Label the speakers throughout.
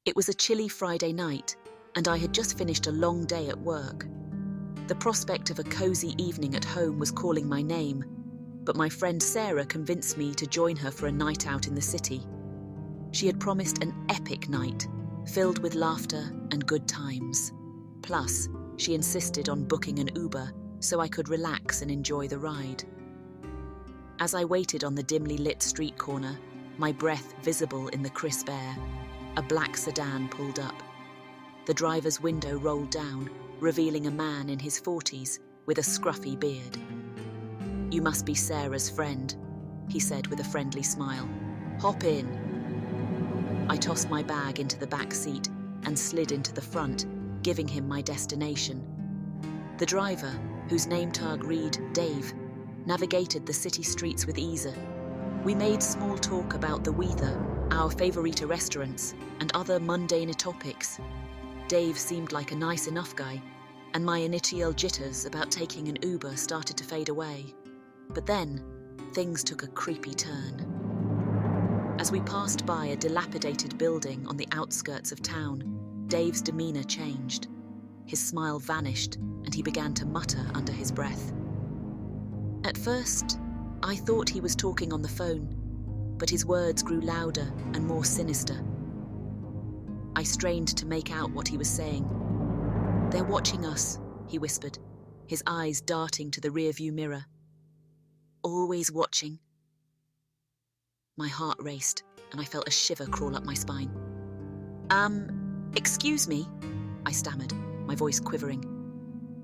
Speaker 1: It was a chilly Friday night, and I had just finished a long day at work. The prospect of a cozy evening at home was calling my name, but my friend Sarah convinced me to join her for a night out in the city. She had promised an epic night, filled with laughter and good times. Plus, she insisted on booking an Uber so I could relax and enjoy the ride. As I waited on the dimly lit street corner, my breath visible in the crisp air, a black sedan pulled up. The driver's window rolled down, revealing a man in his 40s with a scruffy beard. "You must be Sarah's friend," he said with a friendly smile. "Hop in." I tossed my bag into the back seat and slid into the front, giving him my destination. The driver, whose name tag read Dave, navigated the city streets with ease. We made small talk about the weather, our favorite restaurants, and other mundane topics. Dave seemed like a nice enough guy, and my initial jitters about taking an Uber started to fade away. But then, things took a creepy turn. As we passed by a dilapidated building on the outskirts of town, Dave's demeanor changed. His smile vanished, and he began to mutter under his breath. At first, I thought he was talking on the phone, but his words grew louder and more sinister. I strained to make out what he was saying. "They're watching us," he whispered, his eyes darting to the rearview mirror. "Always watching." My heart raced, and I felt a shiver crawl up my spine. Excuse me," I stammered, my voice quivering.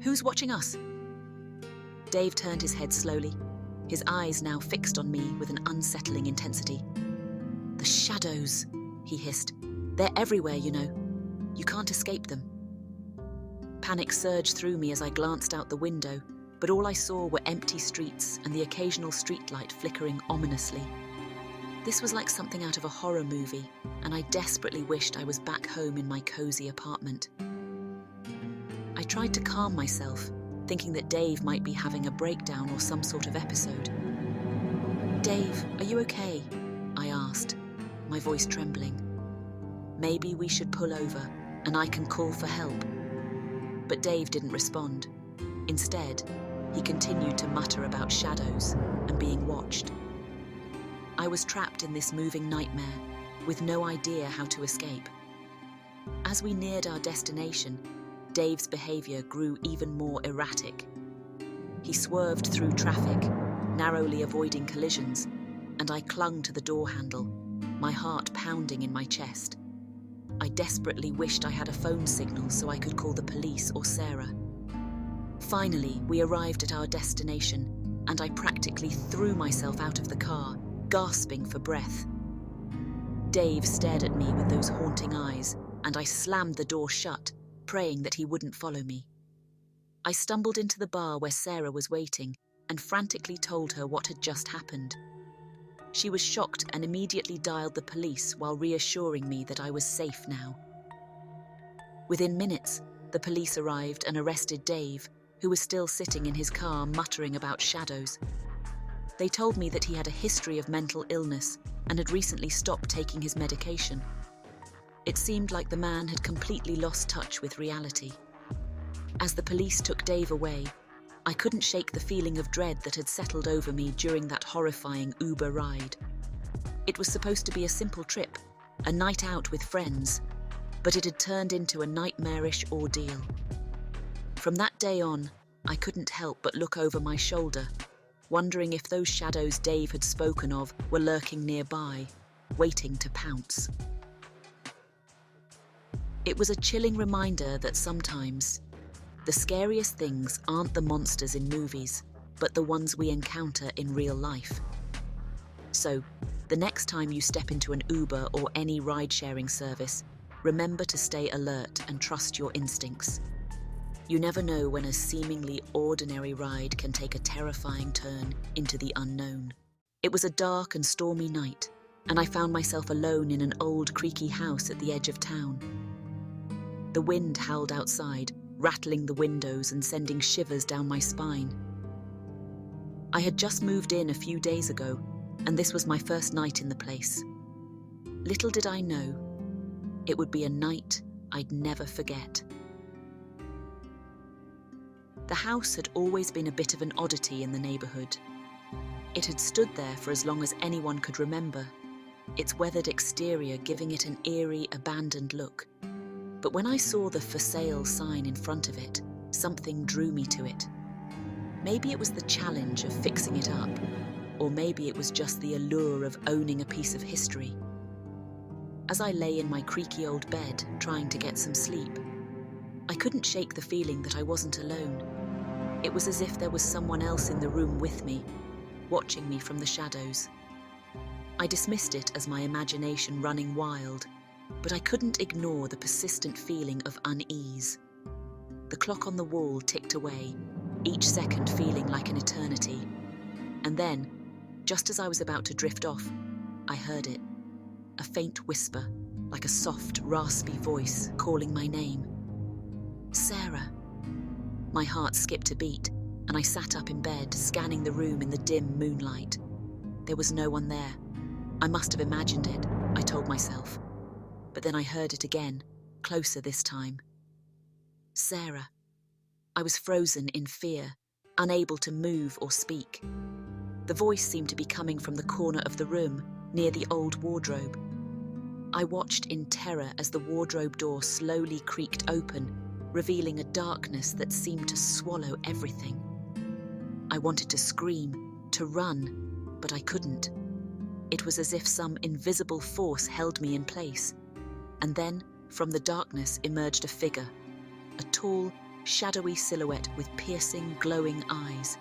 Speaker 1: "Who's watching us?" Dave turned his head slowly, his eyes now fixed on me with an unsettling intensity. "The shadows," he hissed. "They're everywhere, you know. You can't escape them." Panic surged through me as I glanced out the window, but all I saw were empty streets and the occasional streetlight flickering ominously. This was like something out of a horror movie, and I desperately wished I was back home in my cozy apartment. I tried to calm myself, thinking that Dave might be having a breakdown or some sort of episode. "Dave, are you okay?" I asked, my voice trembling. "Maybe we should pull over, and I can call for help." But Dave didn't respond. Instead, he continued to mutter about shadows and being watched. I was trapped in this moving nightmare, with no idea how to escape. As we neared our destination, Dave's behavior grew even more erratic. He swerved through traffic, narrowly avoiding collisions, and I clung to the door handle, my heart pounding in my chest. I desperately wished I had a phone signal so I could call the police or Sarah. Finally, we arrived at our destination, and I practically threw myself out of the car, gasping for breath. Dave stared at me with those haunting eyes, and I slammed the door shut, praying that he wouldn't follow me. I stumbled into the bar where Sarah was waiting and frantically told her what had just happened. She was shocked and immediately dialed the police while reassuring me that I was safe now. Within minutes, the police arrived and arrested Dave, who was still sitting in his car muttering about shadows. They told me that he had a history of mental illness and had recently stopped taking his medication. It seemed like the man had completely lost touch with reality. As the police took Dave away, I couldn't shake the feeling of dread that had settled over me during that horrifying Uber ride. It was supposed to be a simple trip, a night out with friends, but it had turned into a nightmarish ordeal. From that day on, I couldn't help but look over my shoulder, wondering if those shadows Dave had spoken of were lurking nearby, waiting to pounce. It was a chilling reminder that sometimes the scariest things aren't the monsters in movies, but the ones we encounter in real life. So, the next time you step into an Uber or any ride-sharing service, remember to stay alert and trust your instincts. You never know when a seemingly ordinary ride can take a terrifying turn into the unknown. It was a dark and stormy night, and I found myself alone in an old creaky house at the edge of town. The wind howled outside, rattling the windows and sending shivers down my spine. I had just moved in a few days ago, and this was my first night in the place. Little did I know, It would be a night I'd never forget. The house had always been a bit of an oddity in the neighborhood. It had stood there for as long as anyone could remember, its weathered exterior giving it an eerie, abandoned look. But when I saw the for sale sign in front of it, something drew me to it. Maybe it was the challenge of fixing it up, or maybe it was just the allure of owning a piece of history. As I lay in my creaky old bed, trying to get some sleep, I couldn't shake the feeling that I wasn't alone. It was as if there was someone else in the room with me, watching me from the shadows. I dismissed it as my imagination running wild, but I couldn't ignore the persistent feeling of unease. The clock on the wall ticked away, each second feeling like an eternity. And then, just as I was about to drift off, I heard it. A faint whisper, like a soft, raspy voice calling my name. Sarah. My heart skipped a beat, and I sat up in bed, scanning the room in the dim moonlight. There was no one there. I must have imagined it, I told myself. But then I heard it again, closer this time. Sarah. I was frozen in fear, unable to move or speak. The voice seemed to be coming from the corner of the room, near the old wardrobe. I watched in terror as the wardrobe door slowly creaked open, revealing a darkness that seemed to swallow everything. I wanted to scream, to run, but I couldn't. It was as if some invisible force held me in place. And then, from the darkness emerged a figure, a tall, shadowy silhouette with piercing, glowing eyes.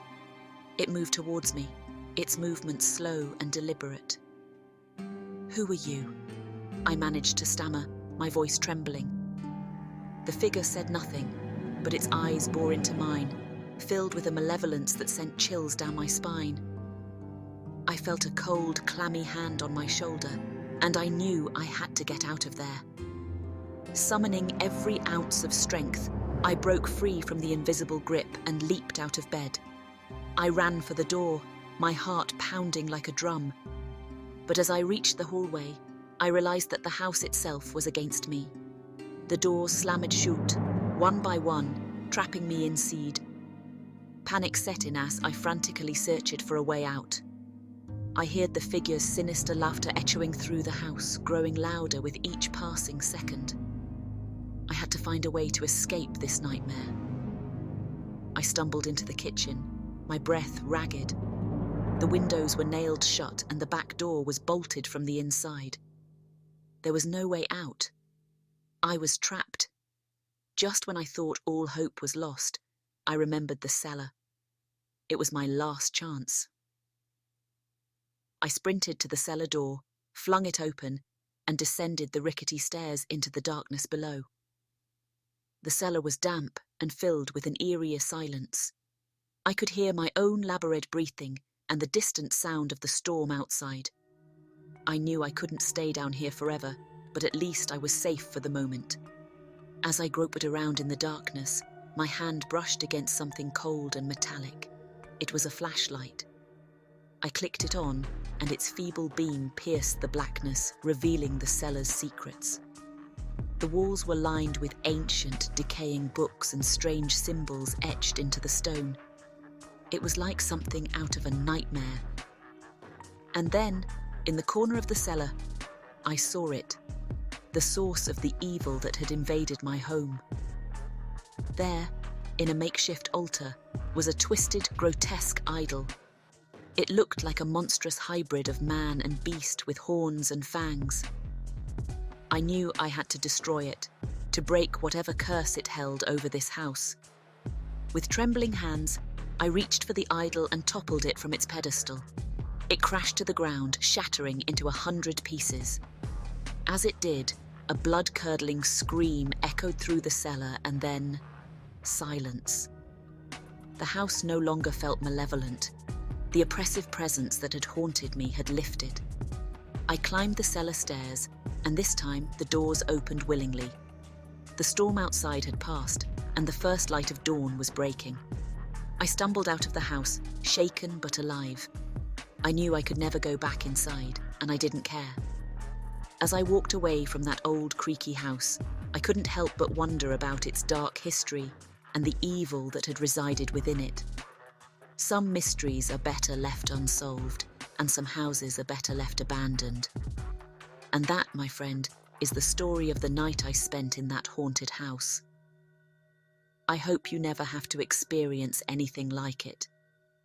Speaker 1: It moved towards me, its movement slow and deliberate. Who are you? I managed to stammer, my voice trembling. The figure said nothing, but its eyes bore into mine, filled with a malevolence that sent chills down my spine. I felt a cold, clammy hand on my shoulder, and I knew I had to get out of there. Summoning every ounce of strength, I broke free from the invisible grip and leaped out of bed. I ran for the door, my heart pounding like a drum. But as I reached the hallway, I realized that the house itself was against me. The doors slammed shut, one by one, trapping me inside. Panic set in as I frantically searched for a way out. I heard the figure's sinister laughter echoing through the house, growing louder with each passing second. I had to find a way to escape this nightmare. I stumbled into the kitchen, my breath ragged. The windows were nailed shut and the back door was bolted from the inside. There was no way out. I was trapped. Just when I thought all hope was lost, I remembered the cellar. It was my last chance. I sprinted to the cellar door, flung it open, and descended the rickety stairs into the darkness below. The cellar was damp and filled with an eerie silence. I could hear my own labored breathing and the distant sound of the storm outside. I knew I couldn't stay down here forever, but at least I was safe for the moment. As I groped around in the darkness, my hand brushed against something cold and metallic. It was a flashlight. I clicked it on, and its feeble beam pierced the blackness, revealing the cellar's secrets. The walls were lined with ancient, decaying books and strange symbols etched into the stone. It was like something out of a nightmare. And then, in the corner of the cellar, I saw it, the source of the evil that had invaded my home. There, in a makeshift altar, was a twisted, grotesque idol. It looked like a monstrous hybrid of man and beast with horns and fangs. I knew I had to destroy it, to break whatever curse it held over this house. With trembling hands, I reached for the idol and toppled it from its pedestal. It crashed to the ground, shattering into 100 pieces. As it did, a blood-curdling scream echoed through the cellar and then silence. The house no longer felt malevolent. The oppressive presence that had haunted me had lifted. I climbed the cellar stairs, and this time the doors opened willingly. The storm outside had passed, and the first light of dawn was breaking. I stumbled out of the house, shaken but alive. I knew I could never go back inside, and I didn't care. As I walked away from that old creaky house, I couldn't help but wonder about its dark history and the evil that had resided within it. Some mysteries are better left unsolved, and some houses are better left abandoned. And that, my friend, is the story of the night I spent in that haunted house. I hope you never have to experience anything like it.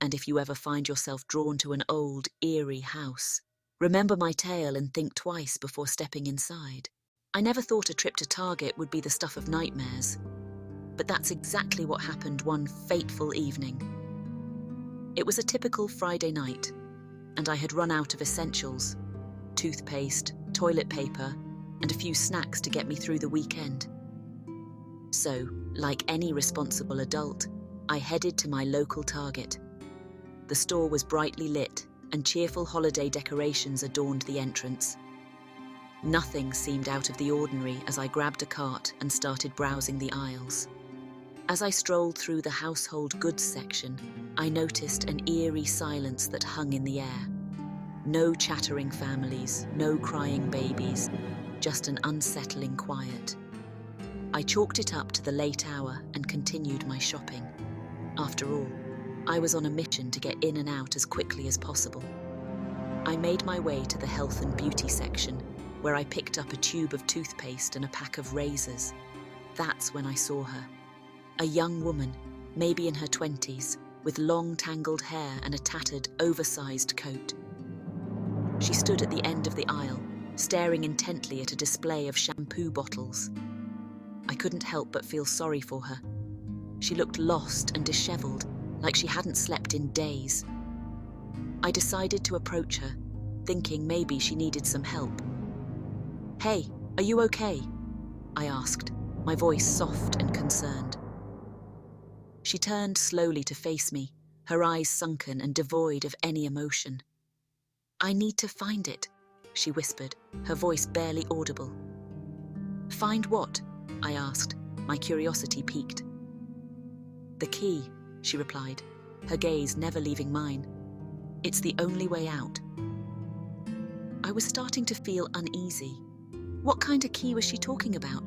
Speaker 1: And if you ever find yourself drawn to an old, eerie house, remember my tale and think twice before stepping inside. I never thought a trip to Target would be the stuff of nightmares, but that's exactly what happened one fateful evening. It was a typical Friday night, and I had run out of essentials: toothpaste, toilet paper, and a few snacks to get me through the weekend. So, like any responsible adult, I headed to my local Target. The store was brightly lit, and cheerful holiday decorations adorned the entrance. Nothing seemed out of the ordinary as I grabbed a cart and started browsing the aisles. As I strolled through the household goods section, I noticed an eerie silence that hung in the air. No chattering families, no crying babies, just an unsettling quiet. I chalked it up to the late hour and continued my shopping. After all, I was on a mission to get in and out as quickly as possible. I made my way to the health and beauty section, where I picked up a tube of toothpaste and a pack of razors. That's when I saw her. A young woman, maybe in her 20s, with long tangled hair and a tattered, oversized coat. She stood at the end of the aisle, staring intently at a display of shampoo bottles. I couldn't help but feel sorry for her. She looked lost and disheveled, like she hadn't slept in days. I decided to approach her, thinking maybe she needed some help. "Hey, are you okay?" I asked, my voice soft and concerned. She turned slowly to face me, her eyes sunken and devoid of any emotion. "I need to find it," she whispered, her voice barely audible. "Find what?" I asked, my curiosity piqued. "The key," she replied, her gaze never leaving mine. "It's the only way out." I was starting to feel uneasy. What kind of key was she talking about?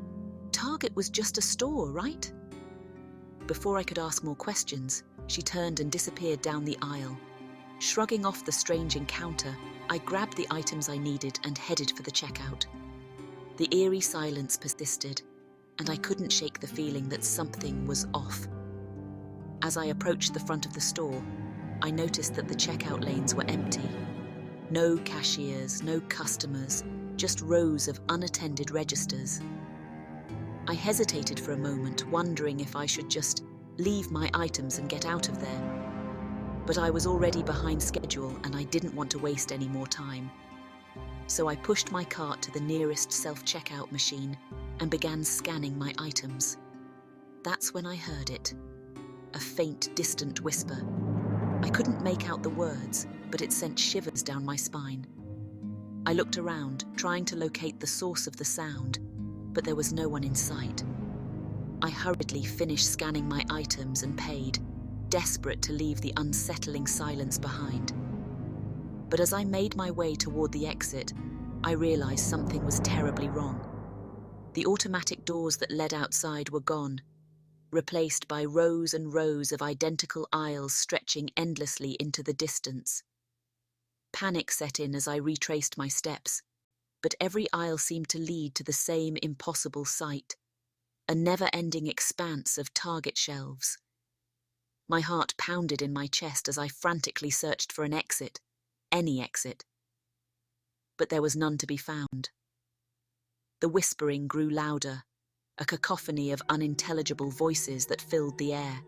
Speaker 1: Target was just a store, right? Before I could ask more questions, she turned and disappeared down the aisle. Shrugging off the strange encounter, I grabbed the items I needed and headed for the checkout. The eerie silence persisted, and I couldn't shake the feeling that something was off. As I approached the front of the store, I noticed that the checkout lanes were empty. No cashiers, no customers, just rows of unattended registers. I hesitated for a moment, wondering if I should just leave my items and get out of there. But I was already behind schedule and I didn't want to waste any more time. So I pushed my cart to the nearest self-checkout machine and began scanning my items. That's when I heard it. A faint, distant whisper. I couldn't make out the words, but it sent shivers down my spine. I looked around, trying to locate the source of the sound, but there was no one in sight. I hurriedly finished scanning my items and paid, desperate to leave the unsettling silence behind. But as I made my way toward the exit, I realized something was terribly wrong. The automatic doors that led outside were gone, replaced by rows and rows of identical aisles stretching endlessly into the distance. Panic set in as I retraced my steps, but every aisle seemed to lead to the same impossible sight, a never-ending expanse of Target shelves. My heart pounded in my chest as I frantically searched for an exit, any exit. But there was none to be found. The whispering grew louder, a cacophony of unintelligible voices that filled the air.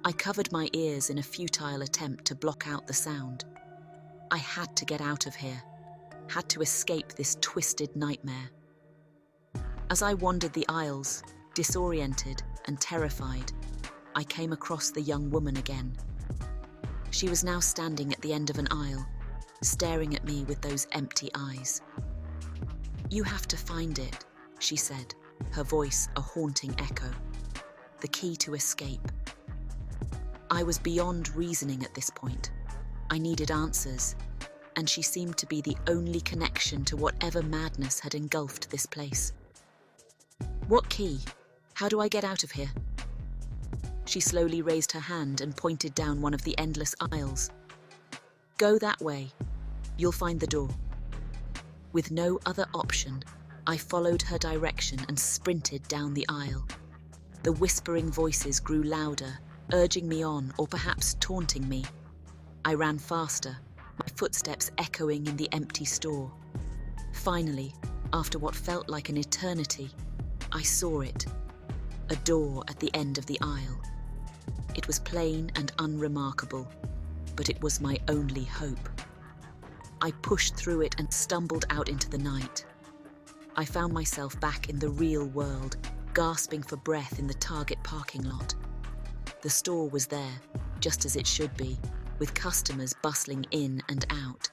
Speaker 1: I covered my ears in a futile attempt to block out the sound. I had to get out of here, had to escape this twisted nightmare. As I wandered the aisles, disoriented and terrified, I came across the young woman again. She was now standing at the end of an aisle, staring at me with those empty eyes. "You have to find it," she said, her voice a haunting echo. "The key to escape." I was beyond reasoning at this point. I needed answers, and she seemed to be the only connection to whatever madness had engulfed this place. What key? How do I get out of here? She slowly raised her hand and pointed down one of the endless aisles. Go that way. You'll find the door. With no other option, I followed her direction and sprinted down the aisle. The whispering voices grew louder, urging me on or perhaps taunting me. I ran faster, my footsteps echoing in the empty store. Finally, after what felt like an eternity, I saw it. A door at the end of the aisle. It was plain and unremarkable, but it was my only hope. I pushed through it and stumbled out into the night. I found myself back in the real world, gasping for breath in the Target parking lot. The store was there, just as it should be, with customers bustling in and out.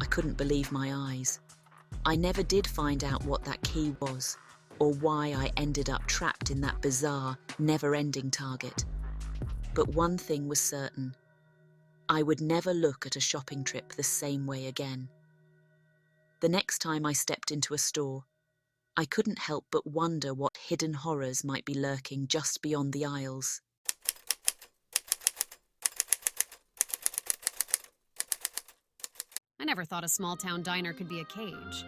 Speaker 1: I couldn't believe my eyes. I never did find out what that key was, or why I ended up trapped in that bizarre, never-ending Target. But one thing was certain. I would never look at a shopping trip the same way again. The next time I stepped into a store, I couldn't help but wonder what hidden horrors might be lurking just beyond the aisles.
Speaker 2: I never thought a small-town diner could be a cage.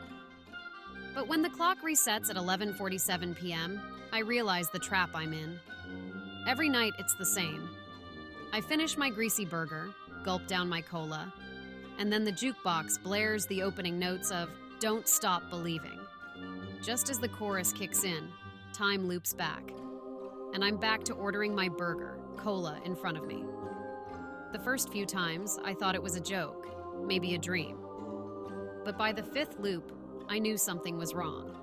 Speaker 2: But when the clock resets at 11:47 p.m., I realize the trap I'm in. Every night, it's the same. I finish my greasy burger, gulp down my cola, and then the jukebox blares the opening notes of Don't Stop Believing. Just as the chorus kicks in, time loops back, and I'm back to ordering my burger, cola, in front of me. The first few times, I thought it was a joke, maybe a dream. But by the fifth loop, I knew something was wrong.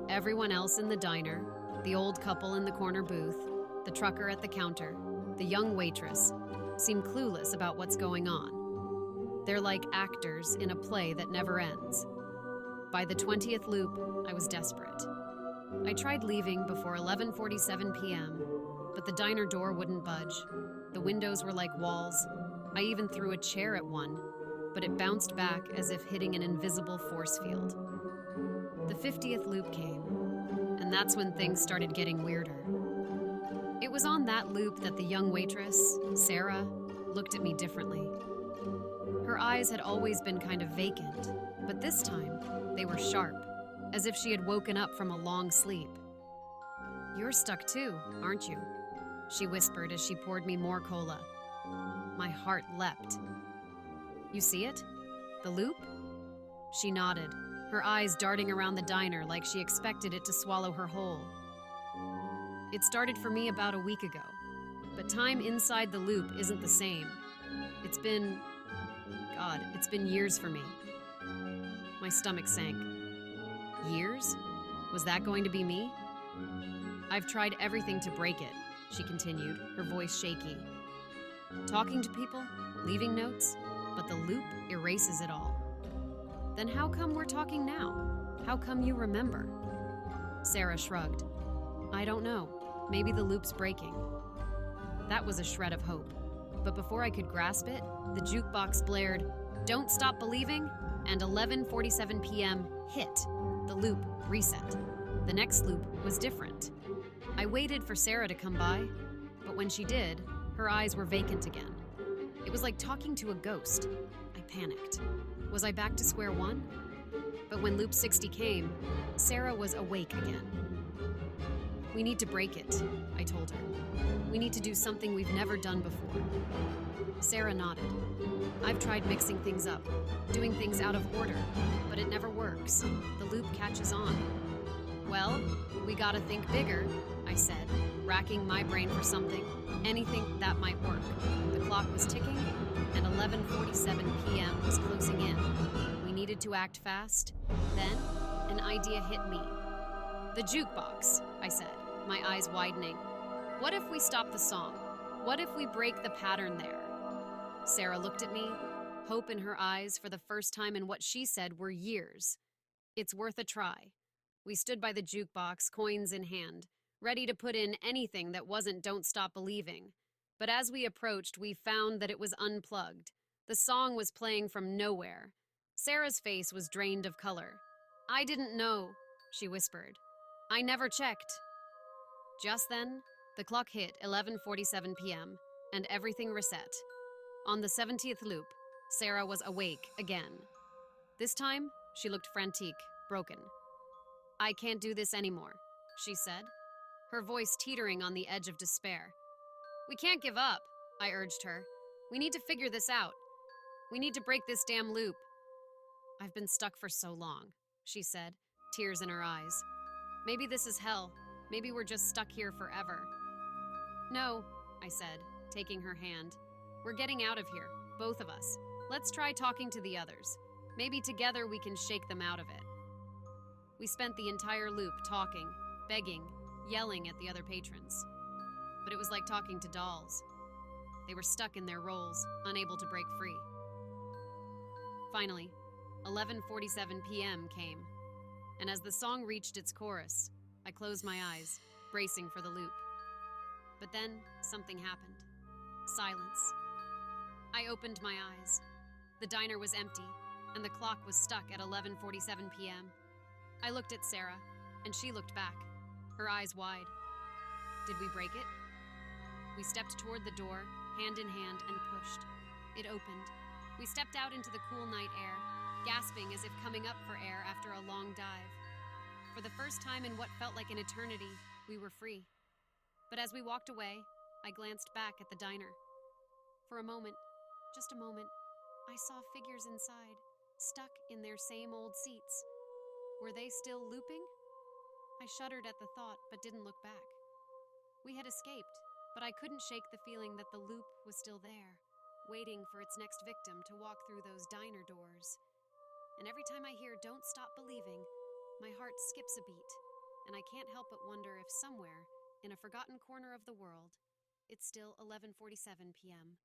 Speaker 2: Everyone else in the diner, the old couple in the corner booth, the trucker at the counter, the young waitress, seem clueless about what's going on. They're like actors in a play that never ends. By the 20th loop, I was desperate. I tried leaving before 11:47 p.m., but the diner door wouldn't budge. The windows were like walls. I even threw a chair at one, but it bounced back as if hitting an invisible force field. The 50th loop came, and that's when things started getting weirder. It was on that loop that the young waitress, Sarah, looked at me differently. Her eyes had always been kind of vacant, but this time they were sharp, as if she had woken up from a long sleep. "You're stuck too, aren't you?" she whispered as she poured me more cola. My heart leapt. "You see it? The loop?" She nodded, her eyes darting around the diner like she expected it to swallow her whole. "It started for me about a week ago, but time inside the loop isn't the same. It's been years for me." My stomach sank. Years? Was that going to be me? "I've tried everything to break it," she continued, her voice shaky. "Talking to people, leaving notes, but the loop erases it all." "Then how come we're talking now? How come you remember?" Sarah shrugged. "I don't know. Maybe the loop's breaking." That was a shred of hope. But before I could grasp it, the jukebox blared, "Don't Stop Believing," and 11:47 p.m. hit. The loop reset. The next loop was different. I waited for Sarah to come by, but when she did, her eyes were vacant again. It was like talking to a ghost. I panicked. Was I back to square one? But when loop 60 came, Sarah was awake again. "We need to break it," I told her. "We need to do something we've never done before." Sarah nodded. "I've tried mixing things up, doing things out of order, but it never works. The loop catches on." "Well, we gotta think bigger," I said, racking my brain for something, anything that might work. The clock was ticking, and 11:47 p.m. was closing in. We needed to act fast. Then, an idea hit me. "The jukebox," I said, my eyes widening. "What if we stop the song? What if we break the pattern there?" Sarah looked at me, hope in her eyes for the first time in what she said were years. "It's worth a try." We stood by the jukebox, coins in hand, ready to put in anything that wasn't Don't Stop Believing. But as we approached, we found that it was unplugged. The song was playing from nowhere. Sarah's face was drained of color. "I didn't know," she whispered. "I never checked." Just then, the clock hit 11:47 p.m., and everything reset. On the 70th loop, Sarah was awake again. This time, she looked frantique, broken. "I can't do this anymore," she said, her voice teetering on the edge of despair. "We can't give up," I urged her. "We need to figure this out. We need to break this damn loop." "I've been stuck for so long," she said, tears in her eyes. "Maybe this is hell. Maybe we're just stuck here forever." "No," I said, taking her hand. "We're getting out of here, both of us. Let's try talking to the others. Maybe together we can shake them out of it." We spent the entire loop talking, begging, yelling at the other patrons. But it was like talking to dolls. They were stuck in their roles, unable to break free. Finally, 11:47 p.m. came, and as the song reached its chorus, I closed my eyes, bracing for the loop. But then something happened. Silence. I opened my eyes. The diner was empty, and the clock was stuck at 11:47 p.m. I looked at Sarah, and she looked back, her eyes wide. Did we break it? We stepped toward the door, hand in hand, and pushed. It opened. We stepped out into the cool night air, gasping as if coming up for air after a long dive. For the first time in what felt like an eternity, we were free. But as we walked away, I glanced back at the diner. For a moment, just a moment, I saw figures inside, stuck in their same old seats. Were they still looping? I shuddered at the thought, but didn't look back. We had escaped, but I couldn't shake the feeling that the loop was still there, waiting for its next victim to walk through those diner doors. And every time I hear "Don't Stop Believing," my heart skips a beat, and I can't help but wonder if somewhere, in a forgotten corner of the world, it's still 11:47 p.m.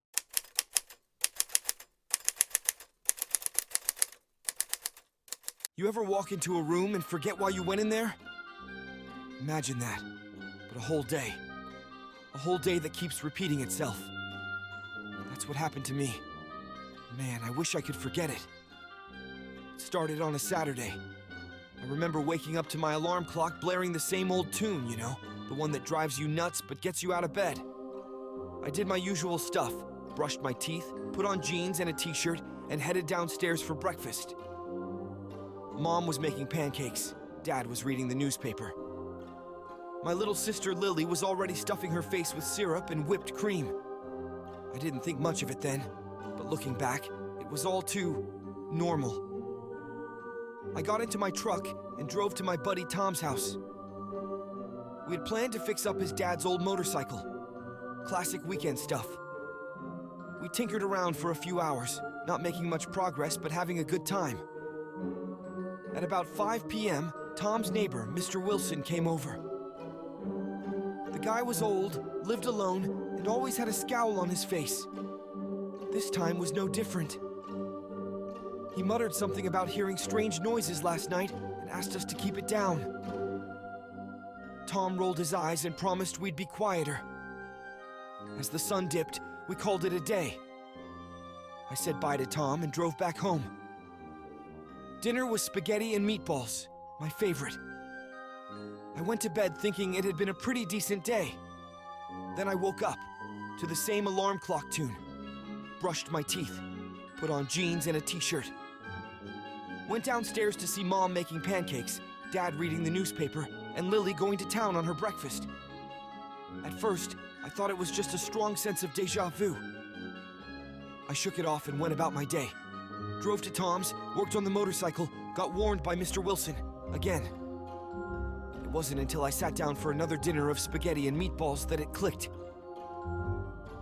Speaker 3: You ever walk into a room and forget why you went in there? Imagine that, but a whole day. A whole day that keeps repeating itself. That's what happened to me. Man, I wish I could forget it. It started on a Saturday. I remember waking up to my alarm clock blaring the same old tune, you know, the one that drives you nuts but gets you out of bed. I did my usual stuff, brushed my teeth, put on jeans and a t-shirt, and headed downstairs for breakfast. Mom was making pancakes. Dad was reading the newspaper. My little sister Lily was already stuffing her face with syrup and whipped cream. I didn't think much of it then, but looking back, it was all too normal. I got into my truck and drove to my buddy Tom's house. We had planned to fix up his dad's old motorcycle. Classic weekend stuff. We tinkered around for a few hours, not making much progress, but having a good time. At about 5 p.m., Tom's neighbor, Mr. Wilson, came over. The guy was old, lived alone, and always had a scowl on his face. This time was no different. He muttered something about hearing strange noises last night and asked us to keep it down. Tom rolled his eyes and promised we'd be quieter. As the sun dipped, we called it a day. I said bye to Tom and drove back home. Dinner was spaghetti and meatballs, my favorite. I went to bed thinking it had been a pretty decent day. Then I woke up to the same alarm clock tune, brushed my teeth, put on jeans and a t-shirt. Went downstairs to see Mom making pancakes, Dad reading the newspaper, and Lily going to town on her breakfast. At first, I thought it was just a strong sense of déjà vu. I shook it off and went about my day. Drove to Tom's, worked on the motorcycle, got warned by Mr. Wilson, again. It wasn't until I sat down for another dinner of spaghetti and meatballs that it clicked.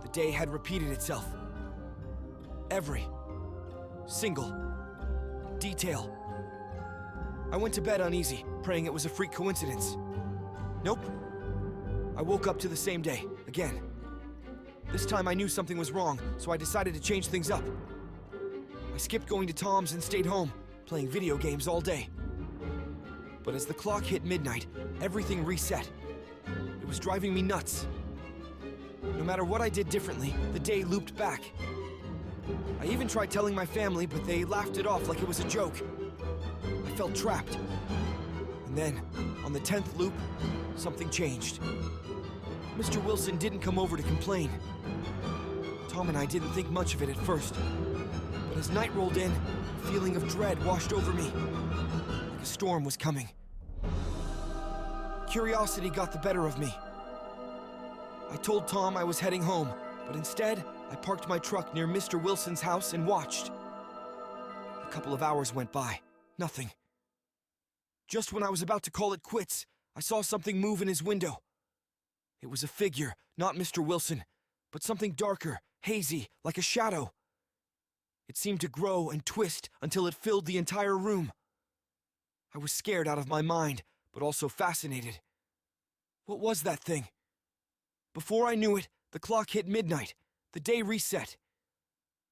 Speaker 3: The day had repeated itself. Every single detail. I went to bed uneasy, praying it was a freak coincidence. Nope. I woke up to the same day, again. This time I knew something was wrong, so I decided to change things up. I skipped going to Tom's and stayed home, playing video games all day. But as the clock hit midnight, everything reset. It was driving me nuts. No matter what I did differently, the day looped back. I even tried telling my family, but they laughed it off like it was a joke. I felt trapped. And then, on the 10th loop, something changed. Mr. Wilson didn't come over to complain. Tom and I didn't think much of it at first. But as night rolled in, a feeling of dread washed over me. Like a storm was coming. Curiosity got the better of me. I told Tom I was heading home, but instead, I parked my truck near Mr. Wilson's house and watched. A couple of hours went by. Nothing. Just when I was about to call it quits, I saw something move in his window. It was a figure, not Mr. Wilson, but something darker, hazy, like a shadow. It seemed to grow and twist until it filled the entire room. I was scared out of my mind, but also fascinated. What was that thing? Before I knew it, the clock hit midnight. The day reset.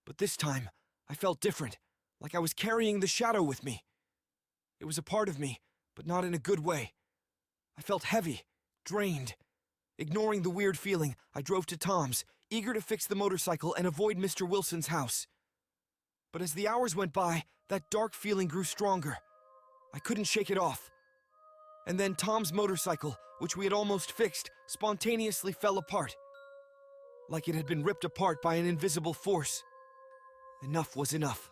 Speaker 3: But this time, I felt different, like I was carrying the shadow with me. It was a part of me, but not in a good way. I felt heavy, drained. Ignoring the weird feeling, I drove to Tom's, eager to fix the motorcycle and avoid Mr. Wilson's house. But as the hours went by, that dark feeling grew stronger. I couldn't shake it off. And then Tom's motorcycle, which we had almost fixed, spontaneously fell apart. Like it had been ripped apart by an invisible force. Enough was enough.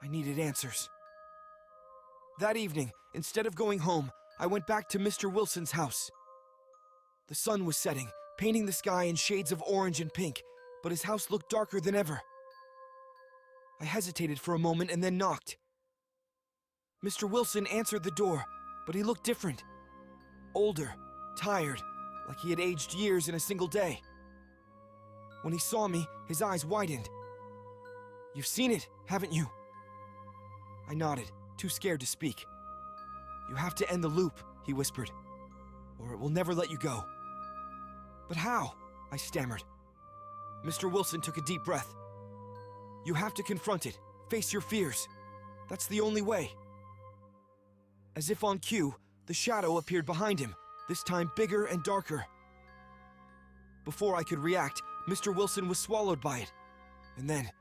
Speaker 3: I needed answers. That evening, instead of going home, I went back to Mr. Wilson's house. The sun was setting, painting the sky in shades of orange and pink, but his house looked darker than ever. I hesitated for a moment and then knocked. Mr. Wilson answered the door, but he looked different. Older, tired, like he had aged years in a single day. When he saw me, his eyes widened. "You've seen it, haven't you?" I nodded, too scared to speak. "You have to end the loop," he whispered, "or it will never let you go." "But how?" I stammered. Mr. Wilson took a deep breath. "You have to confront it, face your fears. That's the only way." As if on cue, the shadow appeared behind him, this time bigger and darker. Before I could react, Mr. Wilson was swallowed by it, and then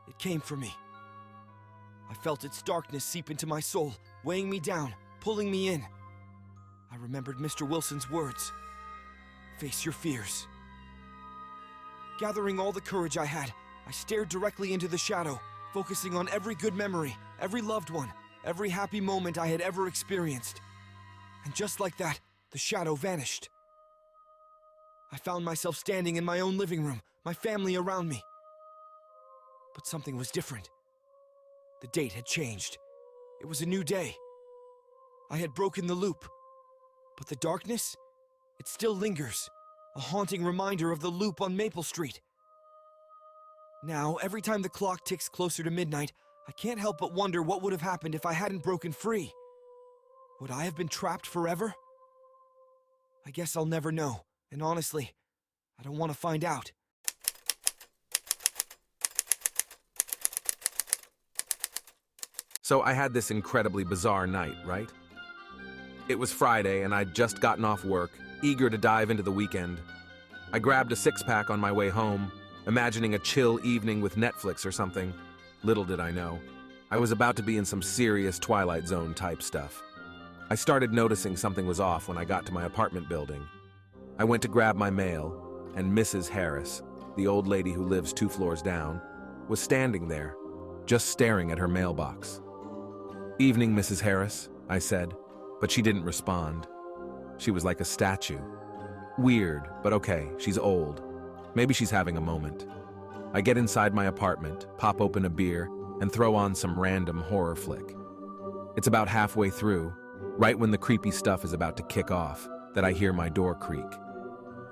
Speaker 3: it came for me. I felt its darkness seep into my soul, weighing me down, pulling me in. I remembered Mr. Wilson's words. Face your fears. Gathering all the courage I had, I stared directly into the shadow, focusing on every good memory, every loved one, every happy moment I had ever experienced. And just like that, the shadow vanished. I found myself standing in my own living room, my family around me. But something was different. The date had changed. It was a new day. I had broken the loop. But the darkness? It still lingers, a haunting reminder of the loop on Maple Street. Now, every time the clock ticks closer to midnight, I can't help but wonder what would have happened if I hadn't broken free. Would I have been trapped forever? I guess I'll never know, and honestly, I don't want to find out.
Speaker 4: So I had this incredibly bizarre night, right? It was Friday and I'd just gotten off work, eager to dive into the weekend. I grabbed a six-pack on my way home, imagining a chill evening with Netflix or something. Little did I know, I was about to be in some serious Twilight Zone type stuff. I started noticing something was off when I got to my apartment building. I went to grab my mail, and Mrs. Harris, the old lady who lives 2 floors down, was standing there, just staring at her mailbox. "Evening, Mrs. Harris," I said, but she didn't respond. She was like a statue. Weird, but okay, she's old. Maybe she's having a moment. I get inside my apartment, pop open a beer, and throw on some random horror flick. It's about halfway through, right when the creepy stuff is about to kick off, that I hear my door creak.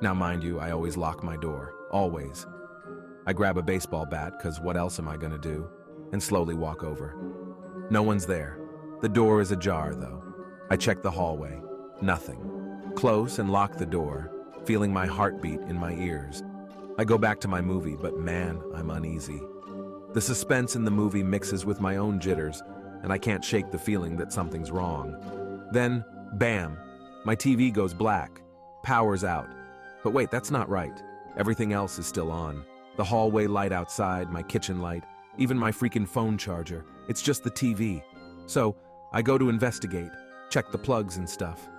Speaker 4: Now mind you, I always lock my door, always. I grab a baseball bat, cause what else am I gonna do, and slowly walk over. No one's there. The door is ajar, though. I check the hallway. Nothing. Close and lock the door, feeling my heartbeat in my ears. I go back to my movie, but man, I'm uneasy. The suspense in the movie mixes with my own jitters, and I can't shake the feeling that something's wrong. Then, bam, my TV goes black. Power's out. But wait, that's not right. Everything else is still on. The hallway light outside, my kitchen light, even my freaking phone charger. It's just the TV. So, I go to investigate, check the plugs and stuff.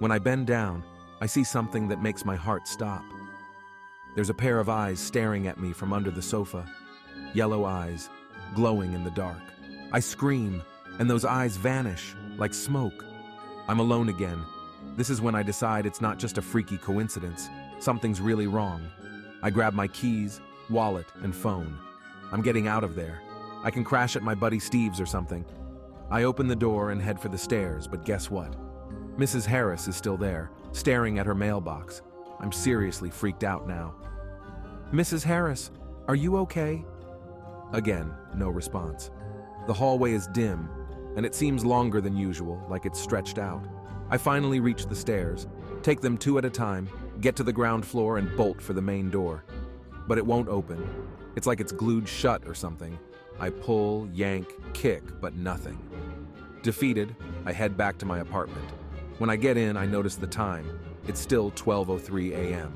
Speaker 4: When I bend down, I see something that makes my heart stop. There's a pair of eyes staring at me from under the sofa. Yellow eyes, glowing in the dark. I scream, and those eyes vanish, like smoke. I'm alone again. This is when I decide it's not just a freaky coincidence. Something's really wrong. I grab my keys, wallet, and phone. I'm getting out of there. I can crash at my buddy Steve's or something. I open the door and head for the stairs, but guess what? Mrs. Harris is still there, staring at her mailbox. I'm seriously freaked out now. Mrs. Harris, are you okay? Again, no response. The hallway is dim, and it seems longer than usual, like it's stretched out. I finally reach the stairs, take them 2 at a time, get to the ground floor and bolt for the main door. But it won't open. It's like it's glued shut or something. I pull, yank, kick, but nothing. Defeated, I head back to my apartment. When I get in, I notice the time. It's still 12:03 a.m.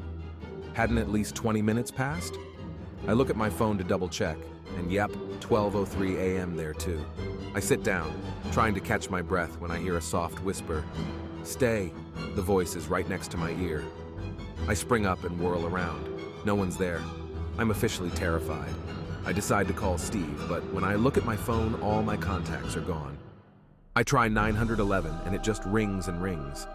Speaker 4: Hadn't at least 20 minutes passed? I look at my phone to double check, and yep, 12:03 a.m. there too. I sit down, trying to catch my breath when I hear a soft whisper. Stay. The voice is right next to my ear. I spring up and whirl around. No one's there. I'm officially terrified. I decide to call Steve, but when I look at my phone, all my contacts are gone. I try 911 and it just rings and rings.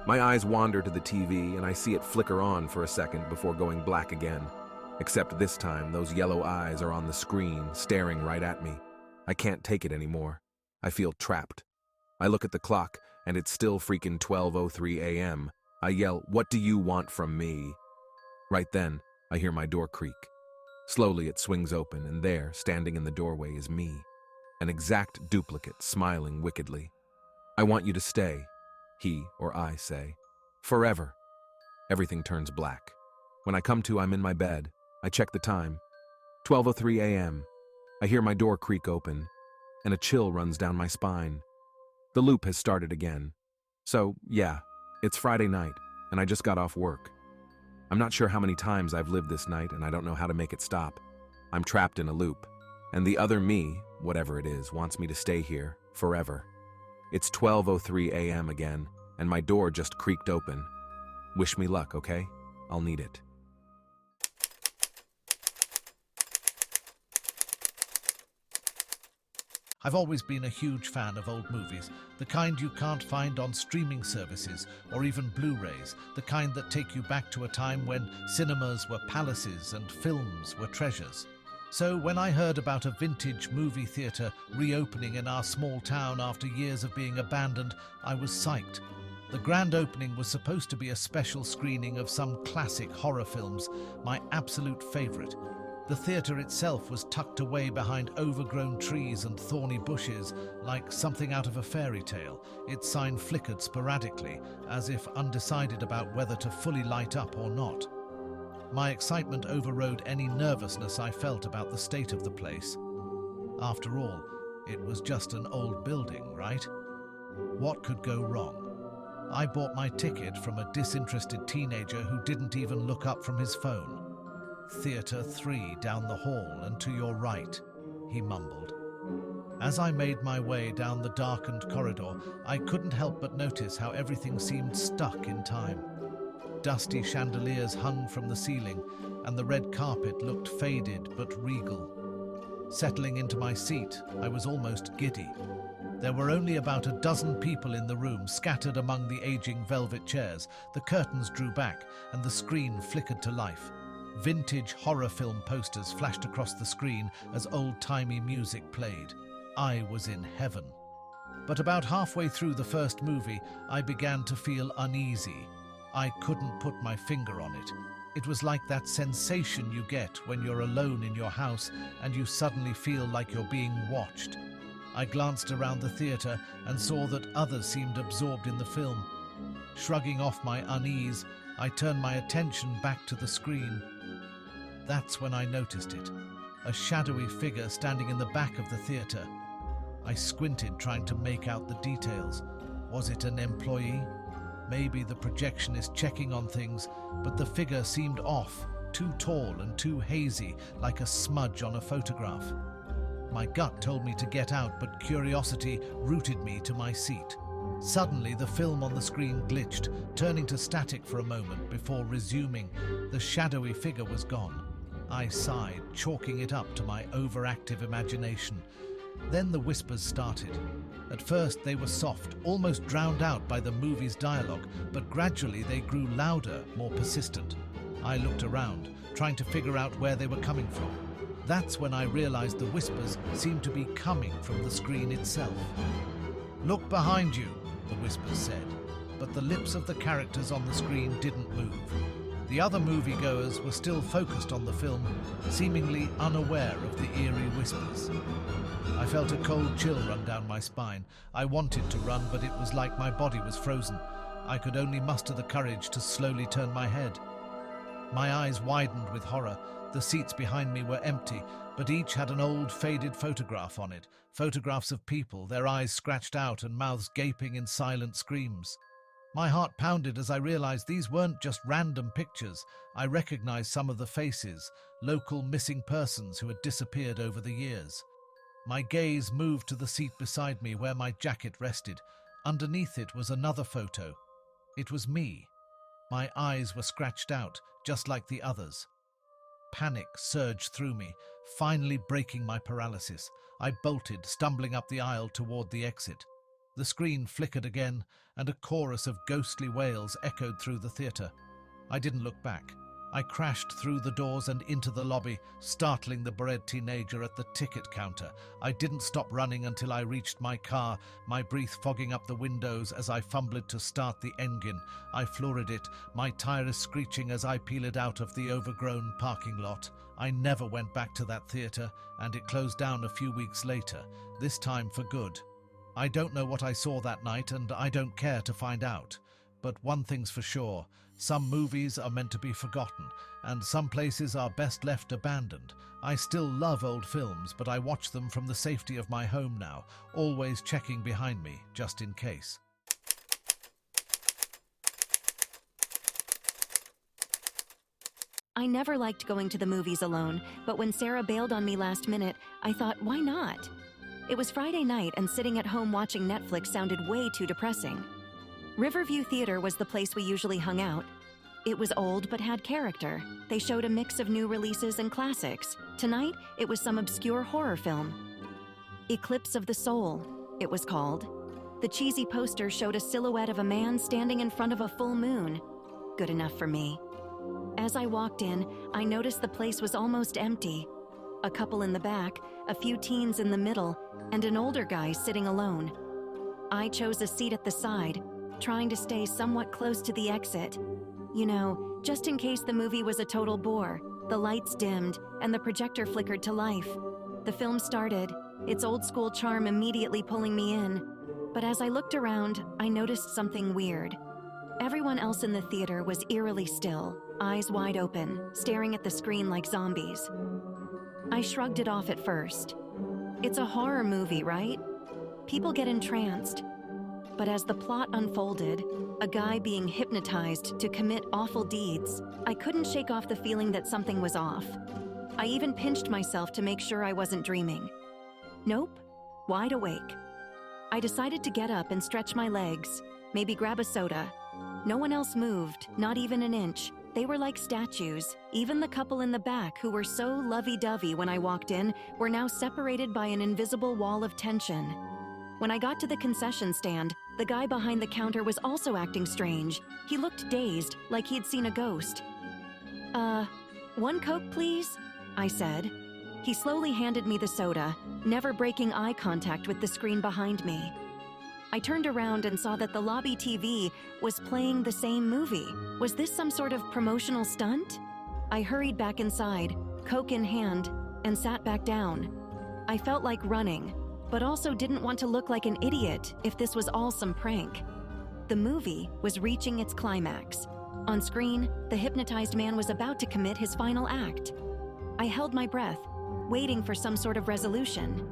Speaker 4: My eyes wander to the TV and I see it flicker on for a second before going black again. Except this time, those yellow eyes are on the screen, staring right at me. I can't take it anymore. I feel trapped. I look at the clock and it's still freaking 12:03 a.m. I yell, "What do you want from me?" Right then, I hear my door creak. Slowly it swings open and there, standing in the doorway, is me. An exact duplicate, smiling wickedly. "I want you to stay," he or I say. "Forever." Everything turns black. When I come to, I'm in my bed. I check the time. 12:03 a.m. I hear my door creak open, and a chill runs down my spine. The loop has started again. So, yeah, it's Friday night, and I just got off work. I'm not sure how many times I've lived this night, and I don't know how to make it stop. I'm trapped in a loop, and the other me, whatever it is, wants me to stay here forever. It's 12:03 a.m. again, and my door just creaked open. Wish me luck, okay? I'll need it.
Speaker 5: I've always been a huge fan of old movies, the kind you can't find on streaming services or even Blu-rays, the kind that take you back to a time when cinemas were palaces and films were treasures. So when I heard about a vintage movie theatre reopening in our small town after years of being abandoned, I was psyched. The grand opening was supposed to be a special screening of some classic horror films, my absolute favourite. The theatre itself was tucked away behind overgrown trees and thorny bushes, like something out of a fairy tale. Its sign flickered sporadically, as if undecided about whether to fully light up or not. My excitement overrode any nervousness I felt about the state of the place. After all, it was just an old building, right? What could go wrong? I bought my ticket from a disinterested teenager who didn't even look up from his phone. "Theatre 3 down the hall and to your right," he mumbled. As I made my way down the darkened corridor, I couldn't help but notice how everything seemed stuck in time. Dusty chandeliers hung from the ceiling, and the red carpet looked faded but regal. Settling into my seat, I was almost giddy. There were only about a dozen people in the room, scattered among the aging velvet chairs. The curtains drew back, and the screen flickered to life. Vintage horror film posters flashed across the screen as old-timey music played. I was in heaven. But about halfway through the first movie, I began to feel uneasy. I couldn't put my finger on it. It was like that sensation you get when you're alone in your house and you suddenly feel like you're being watched. I glanced around the theatre and saw that others seemed absorbed in the film. Shrugging off my unease, I turned my attention back to the screen. That's when I noticed it, a shadowy figure standing in the back of the theatre. I squinted, trying to make out the details. Was it an employee? Maybe the projectionist checking on things, but the figure seemed off, too tall and too hazy, like a smudge on a photograph. My gut told me to get out, but curiosity rooted me to my seat. Suddenly, the film on the screen glitched, turning to static for a moment before resuming. The shadowy figure was gone. I sighed, chalking it up to my overactive imagination. Then the whispers started. At first they were soft, almost drowned out by the movie's dialogue, but gradually they grew louder, more persistent. I looked around, trying to figure out where they were coming from. That's when I realized the whispers seemed to be coming from the screen itself. "Look behind you," the whispers said, but the lips of the characters on the screen didn't move. The other moviegoers were still focused on the film, seemingly unaware of the eerie whispers. I felt a cold chill run down my spine. I wanted to run, but it was like my body was frozen. I could only muster the courage to slowly turn my head. My eyes widened with horror. The seats behind me were empty, but each had an old, faded photograph on it. Photographs of people, their eyes scratched out and mouths gaping in silent screams. My heart pounded as I realized these weren't just random pictures. I recognized some of the faces, local missing persons who had disappeared over the years. My gaze moved to the seat beside me where my jacket rested. Underneath it was another photo. It was me. My eyes were scratched out, just like the others. Panic surged through me, finally breaking my paralysis. I bolted, stumbling up the aisle toward the exit. The screen flickered again, and a chorus of ghostly wails echoed through the theater. I didn't look back. I crashed through the doors and into the lobby, startling the bred teenager at the ticket counter. I didn't stop running until I reached my car, my breath fogging up the windows as I fumbled to start the engine. I floored it, my tires screeching as I peeled out of the overgrown parking lot. I never went back to that theater, and it closed down a few weeks later, this time for good. I don't know what I saw that night, and I don't care to find out. But one thing's for sure, some movies are meant to be forgotten, and some places are best left abandoned. I still love old films, but I watch them from the safety of my home now, always checking behind me, just in case.
Speaker 6: I never liked going to the movies alone, but when Sarah bailed on me last minute, I thought, why not? It was Friday night, and sitting at home watching Netflix sounded way too depressing. Riverview Theater was the place we usually hung out. It was old but had character. They showed a mix of new releases and classics. Tonight, it was some obscure horror film. Eclipse of the Soul, it was called. The cheesy poster showed a silhouette of a man standing in front of a full moon. Good enough for me. As I walked in, I noticed the place was almost empty. A couple in the back, a few teens in the middle, and an older guy sitting alone. I chose a seat at the side, trying to stay somewhat close to the exit. You know, just in case the movie was a total bore. The lights dimmed, and the projector flickered to life. The film started, its old-school charm immediately pulling me in. But as I looked around, I noticed something weird. Everyone else in the theater was eerily still, eyes wide open, staring at the screen like zombies. I shrugged it off at first. It's a horror movie, right? People get entranced. But as the plot unfolded, a guy being hypnotized to commit awful deeds, I couldn't shake off the feeling that something was off. I even pinched myself to make sure I wasn't dreaming. Nope, wide awake. I decided to get up and stretch my legs, maybe grab a soda. No one else moved, not even an inch. They were like statues. Even the couple in the back, who were so lovey-dovey when I walked in, were now separated by an invisible wall of tension. When I got to the concession stand, the guy behind the counter was also acting strange. He looked dazed, like he'd seen a ghost. One Coke, please?" I said. He slowly handed me the soda, never breaking eye contact with the screen behind me. I turned around and saw that the lobby TV was playing the same movie. Was this some sort of promotional stunt? I hurried back inside, Coke in hand, and sat back down. I felt like running, but also didn't want to look like an idiot if this was all some prank. The movie was reaching its climax. On screen, the hypnotized man was about to commit his final act. I held my breath, waiting for some sort of resolution.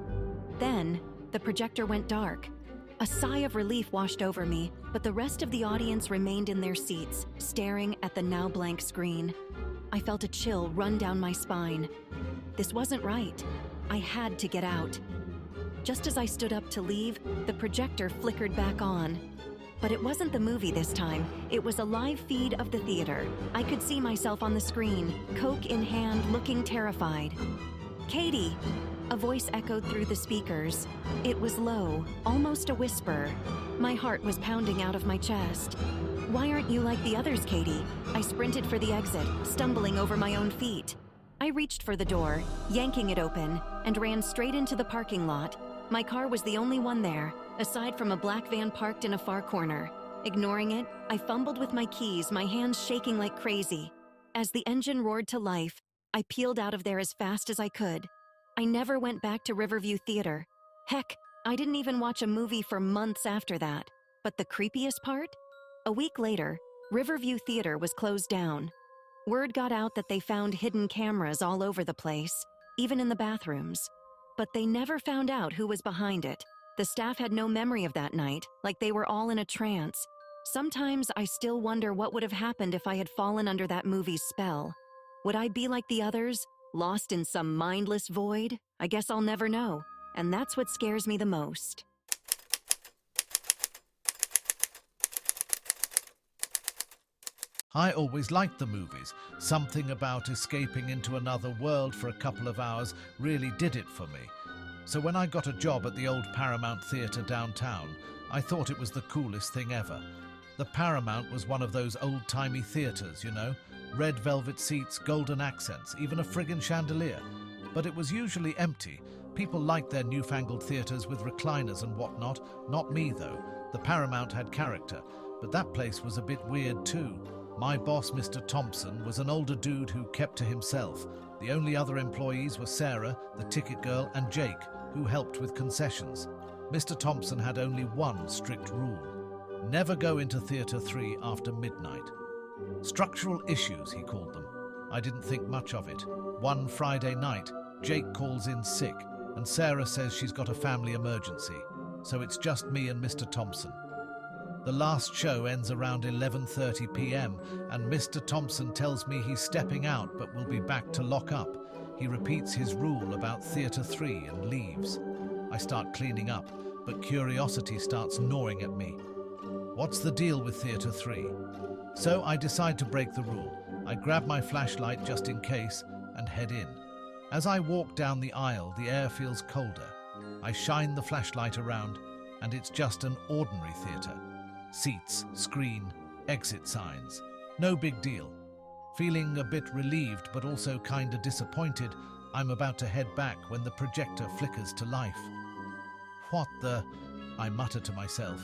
Speaker 6: Then, the projector went dark. A sigh of relief washed over me, but the rest of the audience remained in their seats, staring at the now blank screen. I felt a chill run down my spine. This wasn't right. I had to get out. Just as I stood up to leave, the projector flickered back on. But it wasn't the movie this time. It was a live feed of the theater. I could see myself on the screen, Coke in hand, looking terrified. "Katie!" A voice echoed through the speakers. It was low, almost a whisper. My heart was pounding out of my chest. "Why aren't you like the others, Katie?" I sprinted for the exit, stumbling over my own feet. I reached for the door, yanking it open, and ran straight into the parking lot. My car was the only one there, aside from a black van parked in a far corner. Ignoring it, I fumbled with my keys, my hands shaking like crazy. As the engine roared to life, I peeled out of there as fast as I could. I never went back to Riverview Theater. Heck, I didn't even watch a movie for months after that. But the creepiest part? A week later, Riverview Theater was closed down. Word got out that they found hidden cameras all over the place, even in the bathrooms. But they never found out who was behind it. The staff had no memory of that night, like they were all in a trance. Sometimes I still wonder what would have happened if I had fallen under that movie's spell. Would I be like the others, lost in some mindless void? I guess I'll never know, and that's what scares me the most.
Speaker 5: I always liked the movies. Something about escaping into another world for a couple of hours really did it for me. So when I got a job at the old Paramount Theatre downtown, I thought it was the coolest thing ever. The Paramount was one of those old-timey theatres, you know? Red velvet seats, golden accents, even a friggin' chandelier. But it was usually empty. People liked their newfangled theatres with recliners and whatnot. Not me, though. The Paramount had character. But that place was a bit weird, too. My boss, Mr. Thompson, was an older dude who kept to himself. The only other employees were Sarah, the ticket girl, and Jake, who helped with concessions. Mr. Thompson had only one strict rule. Never go into Theatre 3 after midnight. Structural issues, he called them. I didn't think much of it. One Friday night, Jake calls in sick, and Sarah says she's got a family emergency. So it's just me and Mr. Thompson. The last show ends around 11:30 p.m, and Mr. Thompson tells me he's stepping out but will be back to lock up. He repeats his rule about Theatre 3 and leaves. I start cleaning up, but curiosity starts gnawing at me. What's the deal with Theatre 3? So I decide to break the rule. I grab my flashlight just in case and head in. As I walk down the aisle, the air feels colder. I shine the flashlight around, and it's just an ordinary theatre. Seats, screen, exit signs. No big deal. Feeling a bit relieved but also kinda disappointed, I'm about to head back when the projector flickers to life. What the... I mutter to myself.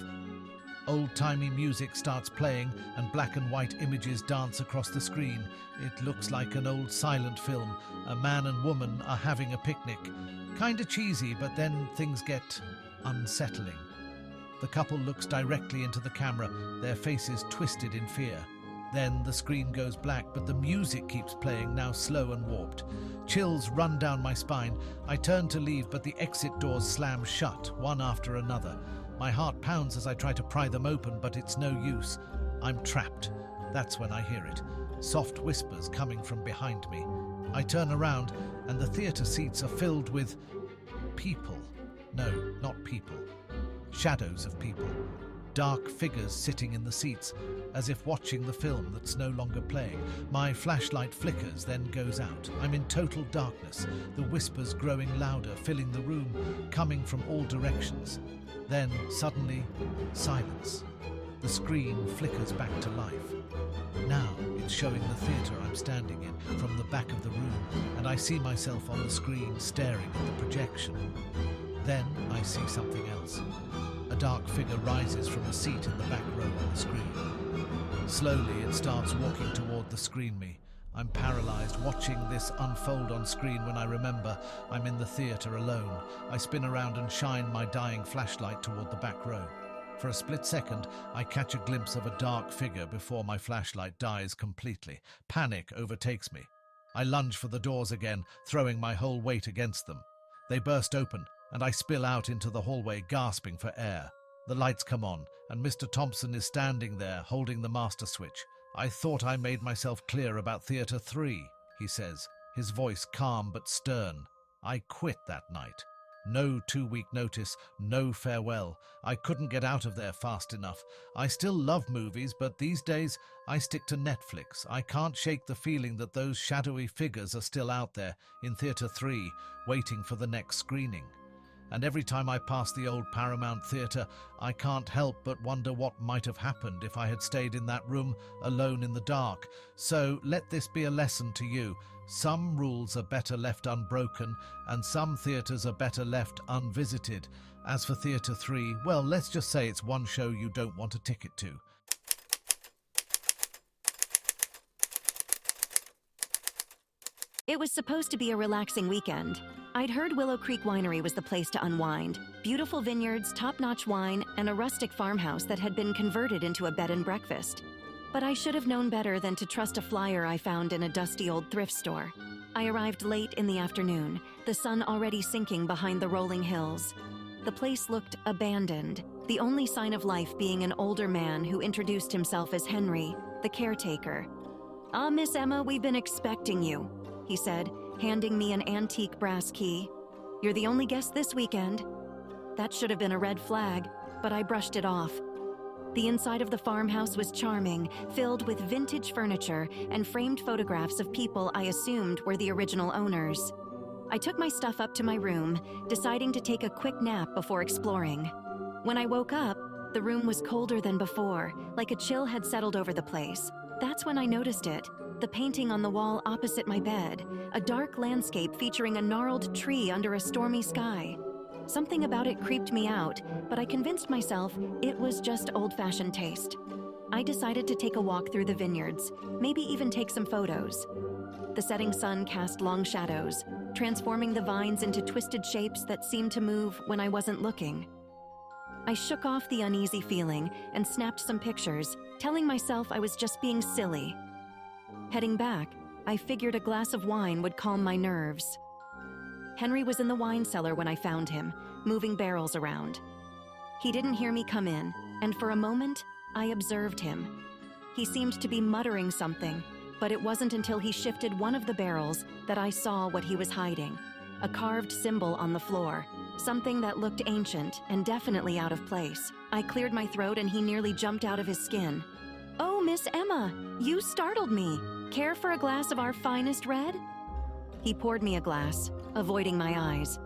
Speaker 5: Old-timey music starts playing and black and white images dance across the screen. It looks like an old silent film. A man and woman are having a picnic. Kinda cheesy, but then things get unsettling. The couple looks directly into the camera, their faces twisted in fear. Then the screen goes black, but the music keeps playing, now slow and warped. Chills run down my spine. I turn to leave, but the exit doors slam shut, one after another. My heart pounds as I try to pry them open, but it's no use. I'm trapped. That's when I hear it. Soft whispers coming from behind me. I turn around, and the theatre seats are filled with... people. No, not people. Shadows of people. Dark figures sitting in the seats, as if watching the film that's no longer playing. My flashlight flickers, then goes out. I'm in total darkness, the whispers growing louder, filling the room, coming from all directions. Then, suddenly, silence. The screen flickers back to life. Now it's showing the theatre I'm standing in from the back of the room, and I see myself on the screen staring at the projection. Then I see something else. A dark figure rises from a seat in the back row on the screen. Slowly it starts walking toward the screen me. I'm paralyzed watching this unfold on screen when I remember I'm in the theatre alone. I spin around and shine my dying flashlight toward the back row. For a split second, I catch a glimpse of a dark figure before my flashlight dies completely. Panic overtakes me. I lunge for the doors again, throwing my whole weight against them. They burst open, and I spill out into the hallway, gasping for air. The lights come on, and Mr. Thompson is standing there, holding the master switch. I thought I made myself clear about Theatre 3, he says, his voice calm but stern. I quit that night. No 2-week notice, no farewell. I couldn't get out of there fast enough. I still love movies, but these days I stick to Netflix. I can't shake the feeling that those shadowy figures are still out there in Theatre 3, waiting for the next screening. And every time I pass the old Paramount Theatre, I can't help but wonder what might have happened if I had stayed in that room alone in the dark. So let this be a lesson to you. Some rules are better left unbroken, and some theatres are better left unvisited. As for Theatre 3, well, let's just say it's one show you don't want a ticket to.
Speaker 6: It was supposed to be a relaxing weekend. I'd heard Willow Creek Winery was the place to unwind. Beautiful vineyards, top-notch wine, and a rustic farmhouse that had been converted into a bed and breakfast. But I should have known better than to trust a flyer I found in a dusty old thrift store. I arrived late in the afternoon, the sun already sinking behind the rolling hills. The place looked abandoned, the only sign of life being an older man who introduced himself as Henry, the caretaker. "Ah, Miss Emma, we've been expecting you," he said, handing me an antique brass key. "You're the only guest this weekend." That should have been a red flag, but I brushed it off. The inside of the farmhouse was charming, filled with vintage furniture and framed photographs of people I assumed were the original owners. I took my stuff up to my room, deciding to take a quick nap before exploring. When I woke up, the room was colder than before, like a chill had settled over the place. That's when I noticed it. The painting on the wall opposite my bed, a dark landscape featuring a gnarled tree under a stormy sky. Something about it creeped me out, but I convinced myself it was just old-fashioned taste. I decided to take a walk through the vineyards, maybe even take some photos. The setting sun cast long shadows, transforming the vines into twisted shapes that seemed to move when I wasn't looking. I shook off the uneasy feeling and snapped some pictures, telling myself I was just being silly. Heading back, I figured a glass of wine would calm my nerves. Henry was in the wine cellar when I found him, moving barrels around. He didn't hear me come in, and for a moment, I observed him. He seemed to be muttering something, but it wasn't until he shifted one of the barrels that I saw what he was hiding. A carved symbol on the floor, something that looked ancient and definitely out of place. I cleared my throat and he nearly jumped out of his skin. "Oh, Miss Emma, you startled me. Care for a glass of our finest red?" He poured me a glass, avoiding my eyes.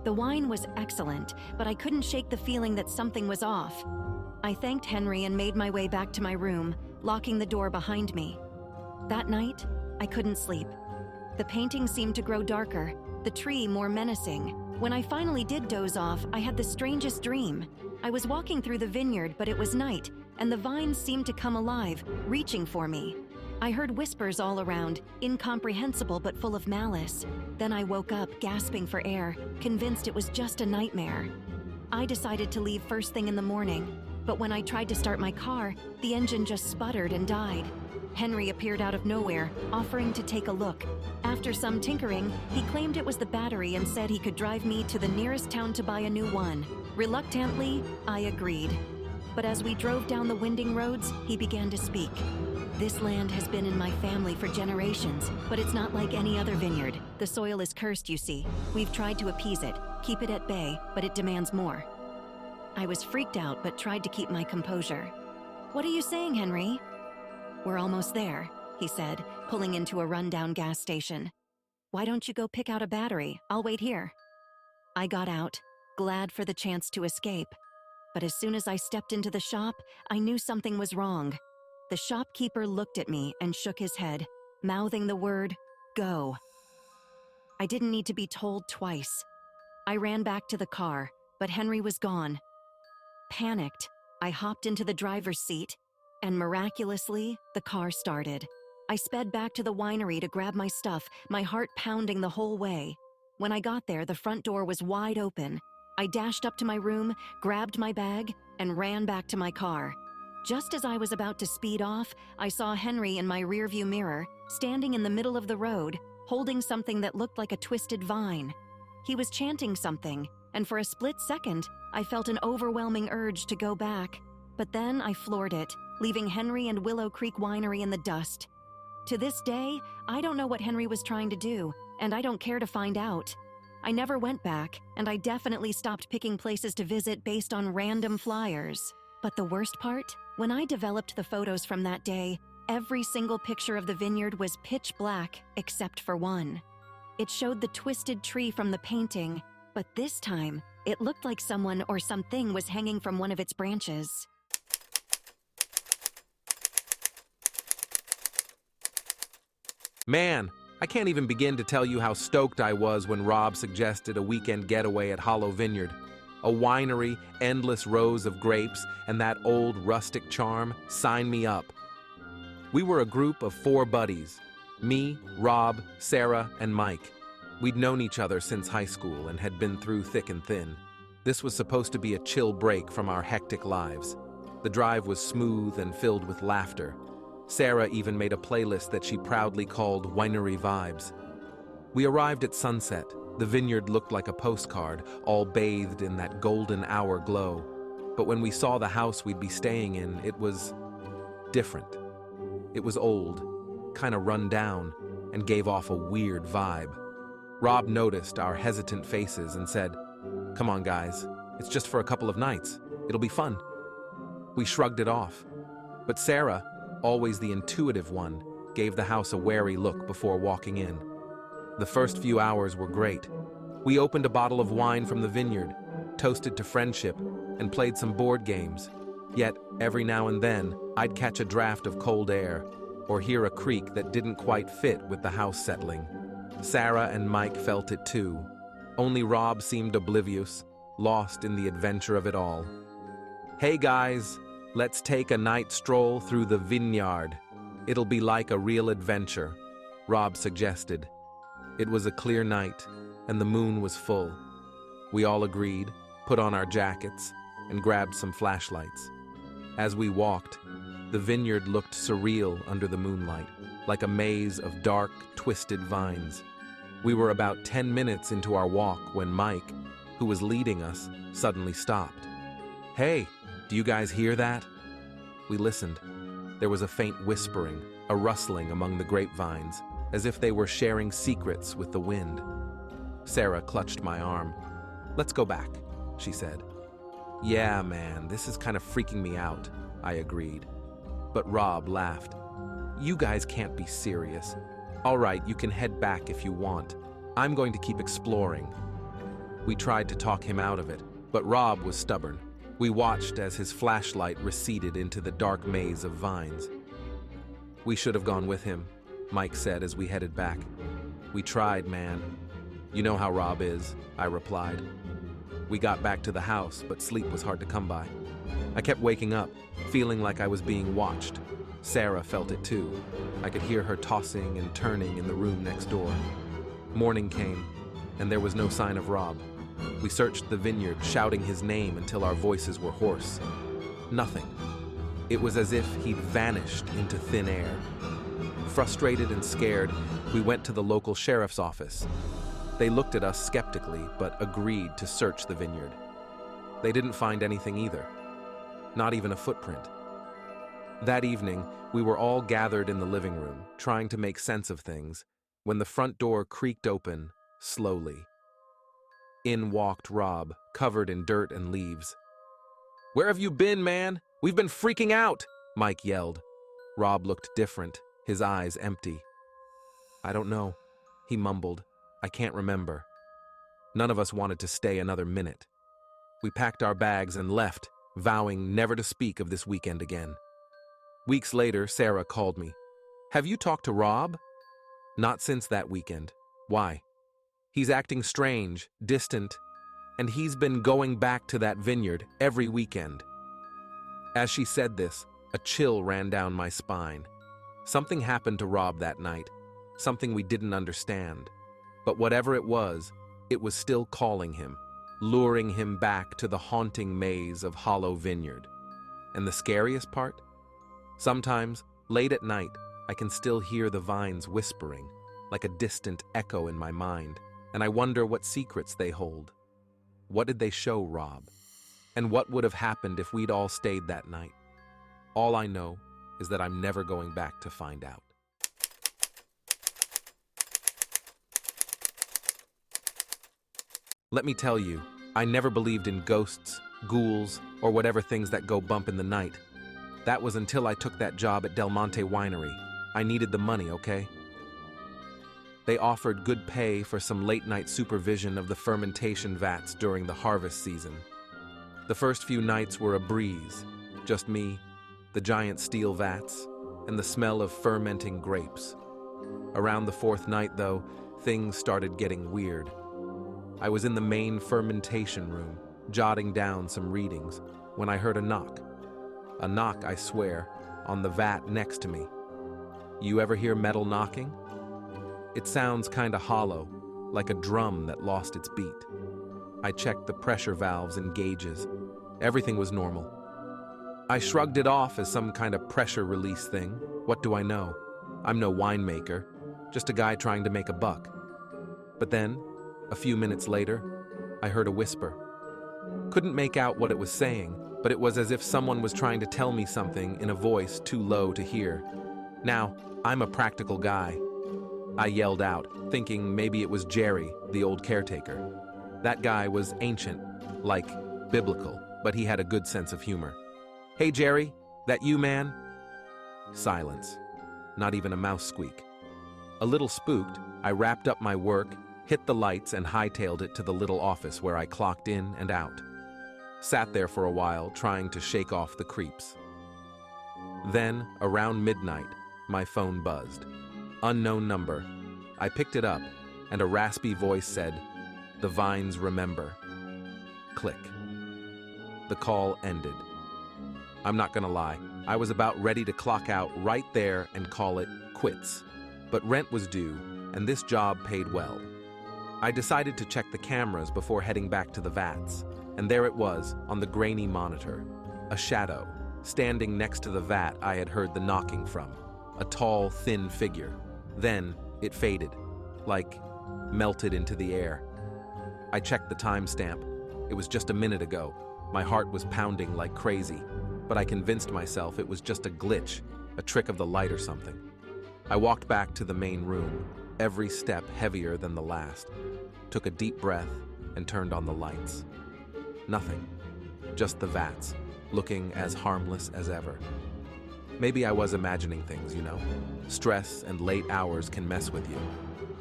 Speaker 6: The wine was excellent, but I couldn't shake the feeling that something was off. I thanked Henry and made my way back to my room, locking the door behind me. That night, I couldn't sleep. The painting seemed to grow darker, the tree more menacing. When I finally did doze off, I had the strangest dream. I was walking through the vineyard, but it was night, and the vines seemed to come alive, reaching for me. I heard whispers all around, incomprehensible but full of malice. Then I woke up, gasping for air, convinced it was just a nightmare. I decided to leave first thing in the morning, but when I tried to start my car, the engine just sputtered and died. Henry appeared out of nowhere, offering to take a look. After some tinkering, he claimed it was the battery and said he could drive me to the nearest town to buy a new one. Reluctantly, I agreed. But as we drove down the winding roads, he began to speak. "This land has been in my family for generations, but it's not like any other vineyard. The soil is cursed, you see. We've tried to appease it, keep it at bay, but it demands more." I was freaked out, but tried to keep my composure. "What are you saying, Henry?" "We're almost there," he said, pulling into a rundown gas station. "Why don't you go pick out a battery? I'll wait here." I got out, glad for the chance to escape. But as soon as I stepped into the shop, I knew something was wrong. The shopkeeper looked at me and shook his head, mouthing the word, "Go." I didn't need to be told twice. I ran back to the car, but Henry was gone. Panicked, I hopped into the driver's seat, and miraculously, the car started. I sped back to the winery to grab my stuff, my heart pounding the whole way. When I got there, the front door was wide open. I dashed up to my room, grabbed my bag, and ran back to my car. Just as I was about to speed off, I saw Henry in my rearview mirror, standing in the middle of the road, holding something that looked like a twisted vine. He was chanting something, and for a split second, I felt an overwhelming urge to go back. But then I floored it, leaving Henry and Willow Creek Winery in the dust. To this day, I don't know what Henry was trying to do, and I don't care to find out. I never went back, and I definitely stopped picking places to visit based on random flyers. But the worst part? When I developed the photos from that day, every single picture of the vineyard was pitch black except for one. It showed the twisted tree from the painting, but this time, it looked like someone or something was hanging from one of its branches.
Speaker 4: Man, I can't even begin to tell you how stoked I was when Rob suggested a weekend getaway at Hollow Vineyard. A winery, endless rows of grapes, and that old rustic charm. Sign me up. We were a group of 4 buddies. Me, Rob, Sarah, and Mike. We'd known each other since high school and had been through thick and thin. This was supposed to be a chill break from our hectic lives. The drive was smooth and filled with laughter. Sarah even made a playlist that she proudly called Winery Vibes. We arrived at sunset. The vineyard looked like a postcard, all bathed in that golden hour glow. But when we saw the house we'd be staying in, it was different. It was old, kind of run down, and gave off a weird vibe. Rob noticed our hesitant faces and said, "Come on, guys, it's just for a couple of nights. It'll be fun." We shrugged it off. But Sarah, always the intuitive one, gave the house a wary look before walking in. The first few hours were great. We opened a bottle of wine from the vineyard, toasted to friendship, and played some board games. Yet, every now and then, I'd catch a draft of cold air, or hear a creak that didn't quite fit with the house settling. Sarah and Mike felt it too. Only Rob seemed oblivious, lost in the adventure of it all. "Hey guys, let's take a night stroll through the vineyard. It'll be like a real adventure," Rob suggested. It was a clear night, and the moon was full. We all agreed, put on our jackets, and grabbed some flashlights. As we walked, the vineyard looked surreal under the moonlight, like a maze of dark, twisted vines. We were about 10 minutes into our walk when Mike, who was leading us, suddenly stopped. "Hey, do you guys hear that?" We listened. There was a faint whispering, a rustling among the grapevines, as if they were sharing secrets with the wind. Sarah clutched my arm. "Let's go back," she said. "Yeah, man, this is kind of freaking me out," I agreed. But Rob laughed. "You guys can't be serious. All right, you can head back if you want. I'm going to keep exploring." We tried to talk him out of it, but Rob was stubborn. We watched as his flashlight receded into the dark maze of vines. "We should have gone with him," Mike said as we headed back. "We tried, man." "You know how Rob is," I replied. We got back to the house, but sleep was hard to come by. I kept waking up, feeling like I was being watched. Sarah felt it too. I could hear her tossing and turning in the room next door. Morning came, and there was no sign of Rob. We searched the vineyard, shouting his name until our voices were hoarse. Nothing. It was as if he'd vanished into thin air. Frustrated and scared, we went to the local sheriff's office. They looked at us skeptically, but agreed to search the vineyard. They didn't find anything either. Not even a footprint. That evening, we were all gathered in the living room, trying to make sense of things, when the front door creaked open, slowly. In walked Rob, covered in dirt and leaves. "Where have you been, man? We've been freaking out!" Mike yelled. Rob looked different, his eyes empty. "I don't know," he mumbled. "I can't remember." None of us wanted to stay another minute. We packed our bags and left, vowing never to speak of this weekend again. Weeks later, Sarah called me. "Have you talked to Rob?" "Not since that weekend." "Why?" "He's acting strange, distant, and he's been going back to that vineyard every weekend." As she said this, a chill ran down my spine. Something happened to Rob that night, something we didn't understand. But whatever it was still calling him, luring him back to the haunting maze of Hollow Vineyard. And the scariest part? Sometimes, late at night, I can still hear the vines whispering, like a distant echo in my mind, and I wonder what secrets they hold. What did they show Rob? And what would have happened if we'd all stayed that night? All I know is that I'm never going back to find out. Let me tell you, I never believed in ghosts, ghouls, or whatever things that go bump in the night. That was until I took that job at Del Monte Winery. I needed the money, okay? They offered good pay for some late-night supervision of the fermentation vats during the harvest season. The first few nights were a breeze, just me, the giant steel vats, and the smell of fermenting grapes. Around the fourth night, though, things started getting weird. I was in the main fermentation room, jotting down some readings, when I heard a knock. A knock, I swear, on the vat next to me. You ever hear metal knocking? It sounds kinda hollow, like a drum that lost its beat. I checked the pressure valves and gauges. Everything was normal. I shrugged it off as some kind of pressure release thing. What do I know? I'm no winemaker, just a guy trying to make a buck. But then, a few minutes later, I heard a whisper. Couldn't make out what it was saying, but it was as if someone was trying to tell me something in a voice too low to hear. Now, I'm a practical guy. I yelled out, thinking maybe it was Jerry, the old caretaker. That guy was ancient, like biblical, but he had a good sense of humor. Hey Jerry, that you, man? Silence. Not even a mouse squeak. A little spooked, I wrapped up my work, hit the lights, and hightailed it to the little office where I clocked in and out. Sat there for a while, trying to shake off the creeps. Then, around midnight, my phone buzzed. Unknown number. I picked it up, and a raspy voice said, "The Vines remember." Click. The call ended. I'm not gonna lie, I was about ready to clock out right there and call it quits. But rent was due, and this job paid well. I decided to check the cameras before heading back to the vats, and there it was on the grainy monitor, a shadow, standing next to the vat I had heard the knocking from, a tall, thin figure. Then it faded, like melted into the air. I checked the timestamp. It was just a minute ago. My heart was pounding like crazy, but I convinced myself it was just a glitch, a trick of the light or something. I walked back to the main room, every step heavier than the last, took a deep breath, and turned on the lights. Nothing. Just the vats, looking as harmless as ever. Maybe I was imagining things, you know? Stress and late hours can mess with you.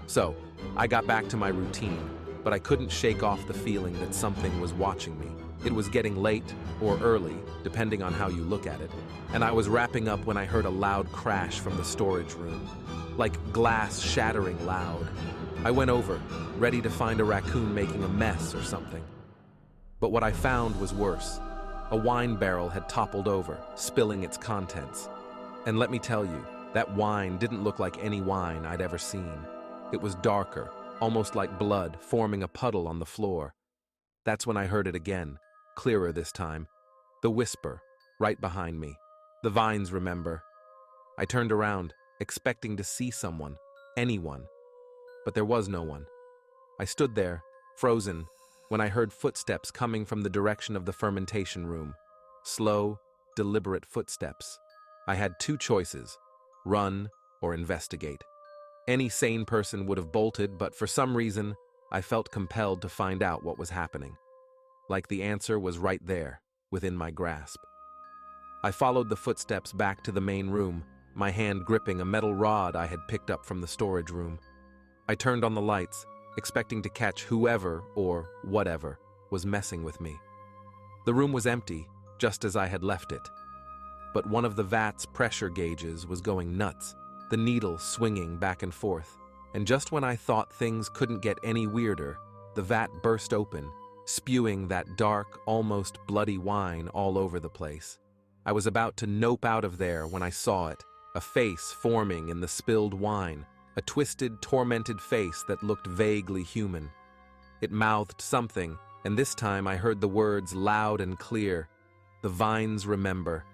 Speaker 4: So, I got back to my routine, but I couldn't shake off the feeling that something was watching me. It was getting late, or early, depending on how you look at it, and I was wrapping up when I heard a loud crash from the storage room, like glass shattering loud. I went over, ready to find a raccoon making a mess or something. But what I found was worse. A wine barrel had toppled over, spilling its contents. And let me tell you, that wine didn't look like any wine I'd ever seen. It was darker, almost like blood, forming a puddle on the floor. That's when I heard it again, clearer this time. The whisper, right behind me. The Vines remember. I turned around, expecting to see someone, anyone. But there was no one. I stood there, frozen, when I heard footsteps coming from the direction of the fermentation room. Slow, deliberate footsteps. I had two choices, run or investigate. Any sane person would have bolted, but for some reason, I felt compelled to find out what was happening. Like the answer was right there, within my grasp. I followed the footsteps back to the main room, my hand gripping a metal rod I had picked up from the storage room. I turned on the lights, expecting to catch whoever, or whatever, was messing with me. The room was empty, just as I had left it. But one of the vat's pressure gauges was going nuts, the needle swinging back and forth. And just when I thought things couldn't get any weirder, the vat burst open, spewing that dark, almost bloody wine all over the place. I was about to nope out of there when I saw it, a face forming in the spilled wine, a twisted, tormented face that looked vaguely human. It mouthed something, and this time I heard the words loud and clear. "The Vines remember.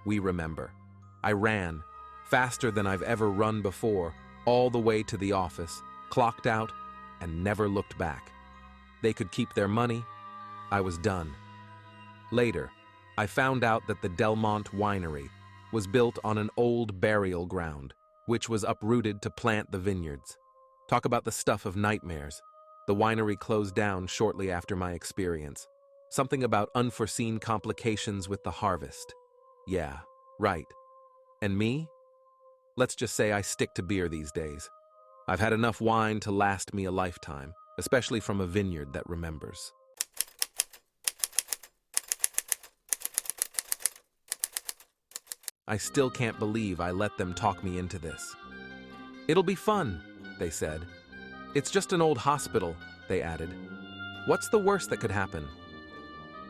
Speaker 4: We remember." I ran, faster than I've ever run before, all the way to the office, clocked out, and never looked back. They could keep their money. I was done. Later, I found out that the Del Monte Winery, was built on an old burial ground, which was uprooted to plant the vineyards. Talk about the stuff of nightmares. The winery closed down shortly after my experience. Something about unforeseen complications with the harvest. Yeah, right. And me? Let's just say I stick to beer these days. I've had enough wine to last me a lifetime, especially from a vineyard that remembers. I still can't believe I let them talk me into this. It'll be fun, they said. It's just an old hospital, they added. What's the worst that could happen?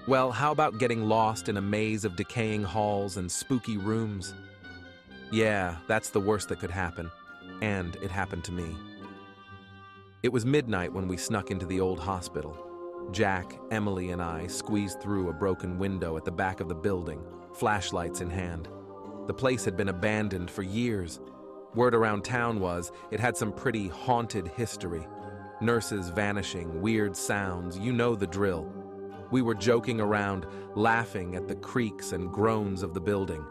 Speaker 4: Well, how about getting lost in a maze of decaying halls and spooky rooms? Yeah, that's the worst that could happen. And it happened to me. It was midnight when we snuck into the old hospital. Jack, Emily, and I squeezed through a broken window at the back of the building, flashlights in hand. The place had been abandoned for years. Word around town was it had some pretty haunted history. Nurses vanishing, weird sounds, you know the drill. We were joking around, laughing at the creaks and groans of the building.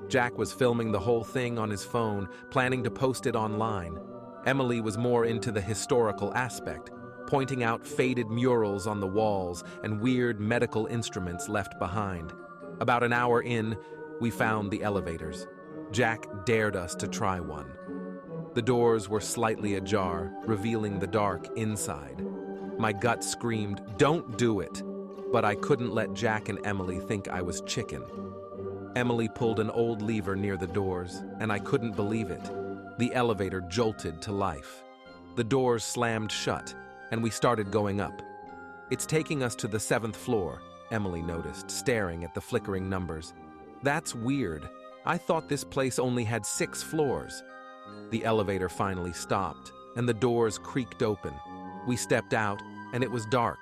Speaker 4: Jack was filming the whole thing on his phone, planning to post it online. Emily was more into the historical aspect, pointing out faded murals on the walls and weird medical instruments left behind. About an hour in, we found the elevators. Jack dared us to try one. The doors were slightly ajar, revealing the dark inside. My gut screamed, "Don't do it!" But I couldn't let Jack and Emily think I was chicken. Emily pulled an old lever near the doors, and I couldn't believe it. The elevator jolted to life. The doors slammed shut, and we started going up. "It's taking us to the 7th floor," Emily noticed, staring at the flickering numbers. "That's weird. I thought this place only had 6 floors." The elevator finally stopped, and the doors creaked open. We stepped out, and it was dark,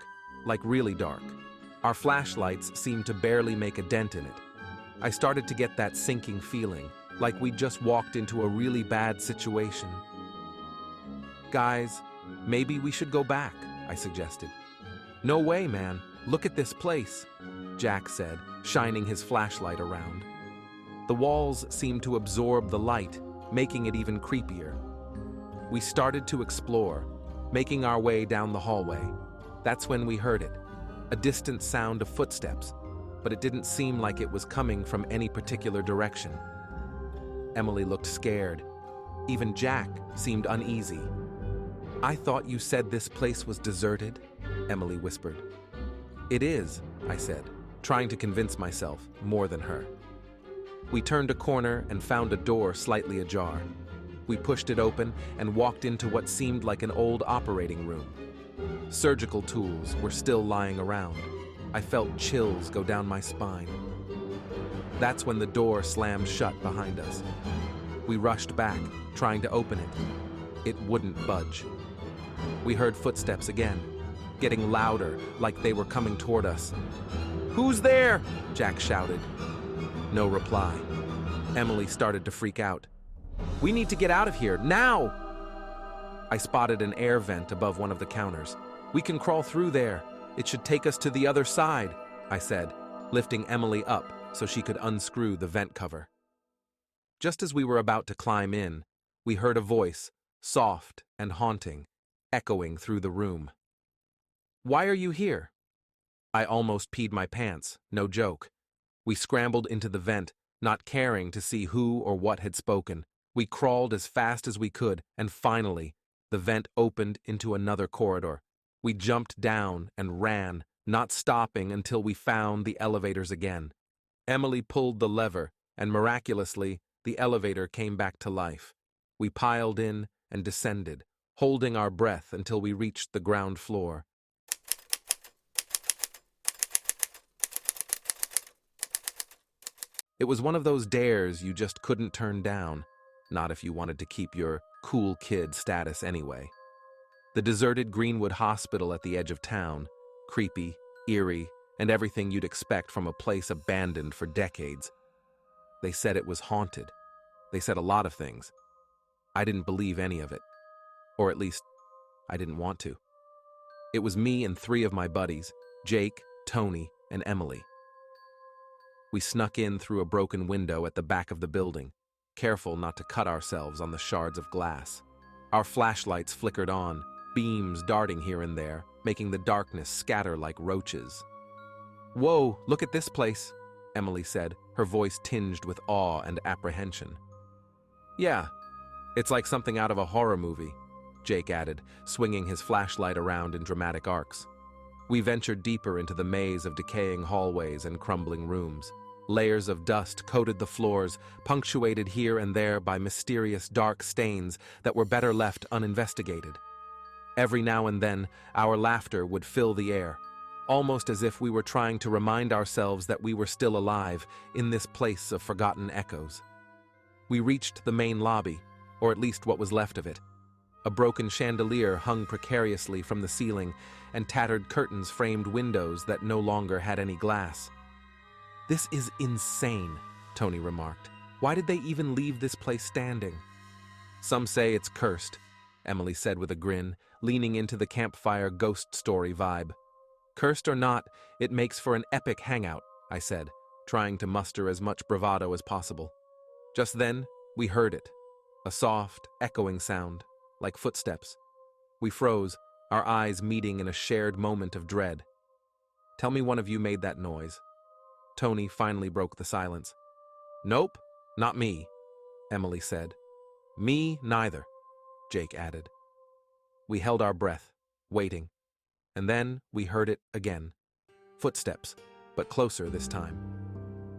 Speaker 4: like really dark. Our flashlights seemed to barely make a dent in it. I started to get that sinking feeling, like we'd just walked into a really bad situation. "Guys, maybe we should go back," I suggested. "No way, man. Look at this place," Jack said, shining his flashlight around. The walls seemed to absorb the light, making it even creepier. We started to explore, making our way down the hallway. That's when we heard it, a distant sound of footsteps, but it didn't seem like it was coming from any particular direction. Emily looked scared. Even Jack seemed uneasy. "I thought you said this place was deserted," Emily whispered. "It is," I said, trying to convince myself more than her. We turned a corner and found a door slightly ajar. We pushed it open and walked into what seemed like an old operating room. Surgical tools were still lying around. I felt chills go down my spine. That's when the door slammed shut behind us. We rushed back, trying to open it. It wouldn't budge. We heard footsteps again, getting louder, like they were coming toward us. "Who's there?" Jack shouted. No reply. Emily started to freak out. "We need to get out of here, now!" I spotted an air vent above one of the counters. "We can crawl through there. It should take us to the other side," I said, lifting Emily up so she could unscrew the vent cover. Just as we were about to climb in, we heard a voice, soft and haunting, echoing through the room. "Why are you here?" I almost peed my pants, no joke. We scrambled into the vent, not caring to see who or what had spoken. We crawled as fast as we could, and finally, the vent opened into another corridor. We jumped down and ran, not stopping until we found the elevators again. Emily pulled the lever, and miraculously, the elevator came back to life. We piled in and descended, holding our breath until we reached the ground floor. It was one of those dares you just couldn't turn down, not if you wanted to keep your cool kid status anyway. The deserted Greenwood Hospital at the edge of town, creepy, eerie, and everything you'd expect from a place abandoned for decades. They said it was haunted. They said a lot of things. I didn't believe any of it. Or at least, I didn't want to. It was me and 3 of my buddies, Jake, Tony, and Emily. We snuck in through a broken window at the back of the building, careful not to cut ourselves on the shards of glass. Our flashlights flickered on, beams darting here and there, making the darkness scatter like roaches. "Whoa, look at this place," Emily said, her voice tinged with awe and apprehension. "Yeah, it's like something out of a horror movie," Jake added, swinging his flashlight around in dramatic arcs. We ventured deeper into the maze of decaying hallways and crumbling rooms. Layers of dust coated the floors, punctuated here and there by mysterious dark stains that were better left uninvestigated. Every now and then, our laughter would fill the air, almost as if we were trying to remind ourselves that we were still alive in this place of forgotten echoes. We reached the main lobby, or at least what was left of it. A broken chandelier hung precariously from the ceiling, and tattered curtains framed windows that no longer had any glass. "This is insane," Tony remarked. "Why did they even leave this place standing?" "Some say it's cursed," Emily said with a grin, leaning into the campfire ghost story vibe. "Cursed or not, it makes for an epic hangout," I said, trying to muster as much bravado as possible. Just then, we heard it, a soft, echoing sound, like footsteps. We froze, our eyes meeting in a shared moment of dread. "Tell me one of you made that noise." Tony finally broke the silence. "Nope, not me," Emily said. "Me neither," Jake added. We held our breath, waiting, and then we heard it again. Footsteps, but closer this time.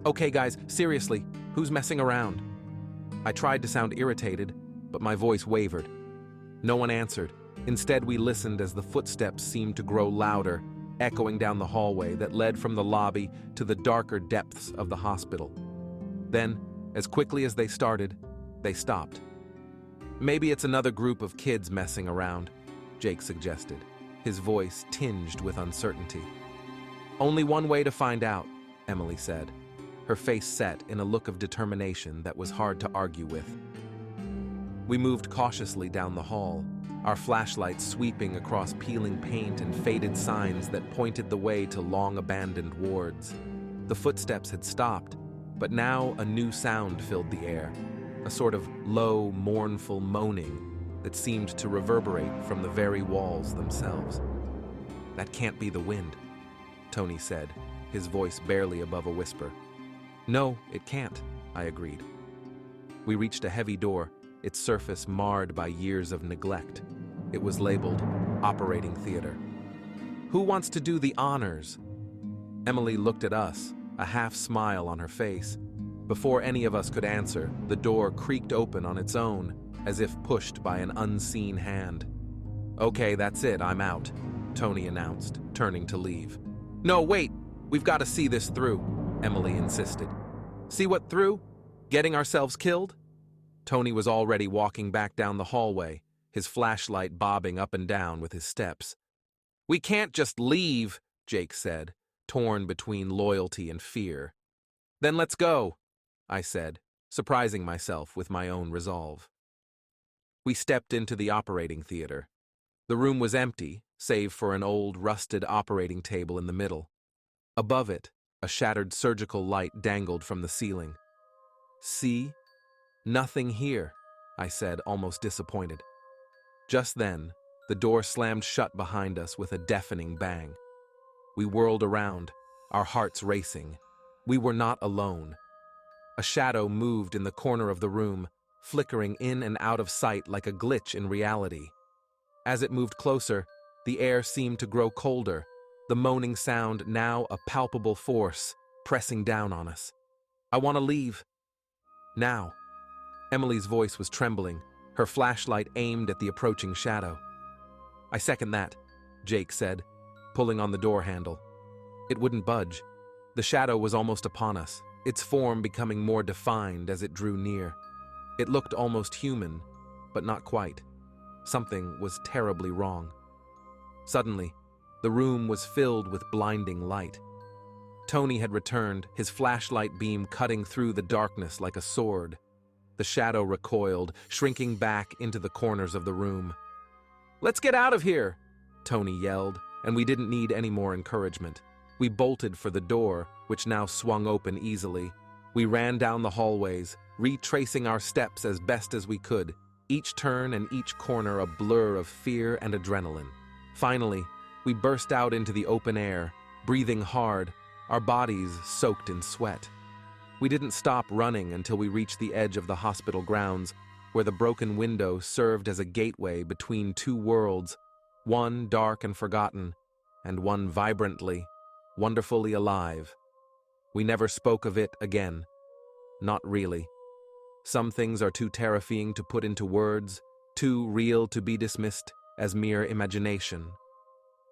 Speaker 4: "Okay guys, seriously, who's messing around?" I tried to sound irritated, but my voice wavered. No one answered. Instead, we listened as the footsteps seemed to grow louder, echoing down the hallway that led from the lobby to the darker depths of the hospital. Then, as quickly as they started, they stopped. "Maybe it's another group of kids messing around," Jake suggested, his voice tinged with uncertainty. "Only one way to find out," Emily said, her face set in a look of determination that was hard to argue with. We moved cautiously down the hall, our flashlights sweeping across peeling paint and faded signs that pointed the way to long-abandoned wards. The footsteps had stopped, but now a new sound filled the air, a sort of low, mournful moaning that seemed to reverberate from the very walls themselves. "That can't be the wind," Tony said, his voice barely above a whisper. "No, it can't," I agreed. We reached a heavy door, its surface marred by years of neglect. It was labeled Operating Theater. "Who wants to do the honors?" Emily looked at us, a half smile on her face. Before any of us could answer, the door creaked open on its own, as if pushed by an unseen hand. "Okay, that's it, I'm out," Tony announced, turning to leave. "No, wait, we've got to see this through," Emily insisted. "See what through? Getting ourselves killed?" Tony was already walking back down the hallway, his flashlight bobbing up and down with his steps. "We can't just leave," Jake said, torn between loyalty and fear. "Then let's go," I said, surprising myself with my own resolve. We stepped into the operating theater. The room was empty, save for an old, rusted operating table in the middle. Above it, a shattered surgical light dangled from the ceiling. "See? Nothing here," I said, almost disappointed. Just then, the door slammed shut behind us with a deafening bang. We whirled around, our hearts racing. We were not alone. A shadow moved in the corner of the room, flickering in and out of sight like a glitch in reality. As it moved closer, the air seemed to grow colder, the moaning sound now a palpable force, pressing down on us. "I want to leave. Now." Emily's voice was trembling, her flashlight aimed at the approaching shadow. "I second that," Jake said, pulling on the door handle. It wouldn't budge. The shadow was almost upon us, its form becoming more defined as it drew near. It looked almost human, but not quite. Something was terribly wrong. Suddenly, the room was filled with blinding light. Tony had returned, his flashlight beam cutting through the darkness like a sword. The shadow recoiled, shrinking back into the corners of the room. "Let's get out of here!" Tony yelled, and we didn't need any more encouragement. We bolted for the door, which now swung open easily. We ran down the hallways, retracing our steps as best as we could, each turn and each corner a blur of fear and adrenaline. Finally, we burst out into the open air, breathing hard, our bodies soaked in sweat. We didn't stop running until we reached the edge of the hospital grounds, where the broken window served as a gateway between two worlds, one dark and forgotten, and one vibrantly, wonderfully alive. We never spoke of it again. Not really. Some things are too terrifying to put into words, too real to be dismissed as mere imagination.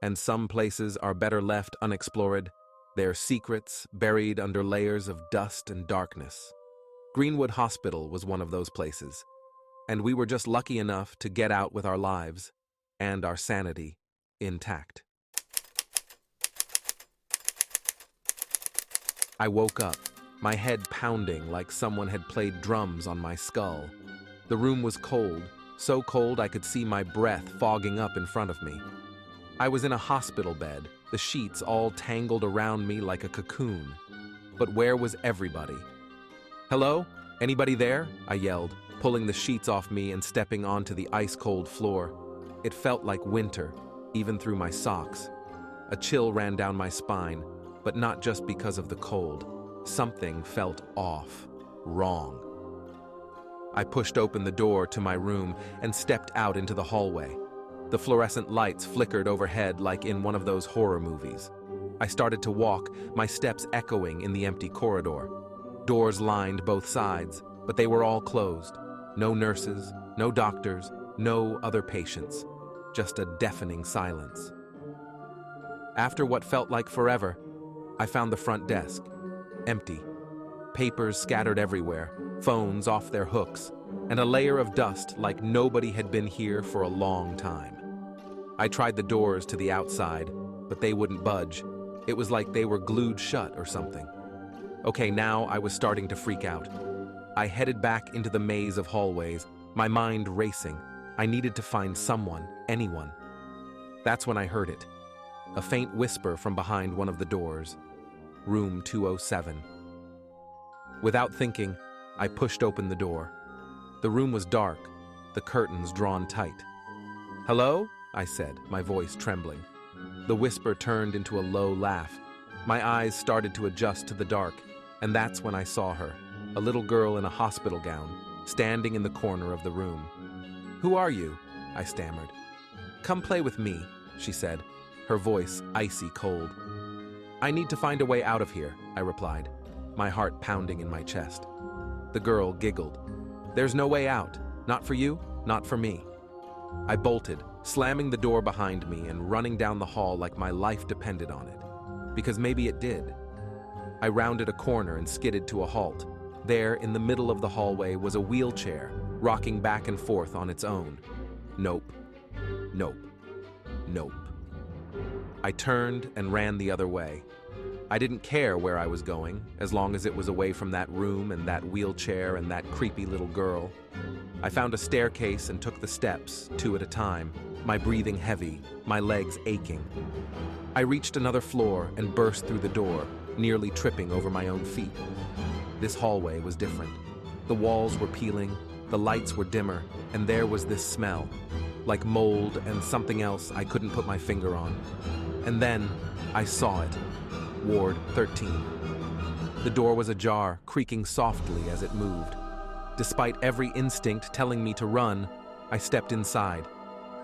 Speaker 4: And some places are better left unexplored, their secrets buried under layers of dust and darkness. Greenwood Hospital was one of those places, and we were just lucky enough to get out with our lives and our sanity intact. I woke up, my head pounding like someone had played drums on my skull. The room was cold, so cold I could see my breath fogging up in front of me. I was in a hospital bed, the sheets all tangled around me like a cocoon. But where was everybody? "Hello? Anybody there?" I yelled, pulling the sheets off me and stepping onto the ice-cold floor. It felt like winter, even through my socks. A chill ran down my spine, but not just because of the cold. Something felt off, wrong. I pushed open the door to my room and stepped out into the hallway. The fluorescent lights flickered overhead like in one of those horror movies. I started to walk, my steps echoing in the empty corridor. Doors lined both sides, but they were all closed. No nurses, no doctors, no other patients. Just a deafening silence. After what felt like forever, I found the front desk. Empty. Papers scattered everywhere, phones off their hooks, and a layer of dust like nobody had been here for a long time. I tried the doors to the outside, but they wouldn't budge. It was like they were glued shut or something. Okay, now I was starting to freak out. I headed back into the maze of hallways, my mind racing. I needed to find someone, anyone. That's when I heard it. A faint whisper from behind one of the doors. Room 207. Without thinking, I pushed open the door. The room was dark, the curtains drawn tight. "Hello?" I said, my voice trembling. The whisper turned into a low laugh. My eyes started to adjust to the dark, and that's when I saw her, a little girl in a hospital gown, standing in the corner of the room. "Who are you?" I stammered. "Come play with me," she said, her voice icy cold. "I need to find a way out of here," I replied, my heart pounding in my chest. The girl giggled. "There's no way out. Not for you, not for me." I bolted, slamming the door behind me and running down the hall like my life depended on it. Because maybe it did. I rounded a corner and skidded to a halt. There, in the middle of the hallway, was a wheelchair, rocking back and forth on its own. Nope. Nope. Nope. I turned and ran the other way. I didn't care where I was going, as long as it was away from that room and that wheelchair and that creepy little girl. I found a staircase and took the steps, 2 at a time, my breathing heavy, my legs aching. I reached another floor and burst through the door, nearly tripping over my own feet. This hallway was different. The walls were peeling, the lights were dimmer, and there was this smell, like mold and something else I couldn't put my finger on. And then I saw it. Ward 13. The door was ajar, creaking softly as it moved. Despite every instinct telling me to run, I stepped inside.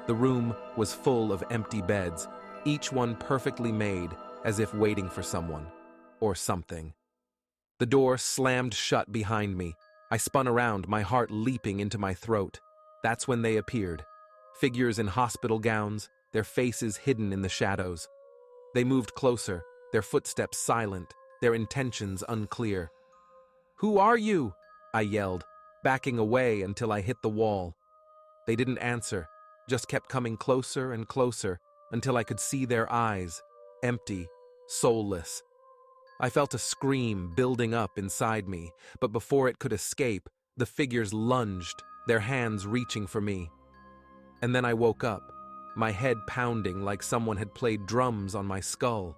Speaker 4: The room was full of empty beds, each one perfectly made, as if waiting for someone, or something. The door slammed shut behind me. I spun around, my heart leaping into my throat. That's when they appeared. Figures in hospital gowns, their faces hidden in the shadows. They moved closer, their footsteps silent, their intentions unclear. "Who are you?" I yelled, backing away until I hit the wall. They didn't answer, just kept coming closer and closer until I could see their eyes, empty, soulless. I felt a scream building up inside me, but before it could escape, the figures lunged, their hands reaching for me. And then I woke up, my head pounding like someone had played drums on my skull.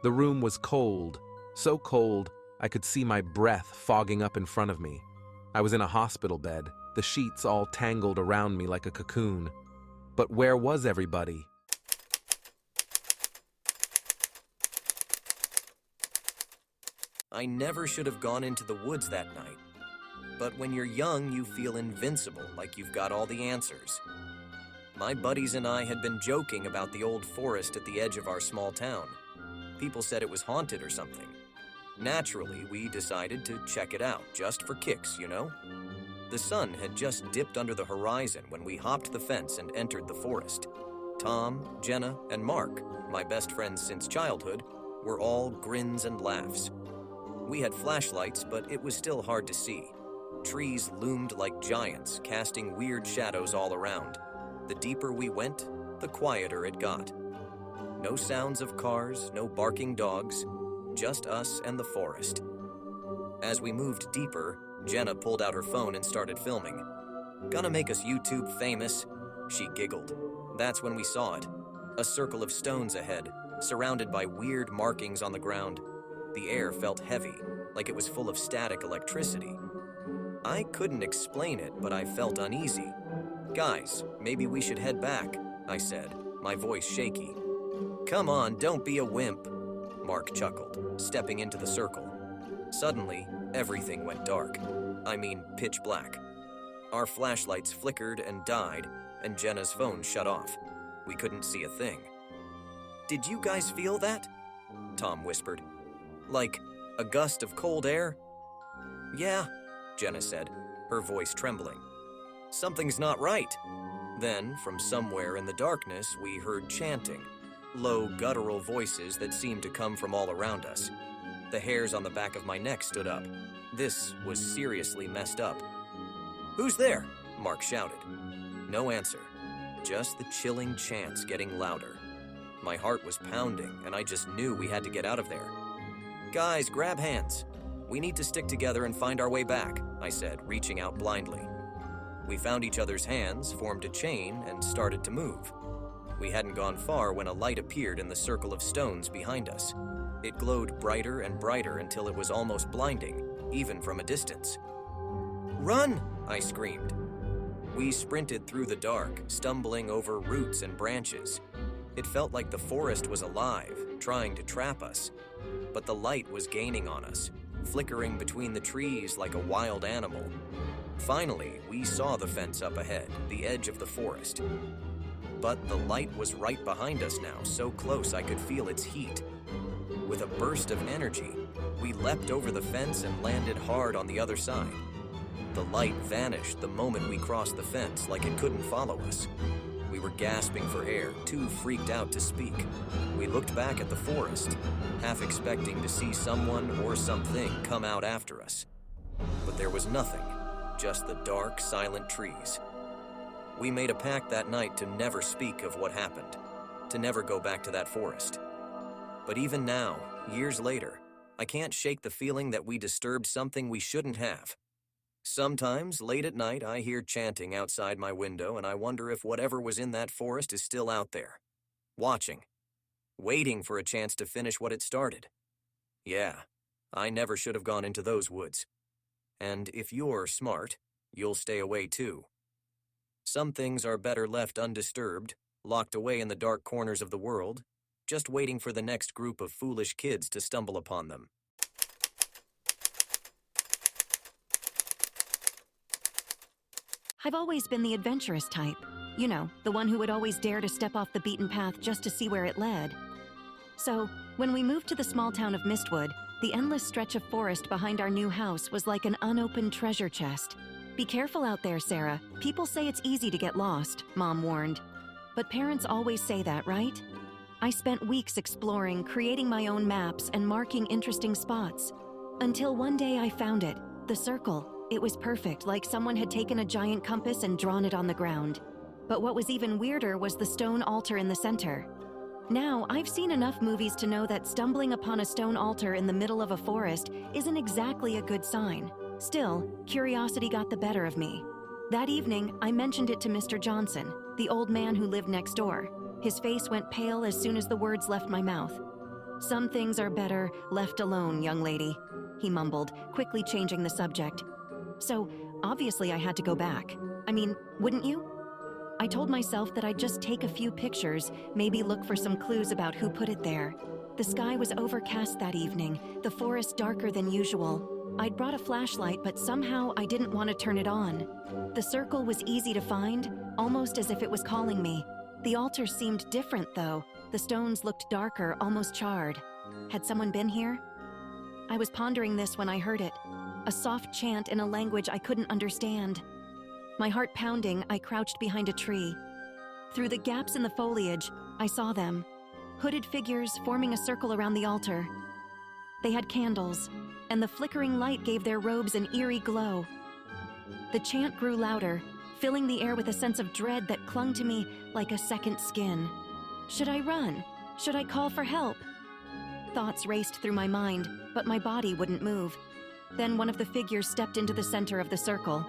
Speaker 4: The room was cold, so cold I could see my breath fogging up in front of me. I was in a hospital bed, the sheets all tangled around me like a cocoon. But where was everybody?
Speaker 7: I never should have gone into the woods that night. But when you're young, you feel invincible, like you've got all the answers. My buddies and I had been joking about the old forest at the edge of our small town. People said it was haunted or something. Naturally, we decided to check it out, just for kicks, you know? The sun had just dipped under the horizon when we hopped the fence and entered the forest. Tom, Jenna, and Mark, my best friends since childhood, were all grins and laughs. We had flashlights, but it was still hard to see. Trees loomed like giants, casting weird shadows all around. The deeper we went, the quieter it got. No sounds of cars, no barking dogs, just us and the forest. As we moved deeper, Jenna pulled out her phone and started filming. "Gonna make us YouTube famous," she giggled. That's when we saw it. A circle of stones ahead, surrounded by weird markings on the ground. The air felt heavy, like it was full of static electricity. I couldn't explain it, but I felt uneasy. "Guys, maybe we should head back," I said, my voice shaky. "Come on, don't be a wimp," Mark chuckled, stepping into the circle. Suddenly, everything went dark. I mean, pitch black. Our flashlights flickered and died, and Jenna's phone shut off. We couldn't see a thing. "Did you guys feel that?" Tom whispered. "Like a gust of cold air?" "Yeah," Jenna said, her voice trembling. "Something's not right." Then, from somewhere in the darkness, we heard chanting, low, guttural voices that seemed to come from all around us. The hairs on the back of my neck stood up. This was seriously messed up. "Who's there?" Mark shouted. No answer, just the chilling chants getting louder. My heart was pounding, and I just knew we had to get out of there. "Guys, grab hands. We need to stick together and find our way back," I said, reaching out blindly. We found each other's hands, formed a chain, and started to move. We hadn't gone far when a light appeared in the circle of stones behind us. It glowed brighter and brighter until it was almost blinding, even from a distance. "Run!" I screamed. We sprinted through the dark, stumbling over roots and branches. It felt like the forest was alive, trying to trap us. But the light was gaining on us, flickering between the trees like a wild animal. Finally, we saw the fence up ahead, the edge of the forest. But the light was right behind us now, so close I could feel its heat. With a burst of energy, we leapt over the fence and landed hard on the other side. The light vanished the moment we crossed the fence, like it couldn't follow us. We were gasping for air, too freaked out to speak. We looked back at the forest, half expecting to see someone or something come out after us. But there was nothing, just the dark, silent trees. We made a pact that night to never speak of what happened, to never go back to that forest. But even now, years later, I can't shake the feeling that we disturbed something we shouldn't have. Sometimes, late at night, I hear chanting outside my window, and I wonder if whatever was in that forest is still out there, watching, waiting for a chance to finish what it started. Yeah, I never should have gone into those woods. And if you're smart, you'll stay away too. Some things are better left undisturbed, locked away in the dark corners of the world, just waiting for the next group of foolish kids to stumble upon them.
Speaker 6: I've always been the adventurous type. You know, the one who would always dare to step off the beaten path just to see where it led. So, when we moved to the small town of Mistwood, the endless stretch of forest behind our new house was like an unopened treasure chest. "Be careful out there, Sarah. People say it's easy to get lost," Mom warned. But parents always say that, right? I spent weeks exploring, creating my own maps, and marking interesting spots. Until one day I found it, the circle. It was perfect, like someone had taken a giant compass and drawn it on the ground. But what was even weirder was the stone altar in the center. Now, I've seen enough movies to know that stumbling upon a stone altar in the middle of a forest isn't exactly a good sign. Still, curiosity got the better of me. That evening, I mentioned it to Mr. Johnson, the old man who lived next door. His face went pale as soon as the words left my mouth. Some things are better left alone, young lady, he mumbled, quickly changing the subject. So, obviously I had to go back. I mean, wouldn't you? I told myself that I'd just take a few pictures, maybe look for some clues about who put it there. The sky was overcast that evening, the forest darker than usual. I'd brought a flashlight, but somehow I didn't want to turn it on. The circle was easy to find, almost as if it was calling me. The altar seemed different, though. The stones looked darker, almost charred. Had someone been here? I was pondering this when I heard it. A soft chant in a language I couldn't understand. My heart pounding, I crouched behind a tree. Through the gaps in the foliage, I saw them. Hooded figures forming a circle around the altar. They had candles, and the flickering light gave their robes an eerie glow. The chant grew louder, filling the air with a sense of dread that clung to me like a second skin. Should I run? Should I call for help? Thoughts raced through my mind, but my body wouldn't move. Then one of the figures stepped into the center of the circle.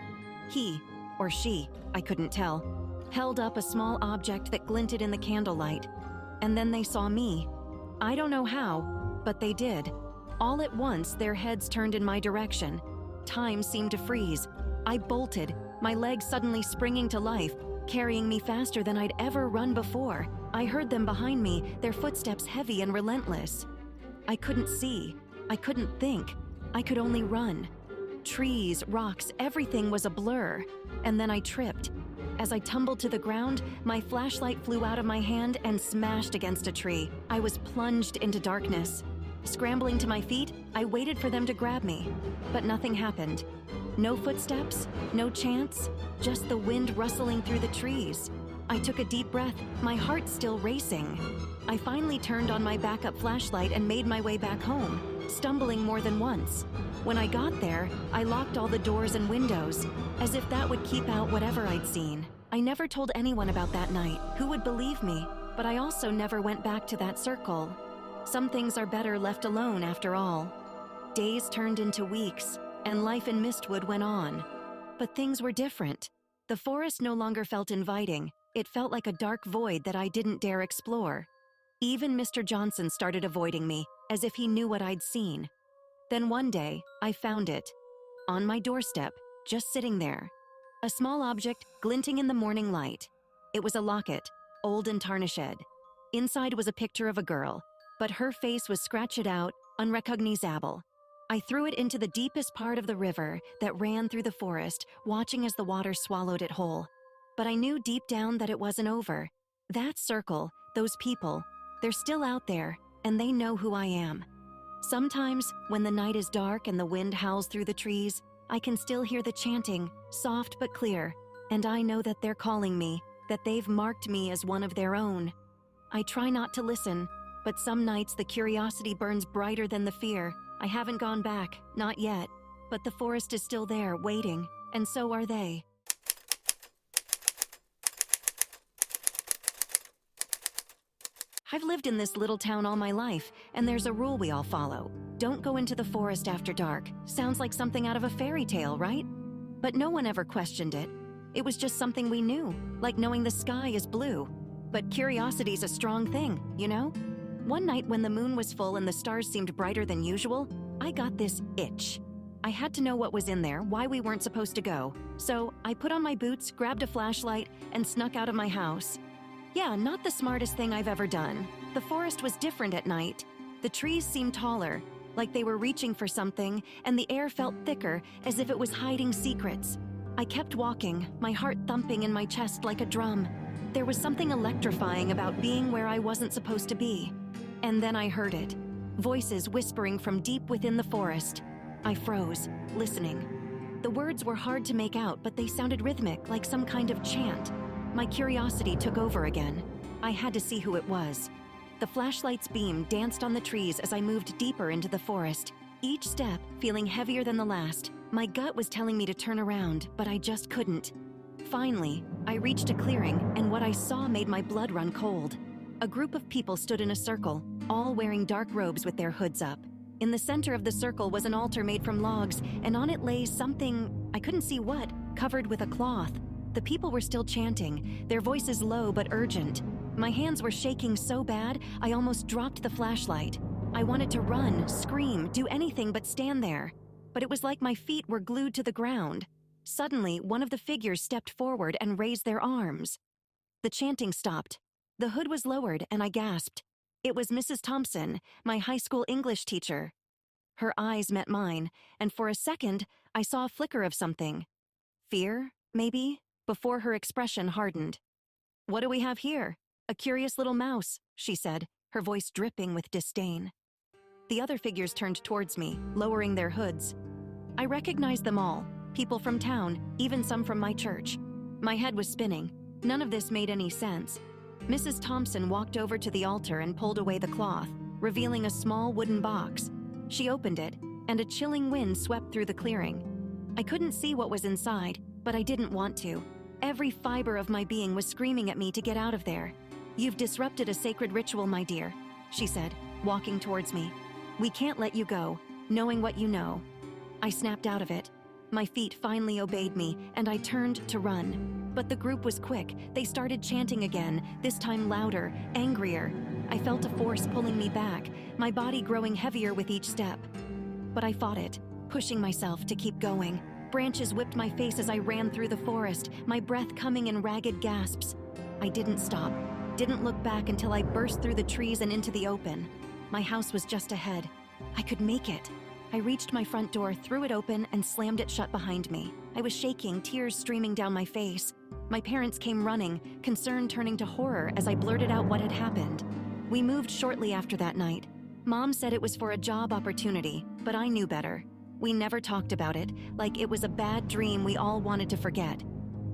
Speaker 6: He, or she, I couldn't tell, held up a small object that glinted in the candlelight. And then they saw me. I don't know how, but they did. All at once, their heads turned in my direction. Time seemed to freeze. I bolted, my legs suddenly springing to life, carrying me faster than I'd ever run before. I heard them behind me, their footsteps heavy and relentless. I couldn't see. I couldn't think. I could only run. Trees, rocks, everything was a blur. And then I tripped. As I tumbled to the ground, my flashlight flew out of my hand and smashed against a tree. I was plunged into darkness. Scrambling to my feet, I waited for them to grab me. But nothing happened. No footsteps, no chants, just the wind rustling through the trees. I took a deep breath, my heart still racing. I finally turned on my backup flashlight and made my way back home, stumbling more than once. When I got there, I locked all the doors and windows, as if that would keep out whatever I'd seen. I never told anyone about that night. Who would believe me? But I also never went back to that circle. Some things are better left alone after all. Days turned into weeks, and life in Mistwood went on. But things were different. The forest no longer felt inviting. It felt like a dark void that I didn't dare explore. Even Mr. Johnson started avoiding me, as if he knew what I'd seen. Then one day, I found it. On my doorstep, just sitting there. A small object glinting in the morning light. It was a locket, old and tarnished. Inside was a picture of a girl, but her face was scratched out, unrecognizable. I threw it into the deepest part of the river that ran through the forest, watching as the water swallowed it whole. But I knew deep down that it wasn't over. That circle, those people, they're still out there, and they know who I am. Sometimes, when the night is dark and the wind howls through the trees, I can still hear the chanting, soft but clear, and I know that they're calling me, that they've marked me as one of their own. I try not to listen, but some nights the curiosity burns brighter than the fear. I haven't gone back, not yet, but the forest is still there, waiting, and so are they. I've lived in this little town all my life, and there's a rule we all follow. Don't go into the forest after dark. Sounds like something out of a fairy tale, right? But no one ever questioned it. It was just something we knew, like knowing the sky is blue. But curiosity's a strong thing, you know? One night when the moon was full and the stars seemed brighter than usual, I got this itch. I had to know what was in there, why we weren't supposed to go. So I put on my boots, grabbed a flashlight, and snuck out of my house. Yeah, not the smartest thing I've ever done. The forest was different at night. The trees seemed taller, like they were reaching for something, and the air felt thicker, as if it was hiding secrets. I kept walking, my heart thumping in my chest like a drum. There was something electrifying about being where I wasn't supposed to be. And then I heard it. Voices whispering from deep within the forest. I froze, listening. The words were hard to make out, but they sounded rhythmic, like some kind of chant. My curiosity took over again. I had to see who it was. The flashlight's beam danced on the trees as I moved deeper into the forest, each step feeling heavier than the last. My gut was telling me to turn around, but I just couldn't. Finally, I reached a clearing, and what I saw made my blood run cold. A group of people stood in a circle, all wearing dark robes with their hoods up. In the center of the circle was an altar made from logs, and on it lay something, I couldn't see what, covered with a cloth. The people were still chanting, their voices low but urgent. My hands were shaking so bad, I almost dropped the flashlight. I wanted to run, scream, do anything but stand there. But it was like my feet were glued to the ground. Suddenly, one of the figures stepped forward and raised their arms. The chanting stopped. The hood was lowered, and I gasped. It was Mrs. Thompson, my high school English teacher. Her eyes met mine, and for a second, I saw a flicker of something. Fear, maybe, before her expression hardened. "What do we have here? A curious little mouse," she said, her voice dripping with disdain. The other figures turned towards me, lowering their hoods. I recognized them all, people from town, even some from my church. My head was spinning. None of this made any sense. Mrs. Thompson walked over to the altar and pulled away the cloth, revealing a small wooden box. She opened it, and a chilling wind swept through the clearing. I couldn't see what was inside, but I didn't want to. Every fiber of my being was screaming at me to get out of there. "You've disrupted a sacred ritual, my dear," she said, walking towards me. "We can't let you go, knowing what you know." I snapped out of it. My feet finally obeyed me, and I turned to run. But the group was quick. They started chanting again, this time louder, angrier. I felt a force pulling me back, my body growing heavier with each step. But I fought it, pushing myself to keep going. Branches whipped my face as I ran through the forest, my breath coming in ragged gasps. I didn't stop, didn't look back until I burst through the trees and into the open. My house was just ahead. I could make it. I reached my front door, threw it open, and slammed it shut behind me. I was shaking, tears streaming down my face. My parents came running, concern turning to horror as I blurted out what had happened. We moved shortly after that night. Mom said it was for a job opportunity, but I knew better. We never talked about it, like it was a bad dream we all wanted to forget.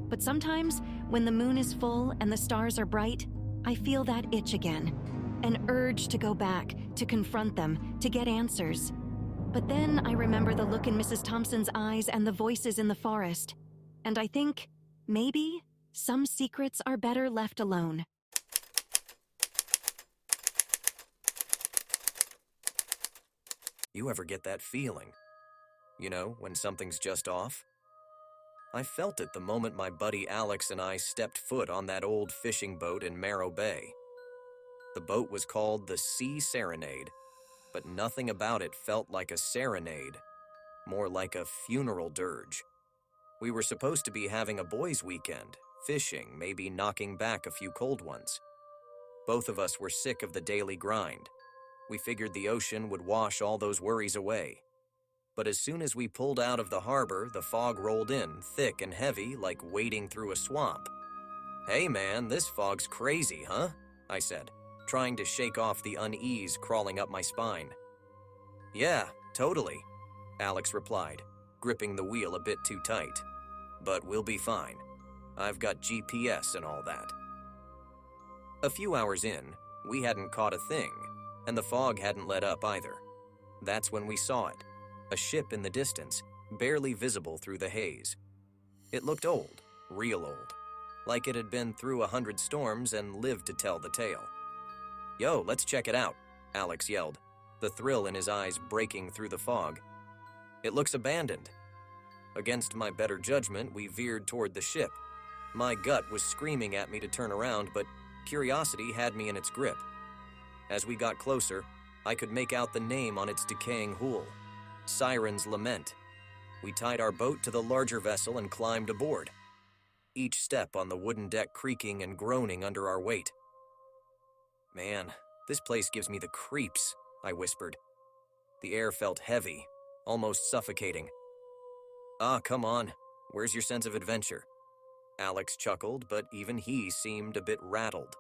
Speaker 6: But sometimes, when the moon is full and the stars are bright, I feel that itch again. An urge to go back, to confront them, to get answers. But then I remember the look in Mrs. Thompson's eyes and the voices in the forest. And I think, maybe, some secrets are better left alone.
Speaker 7: You ever get that feeling? You know, when something's just off? I felt it the moment my buddy Alex and I stepped foot on that old fishing boat in Marrow Bay. The boat was called the Sea Serenade, but nothing about it felt like a serenade, more like a funeral dirge. We were supposed to be having a boys' weekend, fishing, maybe knocking back a few cold ones. Both of us were sick of the daily grind. We figured the ocean would wash all those worries away. But as soon as we pulled out of the harbor, the fog rolled in, thick and heavy, like wading through a swamp. "Hey man, this fog's crazy, huh?" I said, trying to shake off the unease crawling up my spine. "Yeah, totally," Alex replied, gripping the wheel a bit too tight. "But we'll be fine. I've got GPS and all that." A few hours in, we hadn't caught a thing, and the fog hadn't let up either. That's when we saw it, a ship in the distance, barely visible through the haze. It looked old, real old, like it had been through 100 storms and lived to tell the tale. "Yo, let's check it out," Alex yelled, the thrill in his eyes breaking through the fog. "It looks abandoned." Against my better judgment, we veered toward the ship. My gut was screaming at me to turn around, but curiosity had me in its grip. As we got closer, I could make out the name on its decaying hull, Siren's Lament. We tied our boat to the larger vessel and climbed aboard, each step on the wooden deck creaking and groaning under our weight. "Man, this place gives me the creeps," I whispered. The air felt heavy, almost suffocating. "Ah, come on. Where's your sense of adventure?" Alex chuckled, but even he seemed a bit rattled.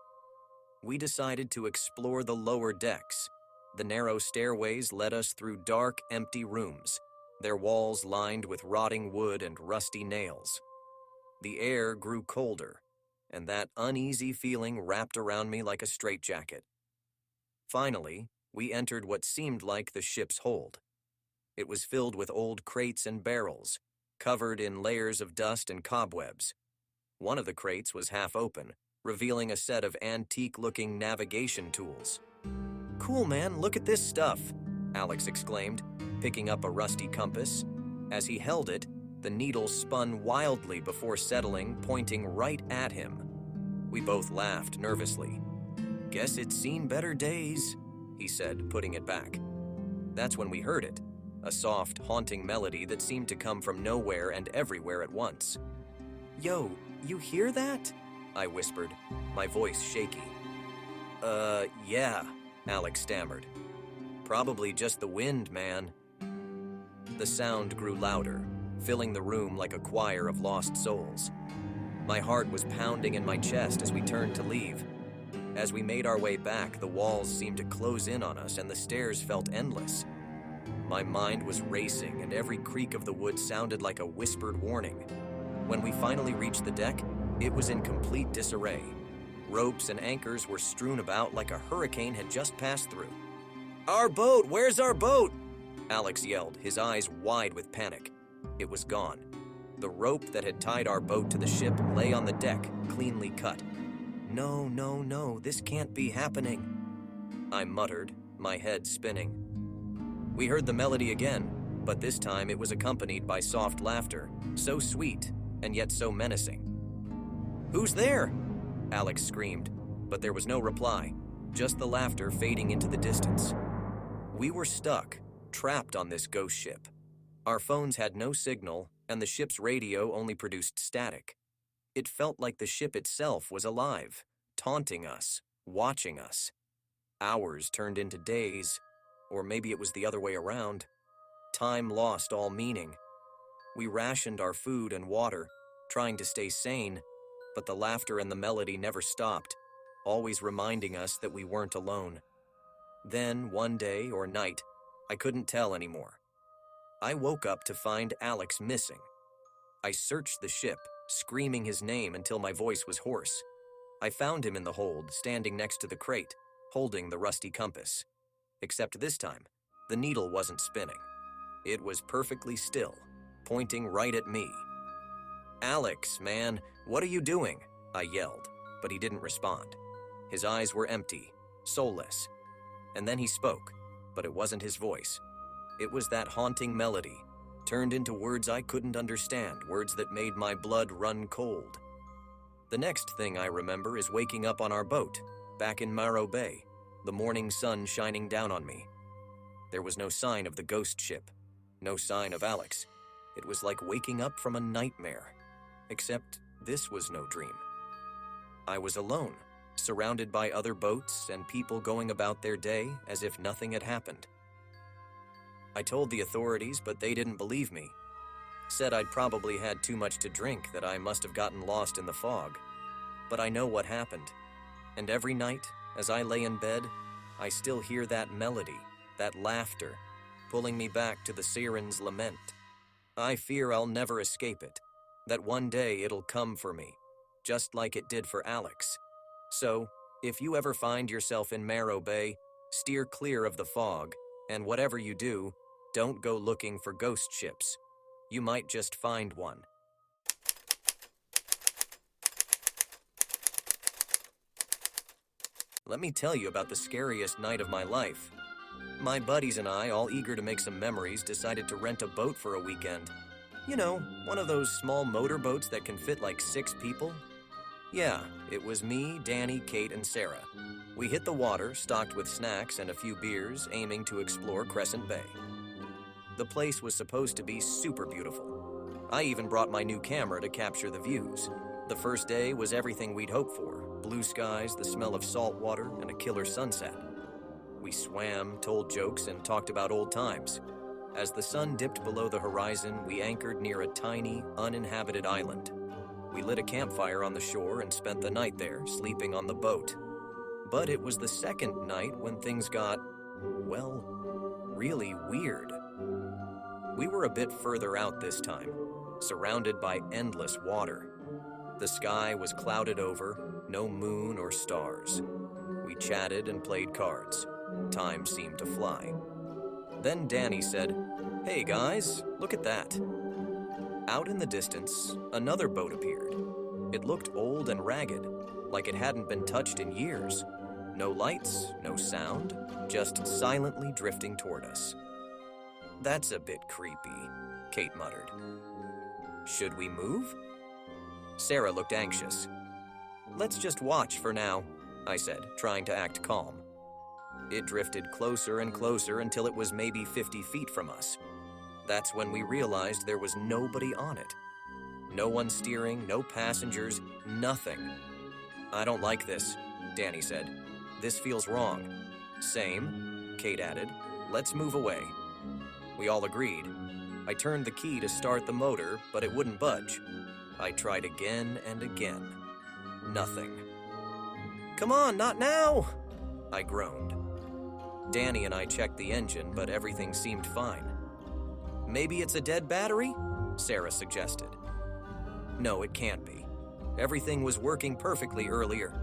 Speaker 7: We decided to explore the lower decks. The narrow stairways led us through dark, empty rooms, their walls lined with rotting wood and rusty nails. The air grew colder, and that uneasy feeling wrapped around me like a straitjacket. Finally, we entered what seemed like the ship's hold. It was filled with old crates and barrels, covered in layers of dust and cobwebs. One of the crates was half open, revealing a set of antique-looking navigation tools. "Cool, man, look at this stuff," Alex exclaimed, picking up a rusty compass. As he held it, the needle spun wildly before settling, pointing right at him. We both laughed nervously. "Guess it's seen better days," he said, putting it back. That's when we heard it, a soft, haunting melody that seemed to come from nowhere and everywhere at once. "Yo, you hear that?" I whispered, my voice shaky. Yeah," Alex stammered. "Probably just the wind, man." The sound grew louder, filling the room like a choir of lost souls. My heart was pounding in my chest as we turned to leave. As we made our way back, the walls seemed to close in on us and the stairs felt endless. My mind was racing and every creak of the wood sounded like a whispered warning. When we finally reached the deck, it was in complete disarray. Ropes and anchors were strewn about like a hurricane had just passed through. "Our boat! Where's our boat?" Alex yelled, his eyes wide with panic. It was gone. The rope that had tied our boat to the ship lay on the deck, cleanly cut. No, no, no, this can't be happening," I muttered, my head spinning. We heard the melody again, but this time it was accompanied by soft laughter, so sweet and yet so menacing. "Who's there?" Alex screamed, but there was no reply, just the laughter fading into the distance. We were stuck, trapped on this ghost ship. Our phones had no signal, and the ship's radio only produced static. It felt like the ship itself was alive, taunting us, watching us. Hours turned into days, or maybe it was the other way around. Time lost all meaning. We rationed our food and water, trying to stay sane, but the laughter and the melody never stopped, always reminding us that we weren't alone. Then, one day or night, I couldn't tell anymore. I woke up to find Alex missing. I searched the ship, screaming his name until my voice was hoarse. I found him in the hold, standing next to the crate, holding the rusty compass. Except this time, the needle wasn't spinning. It was perfectly still, pointing right at me. "Alex, man, what are you doing?" I yelled, but he didn't respond. His eyes were empty, soulless. And then he spoke, but it wasn't his voice. It was that haunting melody, turned into words I couldn't understand, words that made my blood run cold. The next thing I remember is waking up on our boat, back in Morro Bay, the morning sun shining down on me. There was no sign of the ghost ship, no sign of Alex. It was like waking up from a nightmare, except this was no dream. I was alone, surrounded by other boats and people going about their day as if nothing had happened. I told the authorities, but they didn't believe me. Said I'd probably had too much to drink, that I must have gotten lost in the fog. But I know what happened. And every night, as I lay in bed, I still hear that melody, that laughter, pulling me back to the siren's lament. I fear I'll never escape it, that one day it'll come for me, just like it did for Alex. So, if you ever find yourself in Morro Bay, steer clear of the fog, and whatever you do, don't go looking for ghost ships. You might just find one. Let me tell you about the scariest night of my life. My buddies and I, all eager to make some memories, decided to rent a boat for a weekend. You know, one of those small motorboats that can fit like 6 people. Yeah, it was me, Danny, Kate, and Sarah. We hit the water, stocked with snacks and a few beers, aiming to explore Crescent Bay. The place was supposed to be super beautiful. I even brought my new camera to capture the views. The first day was everything we'd hoped for. Blue skies, the smell of salt water, and a killer sunset. We swam, told jokes, and talked about old times. As the sun dipped below the horizon, we anchored near a tiny, uninhabited island. We lit a campfire on the shore and spent the night there, sleeping on the boat. But it was the second night when things got, well, really weird. We were a bit further out this time, surrounded by endless water. The sky was clouded over, no moon or stars. We chatted and played cards. Time seemed to fly. Then Danny said, "Hey guys, look at that." Out in the distance, another boat appeared. It looked old and ragged, like it hadn't been touched in years. No lights, no sound, just silently drifting toward us. "That's a bit creepy," Kate muttered. "Should we move?" Sarah looked anxious. "Let's just watch for now," I said, trying to act calm. It drifted closer and closer until it was maybe 50 feet from us. That's when we realized there was nobody on it. No one steering, no passengers, nothing. "I don't like this," Danny said. "This feels wrong." "Same," Kate added. "Let's move away." We all agreed. I turned the key to start the motor, but it wouldn't budge. I tried again and again. Nothing. "Come on, not now!" I groaned. Danny and I checked the engine, but everything seemed fine. "Maybe it's a dead battery?" Sarah suggested. "No, it can't be. Everything was working perfectly earlier,"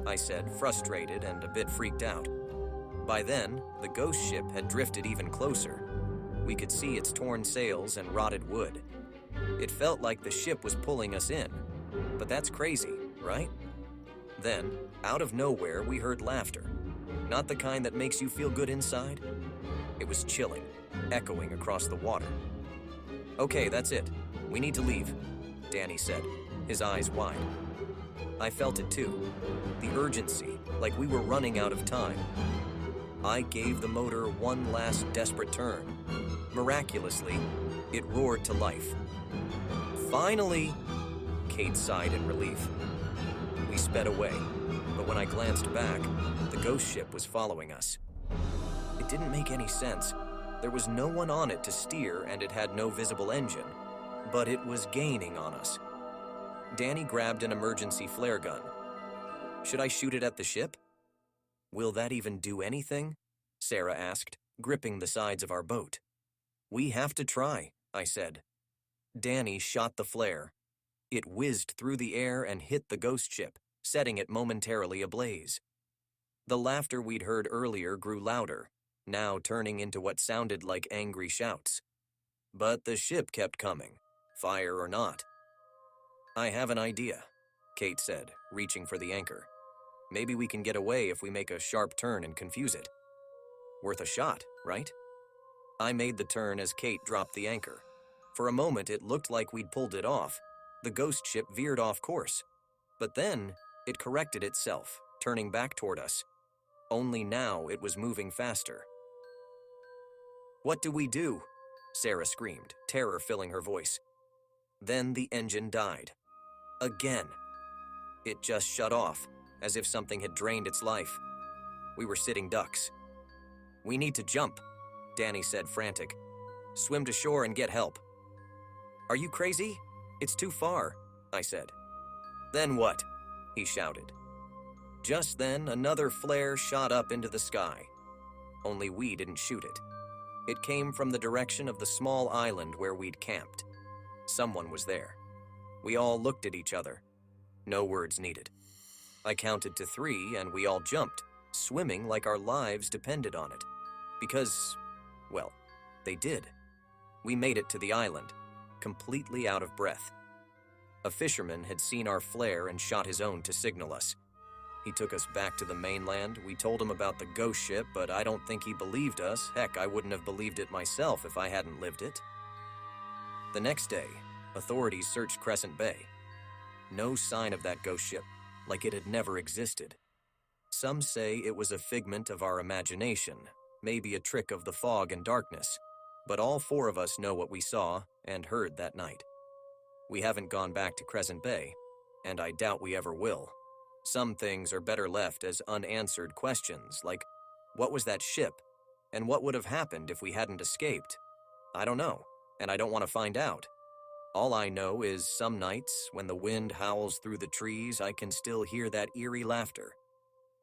Speaker 7: I said, frustrated and a bit freaked out. By then, the ghost ship had drifted even closer. We could see its torn sails and rotted wood. It felt like the ship was pulling us in. But that's crazy, right? Then, out of nowhere, we heard laughter. Not the kind that makes you feel good inside. It was chilling, echoing across the water. "Okay, that's it. We need to leave," Danny said, his eyes wide. I felt it too, the urgency, like we were running out of time. I gave the motor one last desperate turn. Miraculously, it roared to life. "Finally!" Kate sighed in relief. We sped away, but when I glanced back, the ghost ship was following us. It didn't make any sense. There was no one on it to steer, and it had no visible engine. But it was gaining on us. Danny grabbed an emergency flare gun. "Should I shoot it at the ship?" "Will that even do anything?" Sarah asked, gripping the sides of our boat. "We have to try," I said. Danny shot the flare. It whizzed through the air and hit the ghost ship, setting it momentarily ablaze. The laughter we'd heard earlier grew louder, now turning into what sounded like angry shouts. But the ship kept coming, fire or not. "I have an idea," Kate said, reaching for the anchor. "Maybe we can get away if we make a sharp turn and confuse it." Worth a shot, right? I made the turn as Kate dropped the anchor. For a moment, it looked like we'd pulled it off. The ghost ship veered off course. But then, it corrected itself, turning back toward us. Only now it was moving faster. "What do we do?" Sarah screamed, terror filling her voice. Then the engine died. Again. It just shut off, as if something had drained its life. We were sitting ducks. "We need to jump," Danny said, frantic. "Swim to shore and get help." "Are you crazy? It's too far," I said. "Then what?" he shouted. Just then, another flare shot up into the sky. Only we didn't shoot it. It came from the direction of the small island where we'd camped. Someone was there. We all looked at each other. No words needed. I counted to 3 and we all jumped, swimming like our lives depended on it. Because, well, they did. We made it to the island, completely out of breath. A fisherman had seen our flare and shot his own to signal us. He took us back to the mainland. We told him about the ghost ship, but I don't think he believed us. Heck, I wouldn't have believed it myself if I hadn't lived it. The next day, authorities searched Crescent Bay. No sign of that ghost ship, like it had never existed. Some say it was a figment of our imagination, maybe a trick of the fog and darkness, but all 4 of us know what we saw and heard that night. We haven't gone back to Crescent Bay, and I doubt we ever will. Some things are better left as unanswered questions, like, what was that ship? And what would have happened if we hadn't escaped? I don't know, and I don't want to find out. All I know is some nights, when the wind howls through the trees, I can still hear that eerie laughter.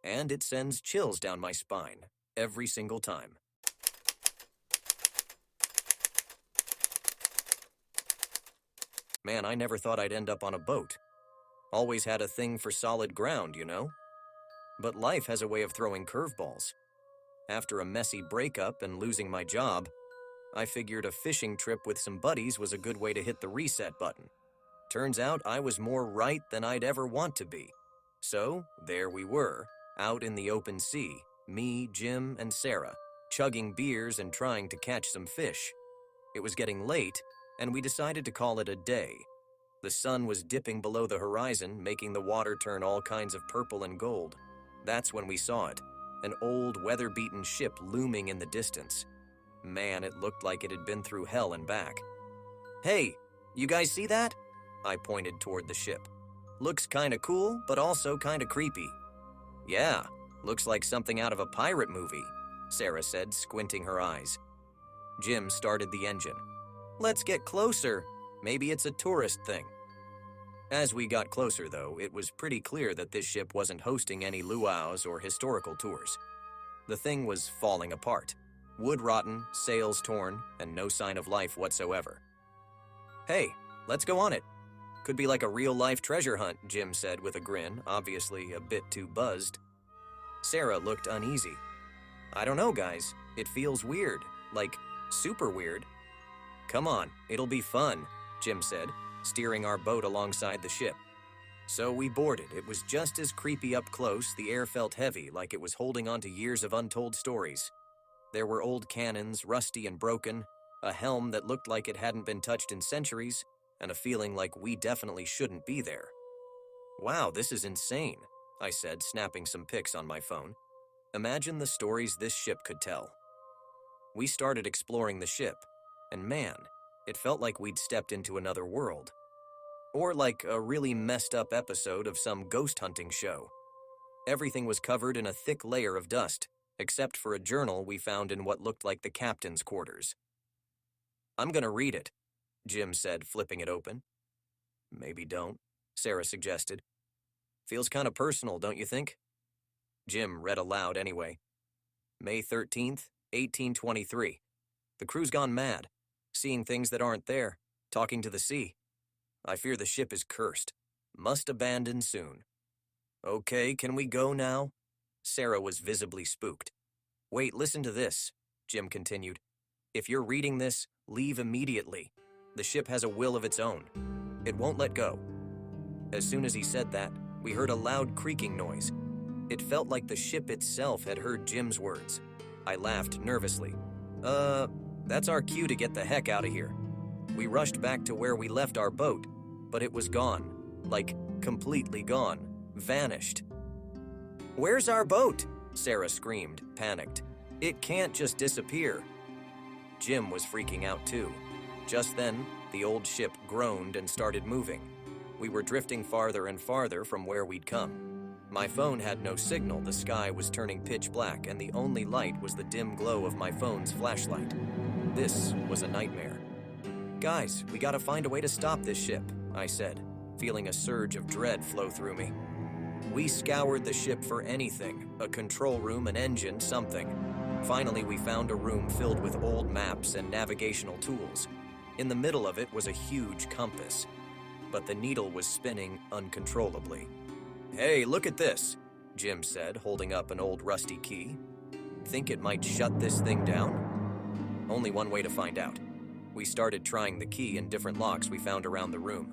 Speaker 7: And it sends chills down my spine, every single time. Man, I never thought I'd end up on a boat. Always had a thing for solid ground, you know? But life has a way of throwing curveballs. After a messy breakup and losing my job, I figured a fishing trip with some buddies was a good way to hit the reset button. Turns out I was more right than I'd ever want to be. So, there we were, out in the open sea, me, Jim, and Sarah, chugging beers and trying to catch some fish. It was getting late, and we decided to call it a day. The sun was dipping below the horizon, making the water turn all kinds of purple and gold. That's when we saw it, an old, weather-beaten ship looming in the distance. Man, it looked like it had been through hell and back. "Hey, you guys see that?" I pointed toward the ship. "Looks kinda cool, but also kinda creepy." "Yeah, looks like something out of a pirate movie," Sarah said, squinting her eyes. Jim started the engine. "Let's get closer. Maybe it's a tourist thing." As we got closer, though, it was pretty clear that this ship wasn't hosting any luau's or historical tours. The thing was falling apart. Wood rotten, sails torn, and no sign of life whatsoever. "Hey, let's go on it. Could be like a real-life treasure hunt," Jim said with a grin, obviously a bit too buzzed. Sarah looked uneasy. "I don't know, guys. It feels weird. Like, super weird." "Come on, it'll be fun," Jim said, steering our boat alongside the ship. So we boarded. It was just as creepy up close. The air felt heavy, like it was holding on to years of untold stories. There were old cannons, rusty and broken, a helm that looked like it hadn't been touched in centuries, and a feeling like we definitely shouldn't be there. "Wow, this is insane," I said, snapping some pics on my phone. "Imagine the stories this ship could tell." We started exploring the ship, and man, it felt like we'd stepped into another world. Or like a really messed up episode of some ghost hunting show. Everything was covered in a thick layer of dust, except for a journal we found in what looked like the captain's quarters. "I'm gonna read it," Jim said, flipping it open. "Maybe don't," Sarah suggested. "Feels kind of personal, don't you think?" Jim read aloud anyway. "May 13th, 1823. The crew's gone mad, seeing things that aren't there, talking to the sea. I fear the ship is cursed. Must abandon soon." "Okay, can we go now?" Sarah was visibly spooked. "Wait, listen to this," Jim continued. "If you're reading this, leave immediately. The ship has a will of its own. It won't let go." As soon as he said that, we heard a loud creaking noise. It felt like the ship itself had heard Jim's words. I laughed nervously. That's our cue to get the heck out of here." We rushed back to where we left our boat, but it was gone. Like, completely gone. Vanished. "Where's our boat?" Sarah screamed, panicked. "It can't just disappear." Jim was freaking out too. Just then, the old ship groaned and started moving. We were drifting farther and farther from where we'd come. My phone had no signal, the sky was turning pitch black, and the only light was the dim glow of my phone's flashlight. This was a nightmare. "Guys, we gotta find a way to stop this ship," I said, feeling a surge of dread flow through me. We scoured the ship for anything, a control room, an engine, something. Finally, we found a room filled with old maps and navigational tools. In the middle of it was a huge compass, but the needle was spinning uncontrollably. "Hey, look at this," Jim said, holding up an old rusty key. "Think it might shut this thing down?" Only one way to find out. We started trying the key in different locks we found around the room.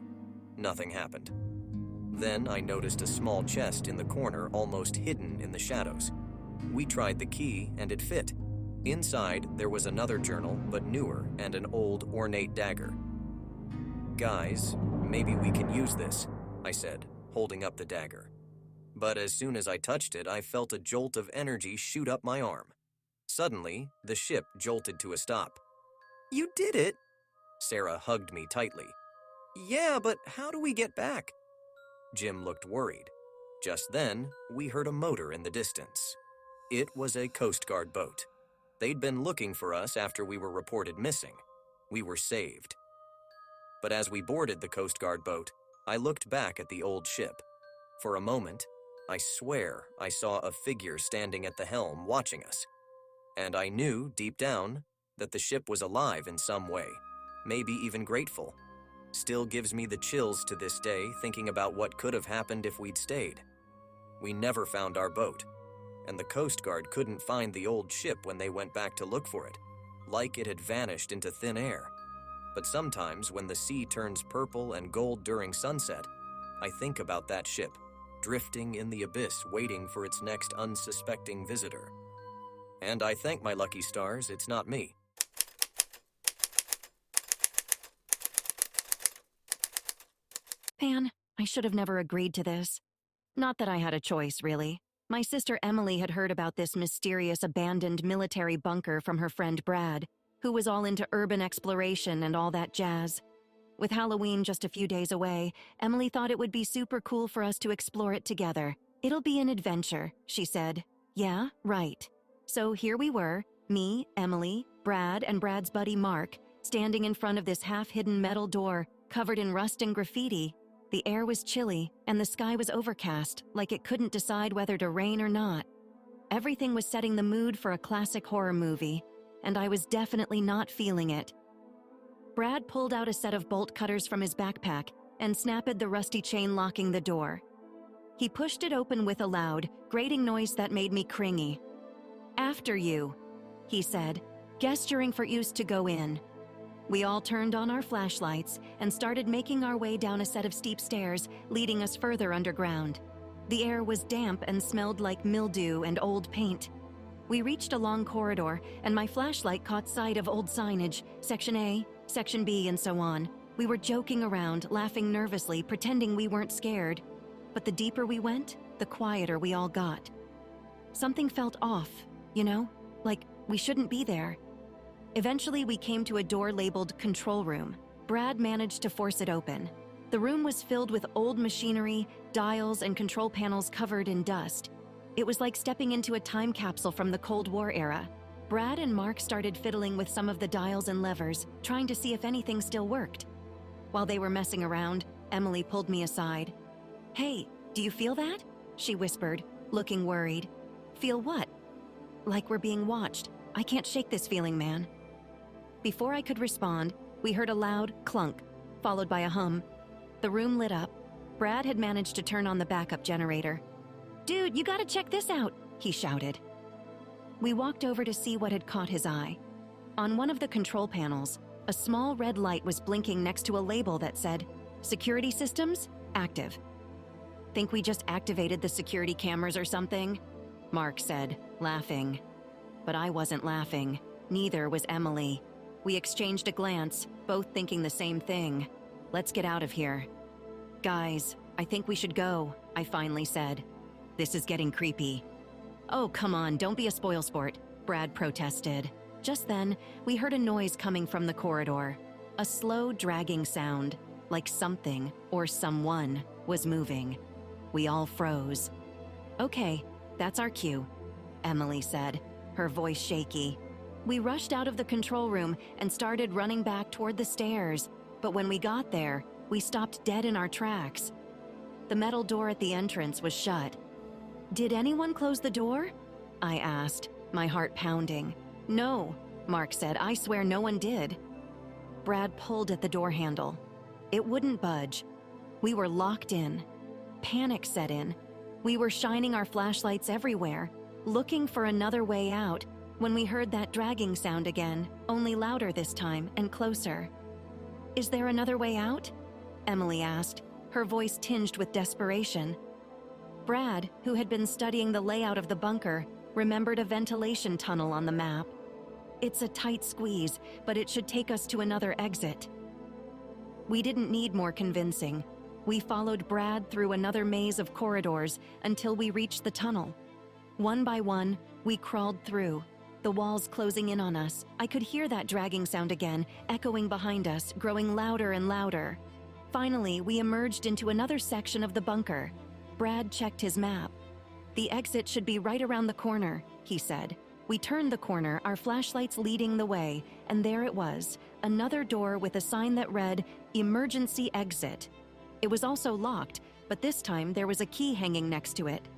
Speaker 7: Nothing happened. Then I noticed a small chest in the corner, almost hidden in the shadows. We tried the key, and it fit. Inside, there was another journal, but newer, and an old, ornate dagger. "Guys, maybe we can use this," I said, holding up the dagger. But as soon as I touched it, I felt a jolt of energy shoot up my arm. Suddenly, the ship jolted to a stop. "You did it!" Sarah hugged me tightly. "Yeah, but how do we get back?" Jim looked worried. Just then, we heard a motor in the distance. It was a Coast Guard boat. They'd been looking for us after we were reported missing. We were saved. But as we boarded the Coast Guard boat, I looked back at the old ship. For a moment, I swear I saw a figure standing at the helm watching us. And I knew, deep down, that the ship was alive in some way, maybe even grateful. Still gives me the chills to this day thinking about what could have happened if we'd stayed. We never found our boat, and the Coast Guard couldn't find the old ship when they went back to look for it, like it had vanished into thin air. But sometimes when the sea turns purple and gold during sunset, I think about that ship, drifting in the abyss waiting for its next unsuspecting visitor. And I thank my lucky stars it's not me.
Speaker 6: Pan, I should have never agreed to this. Not that I had a choice, really. My sister Emily had heard about this mysterious abandoned military bunker from her friend Brad, who was all into urban exploration and all that jazz. With Halloween just a few days away, Emily thought it would be super cool for us to explore it together. "It'll be an adventure," she said. Yeah, right. So here we were, me, Emily, Brad, and Brad's buddy Mark, standing in front of this half-hidden metal door, covered in rust and graffiti. The air was chilly, and the sky was overcast, like it couldn't decide whether to rain or not. Everything was setting the mood for a classic horror movie, and I was definitely not feeling it. Brad pulled out a set of bolt cutters from his backpack and snapped the rusty chain locking the door. He pushed it open with a loud, grating noise that made me cringy. "After you," he said, gesturing for us to go in. We all turned on our flashlights and started making our way down a set of steep stairs, leading us further underground. The air was damp and smelled like mildew and old paint. We reached a long corridor, and my flashlight caught sight of old signage, Section A, Section B, and so on. We were joking around, laughing nervously, pretending we weren't scared. But the deeper we went, the quieter we all got. Something felt off, like we shouldn't be there. Eventually, we came to a door labeled Control Room. Brad managed to force it open. The room was filled with old machinery, dials, and control panels covered in dust. It was like stepping into a time capsule from the Cold War era. Brad and Mark started fiddling with some of the dials and levers, trying to see if anything still worked. While they were messing around, Emily pulled me aside. "Hey, do you feel that?" she whispered, looking worried. "Feel what?" "Like we're being watched. I can't shake this feeling, man." Before I could respond, we heard a loud clunk, followed by a hum. The room lit up. Brad had managed to turn on the backup generator. "Dude, you gotta check this out," he shouted. We walked over to see what had caught his eye. On one of the control panels, a small red light was blinking next to a label that said, "Security systems active." "Think we just activated the security cameras or something?" Mark said, laughing. But I wasn't laughing. Neither was Emily. We exchanged a glance, both thinking the same thing. "Let's get out of here." "Guys, I think we should go," I finally said. "This is getting creepy." "Oh, come on, don't be a spoilsport," Brad protested. Just then, we heard a noise coming from the corridor. A slow, dragging sound, like something, or someone, was moving. We all froze. "Okay, that's our cue," Emily said, her voice shaky. We rushed out of the control room and started running back toward the stairs, but when we got there, we stopped dead in our tracks. The metal door at the entrance was shut. "Did anyone close the door?" I asked, my heart pounding. "No," Mark said. "I swear no one did." Brad pulled at the door handle. It wouldn't budge. We were locked in. Panic set in. We were shining our flashlights everywhere, looking for another way out, when we heard that dragging sound again, only louder this time and closer. "Is there another way out?" Emily asked, her voice tinged with desperation. Brad, who had been studying the layout of the bunker, remembered a ventilation tunnel on the map. "It's a tight squeeze, but it should take us to another exit." We didn't need more convincing. We followed Brad through another maze of corridors until we reached the tunnel. One by one, we crawled through, the walls closing in on us. I could hear that dragging sound again, echoing behind us, growing louder and louder. Finally, we emerged into another section of the bunker. Brad checked his map. "The exit should be right around the corner," he said. We turned the corner, our flashlights leading the way, and there it was, another door with a sign that read, "Emergency Exit." It was also locked, but this time there was a key hanging next to it.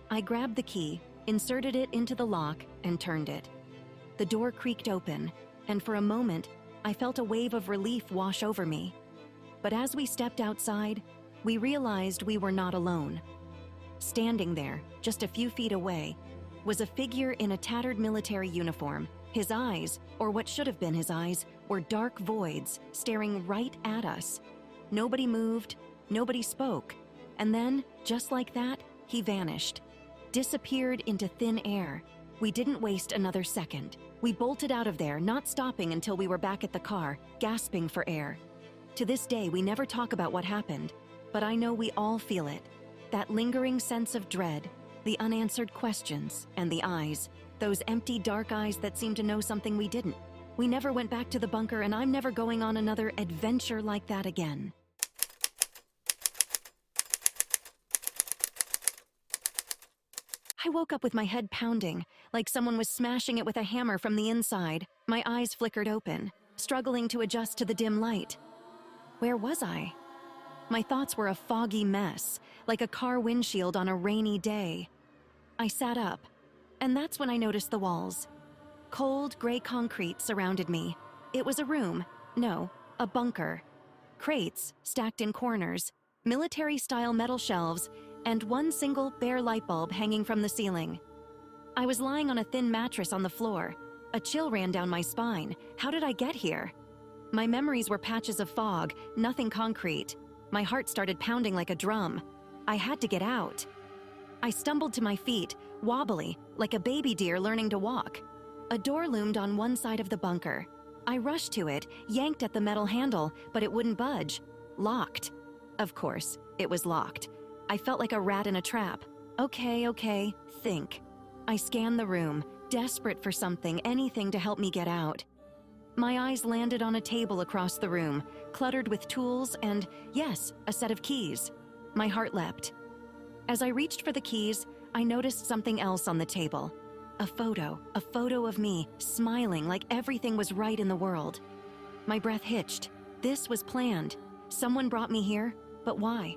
Speaker 6: I grabbed the key, inserted it into the lock, and turned it. The door creaked open, and for a moment, I felt a wave of relief wash over me. But as we stepped outside, we realized we were not alone. Standing there, just a few feet away, was a figure in a tattered military uniform. His eyes, or what should have been his eyes, were dark voids staring right at us. Nobody moved, nobody spoke, and then, just like that, he vanished. Disappeared into thin air. We didn't waste another second. We bolted out of there, not stopping until we were back at the car, gasping for air. To this day, we never talk about what happened, but I know we all feel it. That lingering sense of dread, The unanswered questions and the eyes, those empty, dark eyes that seemed to know something we didn't. We never went back to the bunker, and I'm never going on another adventure like that again. I woke up with my head pounding, like someone was smashing it with a hammer from the inside. My eyes flickered open, struggling to adjust to the dim light. Where was I? My thoughts were a foggy mess, like a car windshield on a rainy day. I sat up, and that's when I noticed the walls. Cold, gray concrete surrounded me. It was a room. No, a bunker. Crates stacked in corners, military-style metal shelves, and one single bare light bulb hanging from the ceiling. I was lying on a thin mattress on the floor. A chill ran down my spine. How did I get here? My memories were patches of fog, nothing concrete. My heart started pounding like a drum. I had to get out. I stumbled to my feet, wobbly, like a baby deer learning to walk. A door loomed on one side of the bunker. I rushed to it, yanked at the metal handle, but it wouldn't budge. Locked. Of course, it was locked. I felt like a rat in a trap. Okay, think. I scanned the room, desperate for something, anything to help me get out. My eyes landed on a table across the room, cluttered with tools and, yes, a set of keys. My heart leapt. As I reached for the keys, I noticed something else on the table. A photo of me, smiling like everything was right in the world. My breath hitched. This was planned. Someone brought me here, but why?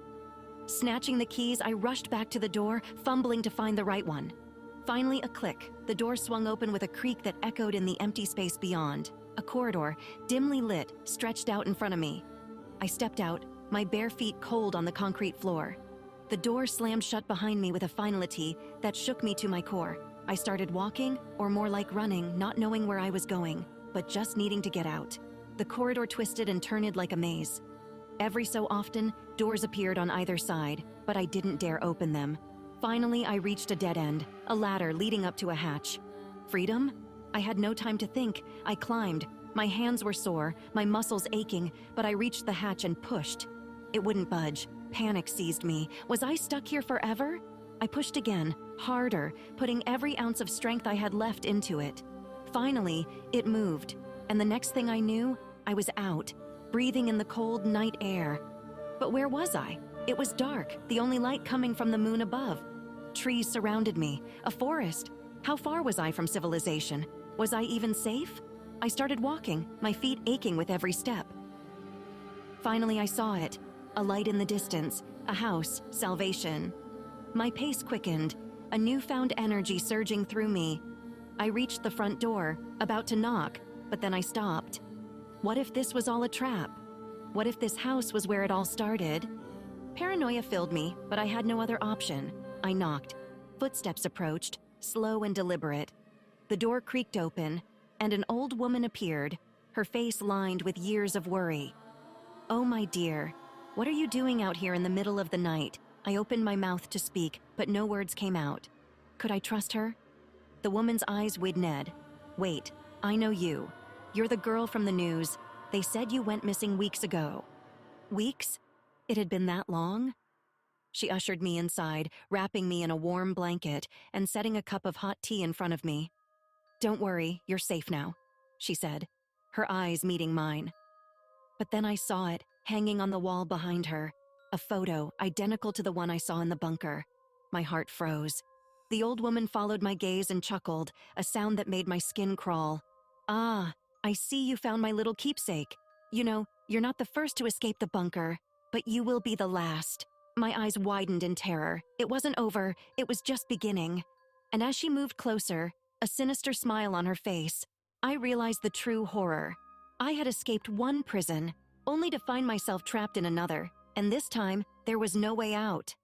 Speaker 6: Snatching the keys, I rushed back to the door, fumbling to find the right one. Finally, a click. The door swung open with a creak that echoed in the empty space beyond. A corridor, dimly lit, stretched out in front of me. I stepped out, my bare feet cold on the concrete floor. The door slammed shut behind me with a finality that shook me to my core. I started walking, or more like running, not knowing where I was going, but just needing to get out. The corridor twisted and turned like a maze. Every so often, doors appeared on either side, but I didn't dare open them. Finally, I reached a dead end, a ladder leading up to a hatch. Freedom? I had no time to think. I climbed. My hands were sore, my muscles aching, but I reached the hatch and pushed. It wouldn't budge. Panic seized me. Was I stuck here forever? I pushed again, harder, putting every ounce of strength I had left into it. Finally, it moved, and the next thing I knew, I was out, breathing in the cold night air. But where was I? It was dark, the only light coming from the moon above. Trees surrounded me, a forest. How far was I from civilization? Was I even safe? I started walking, my feet aching with every step. Finally, I saw it. A light in the distance, a house, salvation. My pace quickened, a newfound energy surging through me. I reached the front door, about to knock, but then I stopped. What if this was all a trap? What if this house was where it all started? Paranoia filled me, but I had no other option. I knocked. Footsteps approached, slow and deliberate. The door creaked open, and an old woman appeared, her face lined with years of worry. "Oh, my dear, what are you doing out here in the middle of the night?" I opened my mouth to speak, but no words came out. Could I trust her? The woman's eyes widened. "Wait, I know you. You're the girl from the news. They said you went missing weeks ago." Weeks? It had been that long? She ushered me inside, wrapping me in a warm blanket and setting a cup of hot tea in front of me. "Don't worry, you're safe now," she said, her eyes meeting mine. But then I saw it, hanging on the wall behind her, a photo identical to the one I saw in the bunker. My heart froze. The old woman followed my gaze and chuckled, a sound that made my skin crawl. "Ah, I see you found my little keepsake. You know, you're not the first to escape the bunker, but you will be the last." My eyes widened in terror. It wasn't over, it was just beginning. And as she moved closer, a sinister smile on her face, I realized the true horror. I had escaped one prison, only to find myself trapped in another, and this time, there was no way out.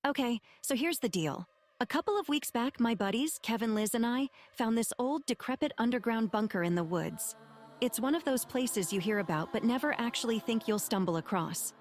Speaker 6: Okay, so here's the deal. A couple of weeks back, my buddies, Kevin, Liz, and I, found this old, decrepit underground bunker in the woods. It's one of those places you hear about but never actually think you'll stumble across.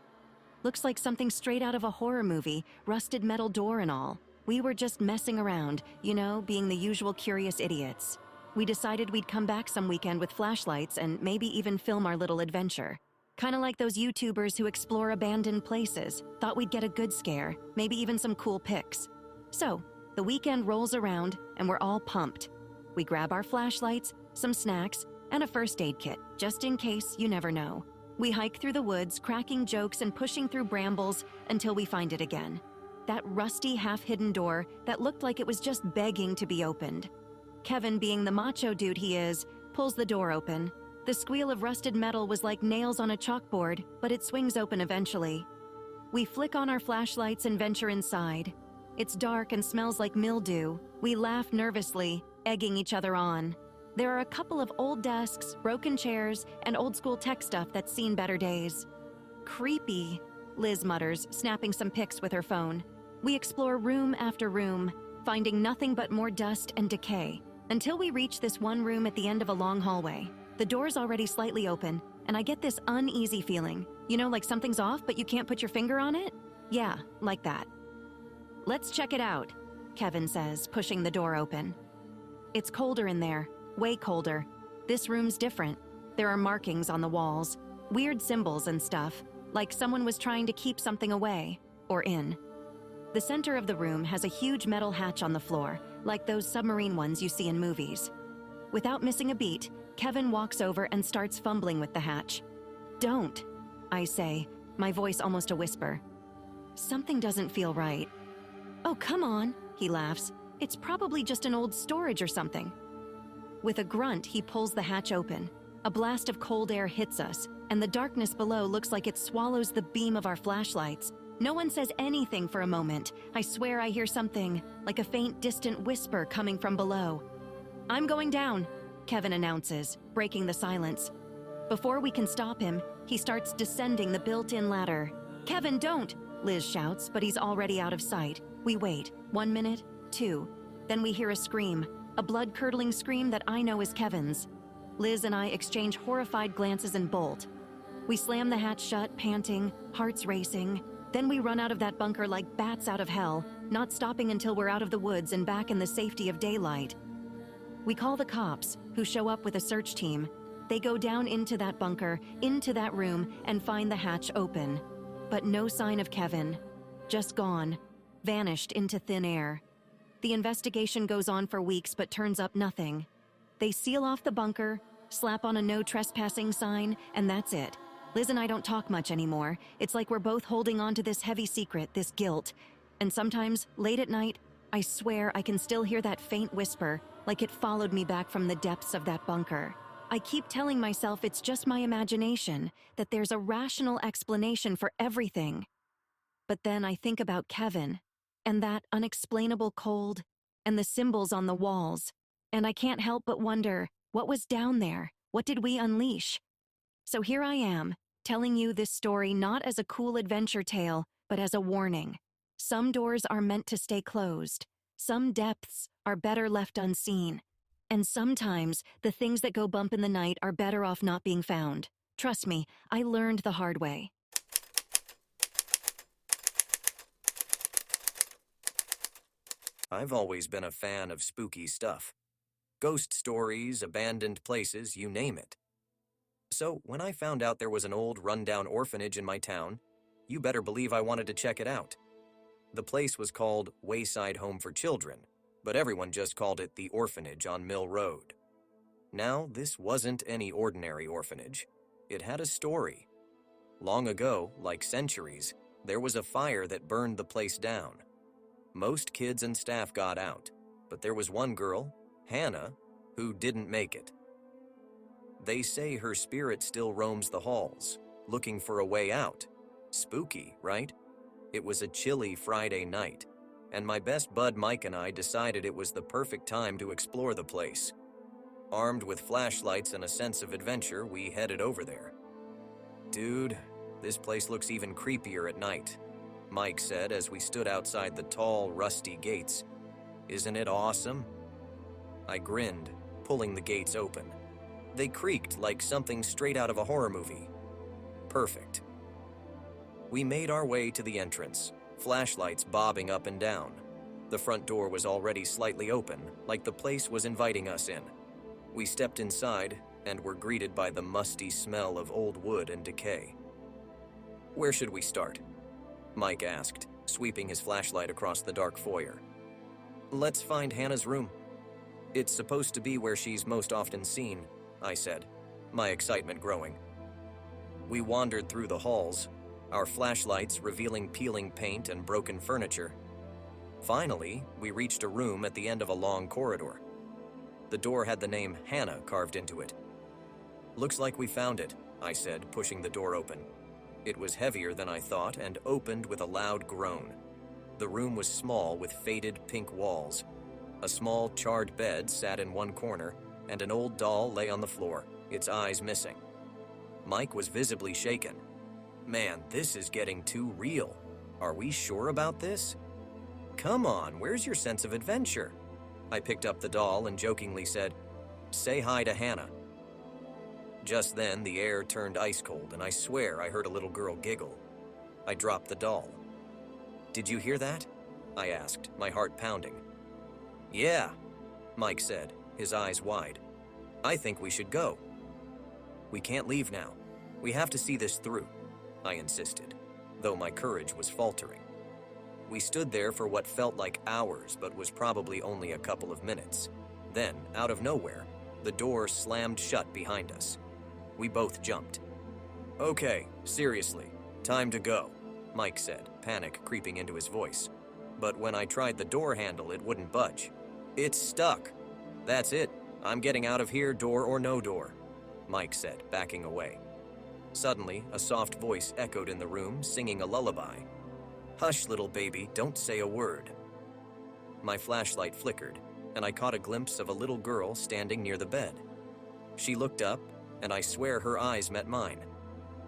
Speaker 6: Looks like something straight out of a horror movie, rusted metal door and all. We were just messing around, you know, being the usual curious idiots. We decided we'd come back some weekend with flashlights and maybe even film our little adventure. Kinda like those YouTubers who explore abandoned places. Thought we'd get a good scare, maybe even some cool pics. So, the weekend rolls around and we're all pumped. We grab our flashlights, some snacks, and a first aid kit, just in case, you never know. We hike through the woods, cracking jokes and pushing through brambles until we find it again. That rusty, half-hidden door that looked like it was just begging to be opened. Kevin, being the macho dude he is, pulls the door open. The squeal of rusted metal was like nails on a chalkboard, but it swings open eventually. We flick on our flashlights and venture inside. It's dark and smells like mildew. We laugh nervously, egging each other on. There are a couple of old desks, broken chairs, and old-school tech stuff that's seen better days. Creepy, Liz mutters, snapping some pics with her phone. We explore room after room, finding nothing but more dust and decay, until we reach this one room at the end of a long hallway. The door's already slightly open, and I get this uneasy feeling. You know, like something's off, but you can't put your finger on it? Yeah, like that. "Let's check it out," Kevin says, pushing the door open. It's colder in there, way colder. This room's different. There are markings on the walls, weird symbols and stuff, like someone was trying to keep something away, or in. The center of the room has a huge metal hatch on the floor, like those submarine ones you see in movies. Without missing a beat, Kevin walks over and starts fumbling with the hatch. "Don't," I say, my voice almost a whisper. Something doesn't feel right. "Oh, come on," he laughs. "It's probably just an old storage or something." With a grunt, he pulls the hatch open. A blast of cold air hits us, and the darkness below looks like it swallows the beam of our flashlights. No one says anything for a moment. I swear I hear something, like a faint, distant whisper coming from below. "I'm going down," Kevin announces, breaking the silence. Before we can stop him, he starts descending the built-in ladder. "Kevin, don't!" Liz shouts, but he's already out of sight. We wait. 1 minute, 2. Then we hear a scream, a blood-curdling scream that I know is Kevin's. Liz and I exchange horrified glances and bolt. We slam the hatch shut, panting, hearts racing. Then we run out of that bunker like bats out of hell, not stopping until we're out of the woods and back in the safety of daylight. We call the cops, who show up with a search team. They go down into that bunker, into that room, and find the hatch open. But no sign of Kevin. Just gone. Vanished into thin air. The investigation goes on for weeks but turns up nothing. They seal off the bunker, slap on a no trespassing sign, and that's it. Liz and I don't talk much anymore. It's like we're both holding on to this heavy secret, this guilt. And sometimes, late at night, I swear I can still hear that faint whisper, like it followed me back from the depths of that bunker. I keep telling myself it's just my imagination, that there's a rational explanation for everything. But then I think about Kevin, and that unexplainable cold, and the symbols on the walls, and I can't help but wonder, what was down there? What did we unleash? So here I am, telling you this story not as a cool adventure tale, but as a warning. Some doors are meant to stay closed. Some depths are better left unseen. And sometimes the things that go bump in the night are better off not being found. Trust me, I learned the hard way.
Speaker 7: I've always been a fan of spooky stuff. Ghost stories, abandoned places, you name it. So when I found out there was an old rundown orphanage in my town, you better believe I wanted to check it out. The place was called Wayside Home for Children, but everyone just called it the Orphanage on Mill Road. Now, this wasn't any ordinary orphanage. It had a story. Long ago, like centuries, there was a fire that burned the place down. Most kids and staff got out, but there was one girl, Hannah, who didn't make it. They say her spirit still roams the halls, looking for a way out. Spooky, right? It was a chilly Friday night, and my best bud Mike and I decided it was the perfect time to explore the place. Armed with flashlights and a sense of adventure, we headed over there. "Dude, this place looks even creepier at night," Mike said as we stood outside the tall, rusty gates. "Isn't it awesome?" I grinned, pulling the gates open. They creaked like something straight out of a horror movie. Perfect. We made our way to the entrance, flashlights bobbing up and down. The front door was already slightly open, like the place was inviting us in. We stepped inside, and were greeted by the musty smell of old wood and decay. "Where should we start?" Mike asked, sweeping his flashlight across the dark foyer. "Let's find Hannah's room. It's supposed to be where she's most often seen," I said, my excitement growing. We wandered through the halls, our flashlights revealing peeling paint and broken furniture. Finally, we reached a room at the end of a long corridor. The door had the name Hannah carved into it. "Looks like we found it," I said, pushing the door open. It was heavier than I thought and opened with a loud groan. The room was small with faded pink walls. A small charred bed sat in one corner, and an old doll lay on the floor, its eyes missing. Mike was visibly shaken. "Man, this is getting too real. Are we sure about this?" "Come on, where's your sense of adventure?" I picked up the doll and jokingly said, "Say hi to Hannah." Just then, the air turned ice cold, and I swear I heard a little girl giggle. I dropped the doll. "Did you hear that?" I asked, my heart pounding. "Yeah," Mike said, his eyes wide. "I think we should go." "We can't leave now. We have to see this through," I insisted, though my courage was faltering. We stood there for what felt like hours, but was probably only a couple of minutes. Then, out of nowhere, the door slammed shut behind us. We both jumped. "Okay, seriously, time to go," Mike said, panic creeping into his voice. But when I tried the door handle, it wouldn't budge. "It's stuck." "That's it. I'm getting out of here, door or no door," Mike said, backing away. Suddenly, a soft voice echoed in the room, singing a lullaby. "Hush, little baby, don't say a word." My flashlight flickered, and I caught a glimpse of a little girl standing near the bed. She looked up, and I swear her eyes met mine.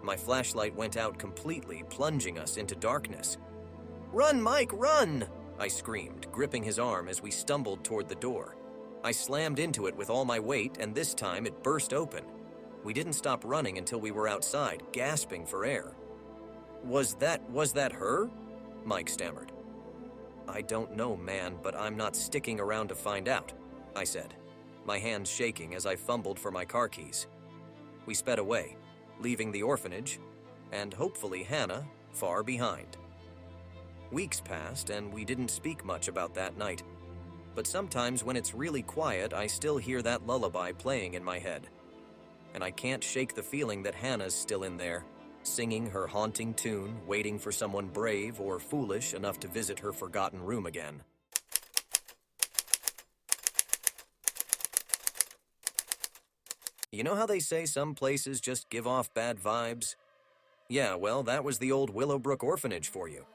Speaker 7: My flashlight went out completely, plunging us into darkness. "Run, Mike, run!" I screamed, gripping his arm as we stumbled toward the door. I slammed into it with all my weight, and this time it burst open. We didn't stop running until we were outside, gasping for air. Was that her?" Mike stammered. "I don't know, man, but I'm not sticking around to find out," I said, my hands shaking as I fumbled for my car keys. We sped away, leaving the orphanage, and hopefully Hannah, far behind. Weeks passed, and we didn't speak much about that night. But sometimes when it's really quiet, I still hear that lullaby playing in my head. And I can't shake the feeling that Hannah's still in there, singing her haunting tune, waiting for someone brave or foolish enough to visit her forgotten room again. You know how they say some places just give off bad vibes? Yeah, well, that was the old Willowbrook Orphanage for you.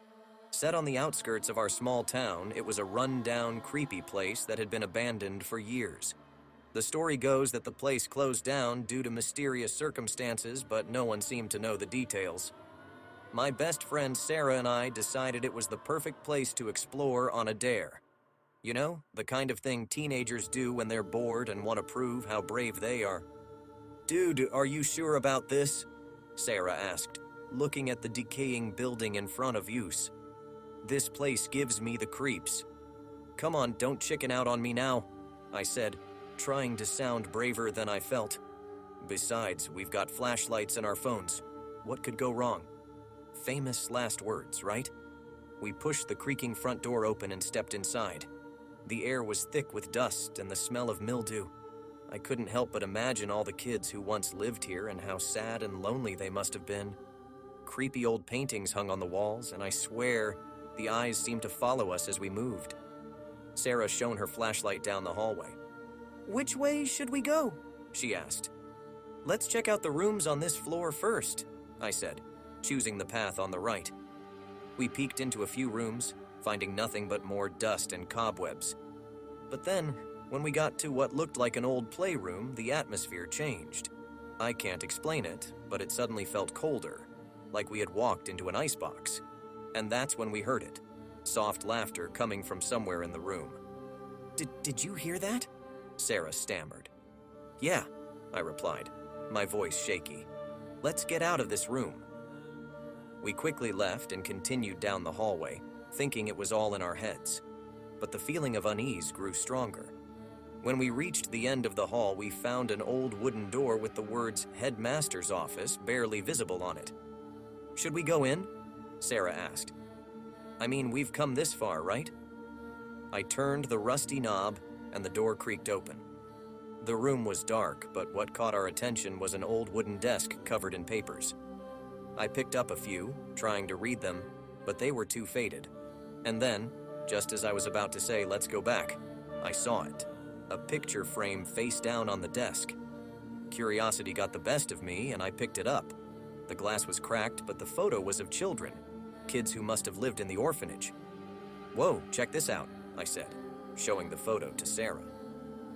Speaker 7: Set on the outskirts of our small town, it was a run-down, creepy place that had been abandoned for years. The story goes that the place closed down due to mysterious circumstances, but no one seemed to know the details. My best friend Sarah and I decided it was the perfect place to explore on a dare. You know, the kind of thing teenagers do when they're bored and want to prove how brave they are. "Dude, are you sure about this?" Sarah asked, looking at the decaying building in front of us. "This place gives me the creeps." "Come on, don't chicken out on me now," I said, trying to sound braver than I felt. "Besides, we've got flashlights and our phones. What could go wrong?" Famous last words, right? We pushed the creaking front door open and stepped inside. The air was thick with dust and the smell of mildew. I couldn't help but imagine all the kids who once lived here and how sad and lonely they must have been. Creepy old paintings hung on the walls, and I swear the eyes seemed to follow us as we moved. Sarah shone her flashlight down the hallway. "Which way should we go?" she asked. "Let's check out the rooms on this floor first," I said, choosing the path on the right. We peeked into a few rooms, finding nothing but more dust and cobwebs. But then, when we got to what looked like an old playroom, the atmosphere changed. I can't explain it, but it suddenly felt colder, like we had walked into an icebox. And that's when we heard it, soft laughter coming from somewhere in the room. Did you hear that?" Sarah stammered. "Yeah," I replied, my voice shaky. "Let's get out of this room." We quickly left and continued down the hallway, thinking it was all in our heads. But the feeling of unease grew stronger. When we reached the end of the hall, we found an old wooden door with the words Headmaster's Office barely visible on it. "Should we go in?" Sarah asked. "I mean, we've come this far, right?" I turned the rusty knob, and the door creaked open. The room was dark, but what caught our attention was an old wooden desk covered in papers. I picked up a few, trying to read them, but they were too faded. And then, just as I was about to say, "Let's go back," I saw it. A picture frame face down on the desk. Curiosity got the best of me, and I picked it up. The glass was cracked, but the photo was of children, kids who must have lived in the orphanage. "Whoa, check this out," I said, showing the photo to Sarah.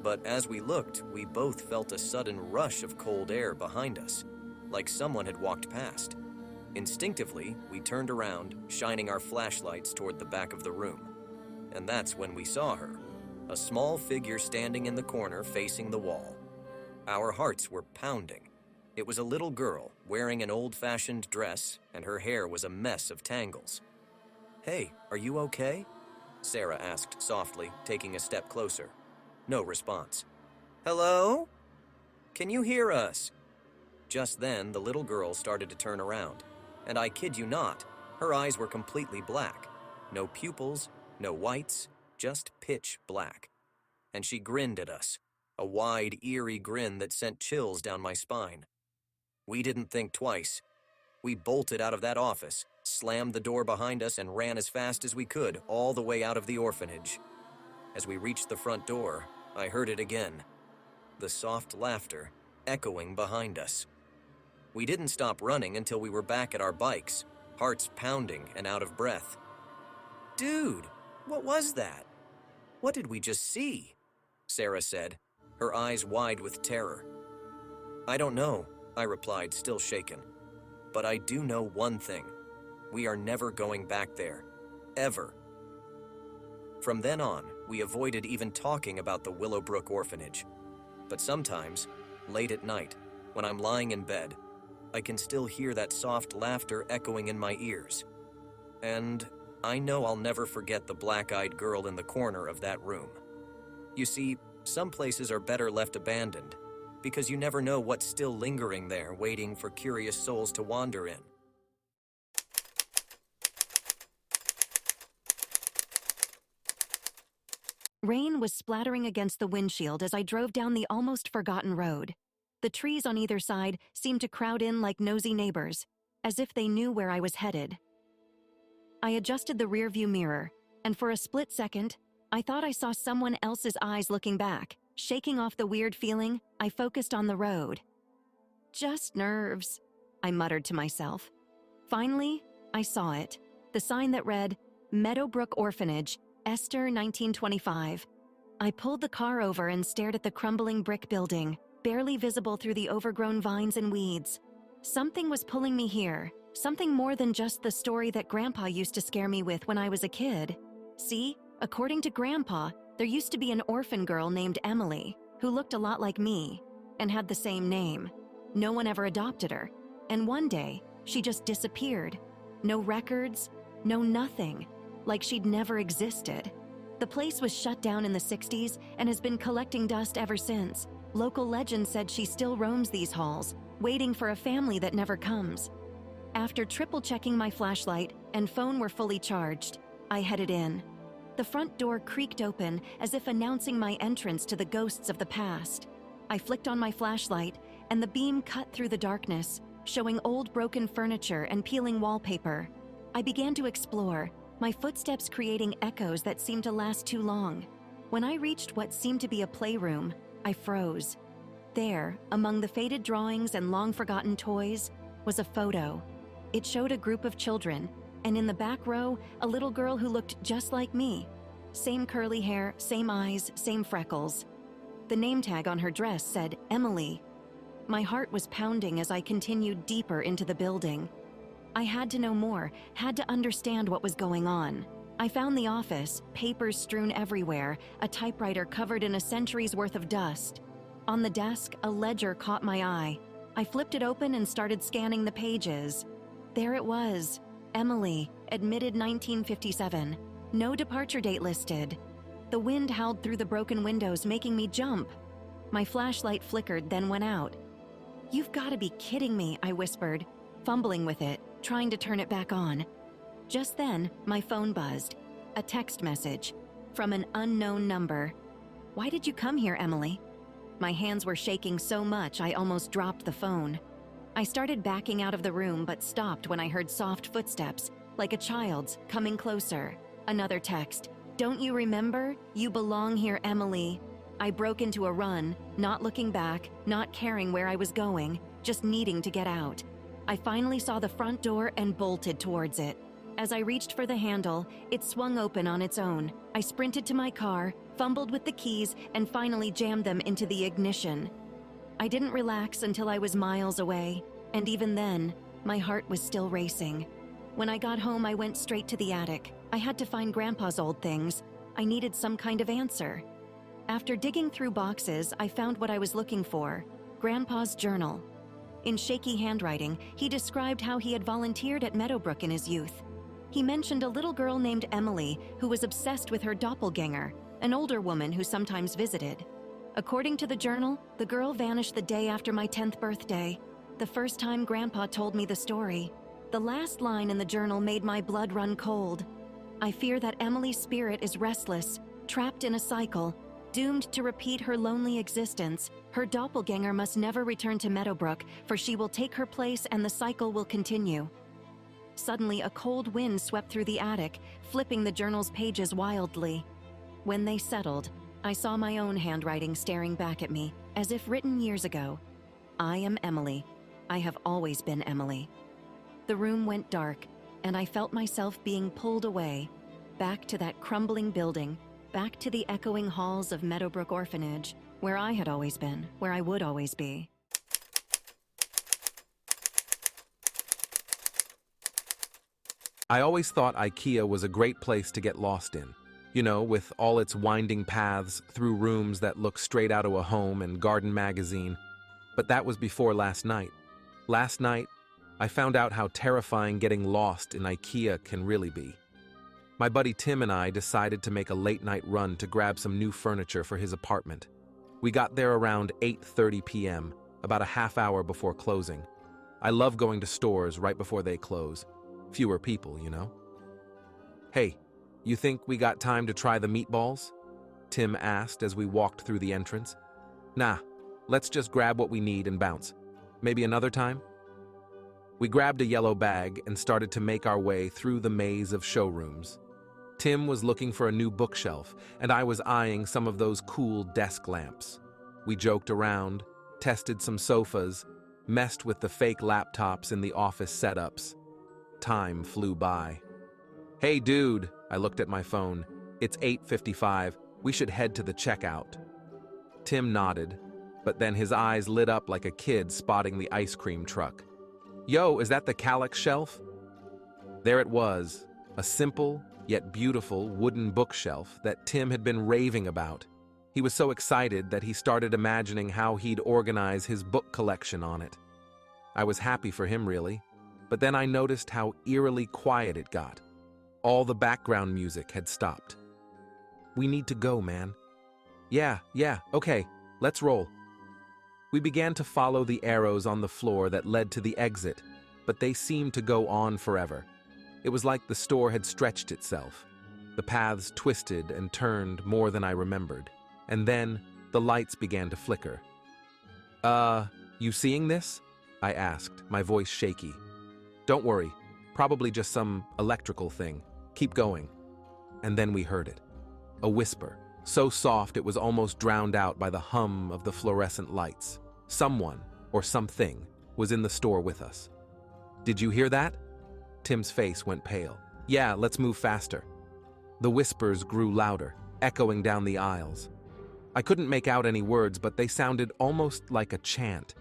Speaker 7: But as we looked, we both felt a sudden rush of cold air behind us, like someone had walked past. Instinctively, we turned around, shining our flashlights toward the back of the room. And that's when we saw her, a small figure standing in the corner facing the wall. Our hearts were pounding. It was a little girl wearing an old-fashioned dress, and her hair was a mess of tangles. "Hey, are you okay?" Sarah asked softly, taking a step closer. No response. "Hello? Can you hear us?" Just then, the little girl started to turn around, and I kid you not, her eyes were completely black. No pupils, no whites, just pitch black. And she grinned at us, a wide, eerie grin that sent chills down my spine. We didn't think twice. We bolted out of that office, slammed the door behind us, and ran as fast as we could all the way out of the orphanage. As we reached the front door, I heard it again, the soft laughter echoing behind us. We didn't stop running until we were back at our bikes, hearts pounding and out of breath. "Dude, what was that? What did we just see?" Sarah said, her eyes wide with terror. "I don't know," I replied, still shaken. "But I do know one thing. We are never going back there. Ever." From then on, we avoided even talking about the Willowbrook Orphanage. But sometimes, late at night, when I'm lying in bed, I can still hear that soft laughter echoing in my ears. And I know I'll never forget the black-eyed girl in the corner of that room. You see, some places are better left abandoned, because you never know what's still lingering there, waiting for curious souls to wander in.
Speaker 6: Rain was splattering against the windshield as I drove down the almost forgotten road. The trees on either side seemed to crowd in like nosy neighbors, as if they knew where I was headed. I adjusted the rearview mirror, and for a split second, I thought I saw someone else's eyes looking back. Shaking off the weird feeling, I focused on the road. "Just nerves," I muttered to myself. Finally, I saw it. The sign that read, "Meadowbrook Orphanage, Esther 1925. I pulled the car over and stared at the crumbling brick building, barely visible through the overgrown vines and weeds. Something was pulling me here, something more than just the story that Grandpa used to scare me with when I was a kid. See, according to Grandpa, there used to be an orphan girl named Emily, who looked a lot like me, and had the same name. No one ever adopted her, and one day, she just disappeared. No records, no nothing, like she'd never existed. The place was shut down in the 60s and has been collecting dust ever since. Local legend said she still roams these halls, waiting for a family that never comes. After triple-checking my flashlight and phone were fully charged, I headed in. The front door creaked open as if announcing my entrance to the ghosts of the past. I flicked on my flashlight, and the beam cut through the darkness, showing old broken furniture and peeling wallpaper. I began to explore, my footsteps creating echoes that seemed to last too long. When I reached what seemed to be a playroom, I froze. There, among the faded drawings and long-forgotten toys, was a photo. It showed a group of children, and in the back row, a little girl who looked just like me. Same curly hair, same eyes, same freckles. The name tag on her dress said Emily. My heart was pounding as I continued deeper into the building. I had to know more, had to understand what was going on. I found the office, papers strewn everywhere, a typewriter covered in a century's worth of dust. On the desk, a ledger caught my eye. I flipped it open and started scanning the pages. There it was. Emily, admitted 1957. No departure date listed. The wind howled through the broken windows, making me jump. My flashlight flickered, then went out. "You've got to be kidding me," I whispered, fumbling with it, trying to turn it back on. Just then, my phone buzzed. A text message from an unknown number. "Why did you come here, Emily?" My hands were shaking so much I almost dropped the phone. I started backing out of the room but stopped when I heard soft footsteps, like a child's, coming closer. Another text. "Don't you remember? You belong here, Emily." I broke into a run, not looking back, not caring where I was going, just needing to get out. I finally saw the front door and bolted towards it. As I reached for the handle, it swung open on its own. I sprinted to my car, fumbled with the keys, and finally jammed them into the ignition. I didn't relax until I was miles away, and even then, my heart was still racing. When I got home, I went straight to the attic. I had to find Grandpa's old things. I needed some kind of answer. After digging through boxes, I found what I was looking for: Grandpa's journal. In shaky handwriting, he described how he had volunteered at Meadowbrook in his youth. He mentioned a little girl named Emily who was obsessed with her doppelganger, an older woman who sometimes visited. According to the journal, the girl vanished the day after my 10th birthday, the first time Grandpa told me the story. The last line in the journal made my blood run cold. I fear that Emily's spirit is restless, trapped in a cycle, doomed to repeat her lonely existence. Her doppelganger must never return to Meadowbrook, for she will take her place and the cycle will continue. Suddenly, a cold wind swept through the attic, flipping the journal's pages wildly. When they settled, I saw my own handwriting staring back at me, as if written years ago. "I am Emily. I have always been Emily." The room went dark, and I felt myself being pulled away, back to that crumbling building, back to the echoing halls of Meadowbrook Orphanage, where I had always been, where I would always be.
Speaker 4: I always thought IKEA was a great place to get lost in. You know, with all its winding paths through rooms that look straight out of a home and garden magazine. But that was before last night. Last night, I found out how terrifying getting lost in IKEA can really be. My buddy Tim and I decided to make a late-night run to grab some new furniture for his apartment. We got there around 8:30 p.m., about a half hour before closing. I love going to stores right before they close. Fewer people, you know? "Hey, you think we got time to try the meatballs?" Tim asked as we walked through the entrance. "Nah, let's just grab what we need and bounce. Maybe another time?" We grabbed a yellow bag and started to make our way through the maze of showrooms. Tim was looking for a new bookshelf, and I was eyeing some of those cool desk lamps. We joked around, tested some sofas, messed with the fake laptops in the office setups. Time flew by. "Hey dude," I looked at my phone. "It's 8:55. We should head to the checkout." Tim nodded, but then his eyes lit up like a kid spotting the ice cream truck. "Yo, is that the Calyx shelf?" There it was, a simple yet beautiful wooden bookshelf that Tim had been raving about. He was so excited that he started imagining how he'd organize his book collection on it. I was happy for him, really, but then I noticed how eerily quiet it got. All the background music had stopped. "We need to go, man." Yeah, okay, let's roll." We began to follow the arrows on the floor that led to the exit, but they seemed to go on forever. It was like the store had stretched itself. The paths twisted and turned more than I remembered, and then the lights began to flicker. You seeing this?" I asked, my voice shaky. "Don't worry, probably just some electrical thing. Keep going." And then we heard it. A whisper, so soft it was almost drowned out by the hum of the fluorescent lights. Someone, or something, was in the store with us. "Did you hear that?" Tim's face went pale. "Yeah, let's move faster." The whispers grew louder, echoing down the aisles. I couldn't make out any words, but they sounded almost like a chant.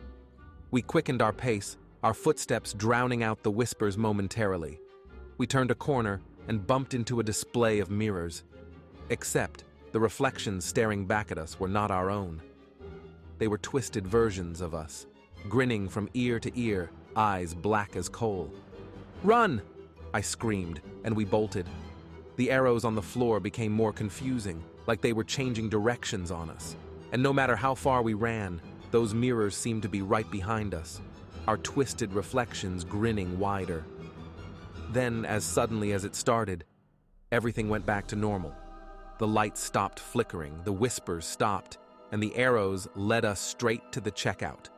Speaker 4: We quickened our pace, our footsteps drowning out the whispers momentarily. We turned a corner and bumped into a display of mirrors. Except the reflections staring back at us were not our own. They were twisted versions of us, grinning from ear to ear, eyes black as coal. "Run!" I screamed, and we bolted. The arrows on the floor became more confusing. like they were changing directions on us. And no matter how far we ran, those mirrors seemed to be right behind us, our twisted reflections grinning wider. Then, as suddenly as it started, everything went back to normal. The lights stopped flickering, the whispers stopped, and the arrows led us straight to the checkout.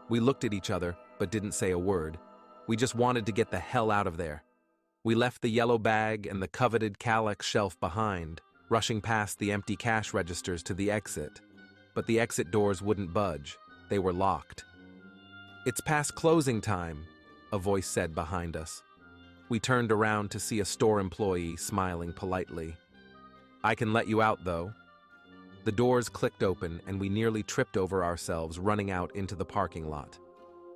Speaker 4: We looked at each other, but didn't say a word. We just wanted to get the hell out of there. We left the yellow bag and the coveted Kallax shelf behind, rushing past the empty cash registers to the exit. But the exit doors wouldn't budge. They were locked. "It's past closing time," a voice said behind us. We turned around to see a store employee smiling politely. "I can let you out, though." The doors clicked open and we nearly tripped over ourselves running out into the parking lot.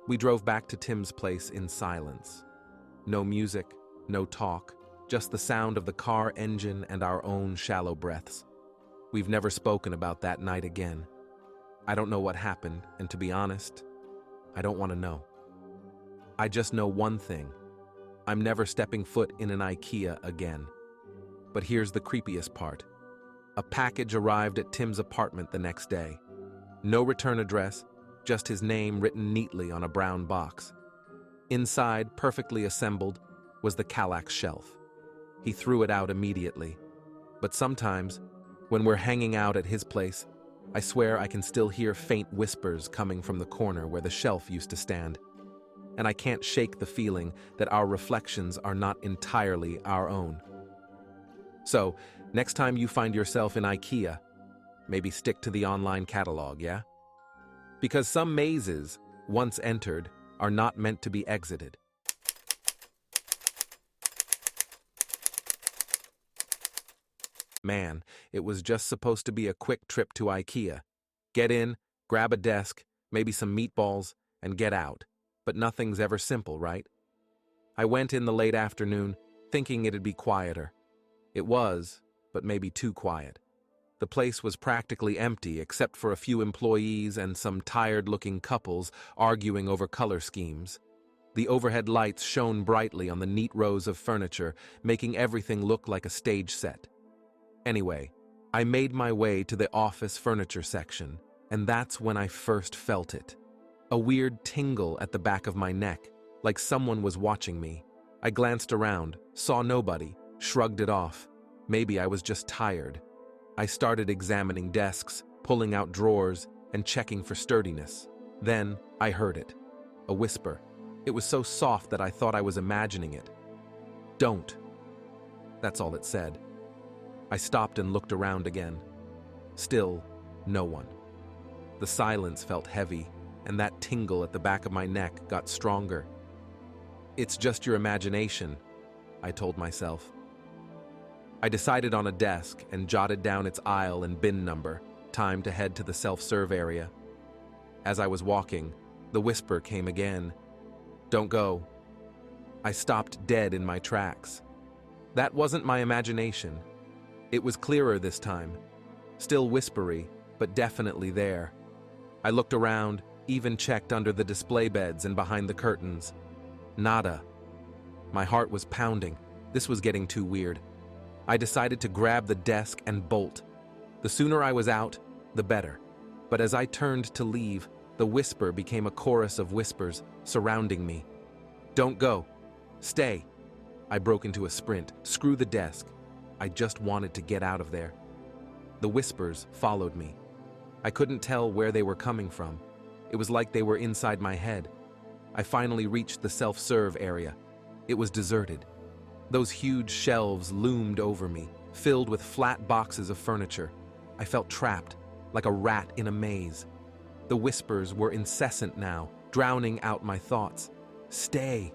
Speaker 4: We drove back to Tim's place in silence. No music, no talk, just the sound of the car engine and our own shallow breaths. We've never spoken about that night again. I don't know what happened, and to be honest, I don't want to know. I just know one thing. I'm never stepping foot in an IKEA again. But here's the creepiest part. A package arrived at Tim's apartment the next day. No return address, just his name written neatly on a brown box. Inside, perfectly assembled, was the Kallax shelf. He threw it out immediately. But sometimes, when we're hanging out at his place, I swear I can still hear faint whispers coming from the corner where the shelf used to stand. And I can't shake the feeling that our reflections are not entirely our own. So, next time you find yourself in IKEA, maybe stick to the online catalog, yeah? Because some mazes, once entered, are not meant to be exited. Man, it was just supposed to be a quick trip to IKEA. Get in, grab a desk, maybe some meatballs, and get out. But nothing's ever simple, right? I went in the late afternoon, thinking it'd be quieter. It was, but maybe too quiet. The place was practically empty except for a few employees and some tired-looking couples arguing over color schemes. The overhead lights shone brightly on the neat rows of furniture, making everything look like a stage set. Anyway, I made my way to the office furniture section, and that's when I first felt it. A weird tingle at the back of my neck, like someone was watching me. I glanced around, saw nobody, shrugged it off. Maybe I was just tired. I started examining desks, pulling out drawers, and checking for sturdiness. Then I heard it. A whisper. It was so soft that I thought I was imagining it. "Don't." That's all it said. I stopped and looked around again. Still, no one. The silence felt heavy, and that tingle at the back of my neck got stronger. "It's just your imagination," I told myself. I decided on a desk and jotted down its aisle and bin number, time to head to the self-serve area. As I was walking, the whisper came again. "Don't go." I stopped dead in my tracks. That wasn't my imagination. It was clearer this time. Still whispery, but definitely there. I looked around, even checked under the display beds and behind the curtains. Nada. My heart was pounding. This was getting too weird. I decided to grab the desk and bolt. The sooner I was out, the better. But as I turned to leave, the whisper became a chorus of whispers surrounding me. "Don't go. Stay." I broke into a sprint. Screw the desk. I just wanted to get out of there. The whispers followed me. I couldn't tell where they were coming from. It was like they were inside my head. I finally reached the self-serve area. It was deserted. Those huge shelves loomed over me, filled with flat boxes of furniture. I felt trapped, like a rat in a maze. The whispers were incessant now, drowning out my thoughts. "Stay,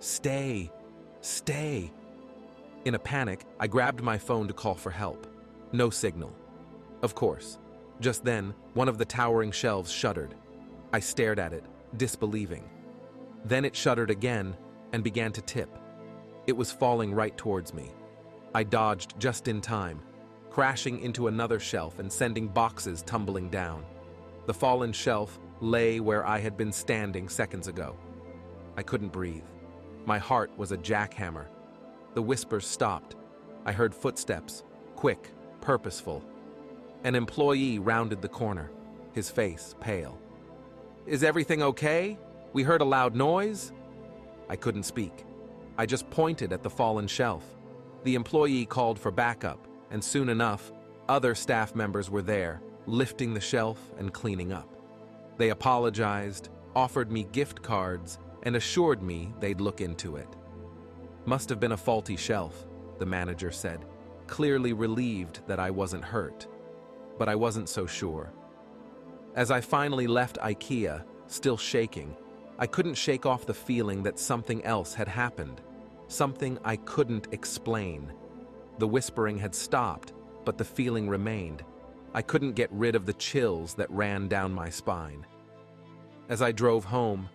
Speaker 4: stay, stay." In a panic, I grabbed my phone to call for help. No signal. Of course. Just then, one of the towering shelves shuddered. I stared at it, disbelieving. Then it shuddered again and began to tip. It was falling right towards me. I dodged just in time, crashing into another shelf and sending boxes tumbling down. The fallen shelf lay where I had been standing seconds ago. I couldn't breathe. My heart was a jackhammer. The whispers stopped. I heard footsteps, quick, purposeful. An employee rounded the corner, his face pale. "Is everything okay? We heard a loud noise." I couldn't speak. I just pointed at the fallen shelf. The employee called for backup, and soon enough, other staff members were there, lifting the shelf and cleaning up. They apologized, offered me gift cards, and assured me they'd look into it. "Must have been a faulty shelf," the manager said, clearly relieved that I wasn't hurt. But I wasn't so sure. As I finally left IKEA, still shaking, I couldn't shake off the feeling that something else had happened, something I couldn't explain. The whispering had stopped, but the feeling remained. I couldn't get rid of the chills that ran down my spine. As I drove home,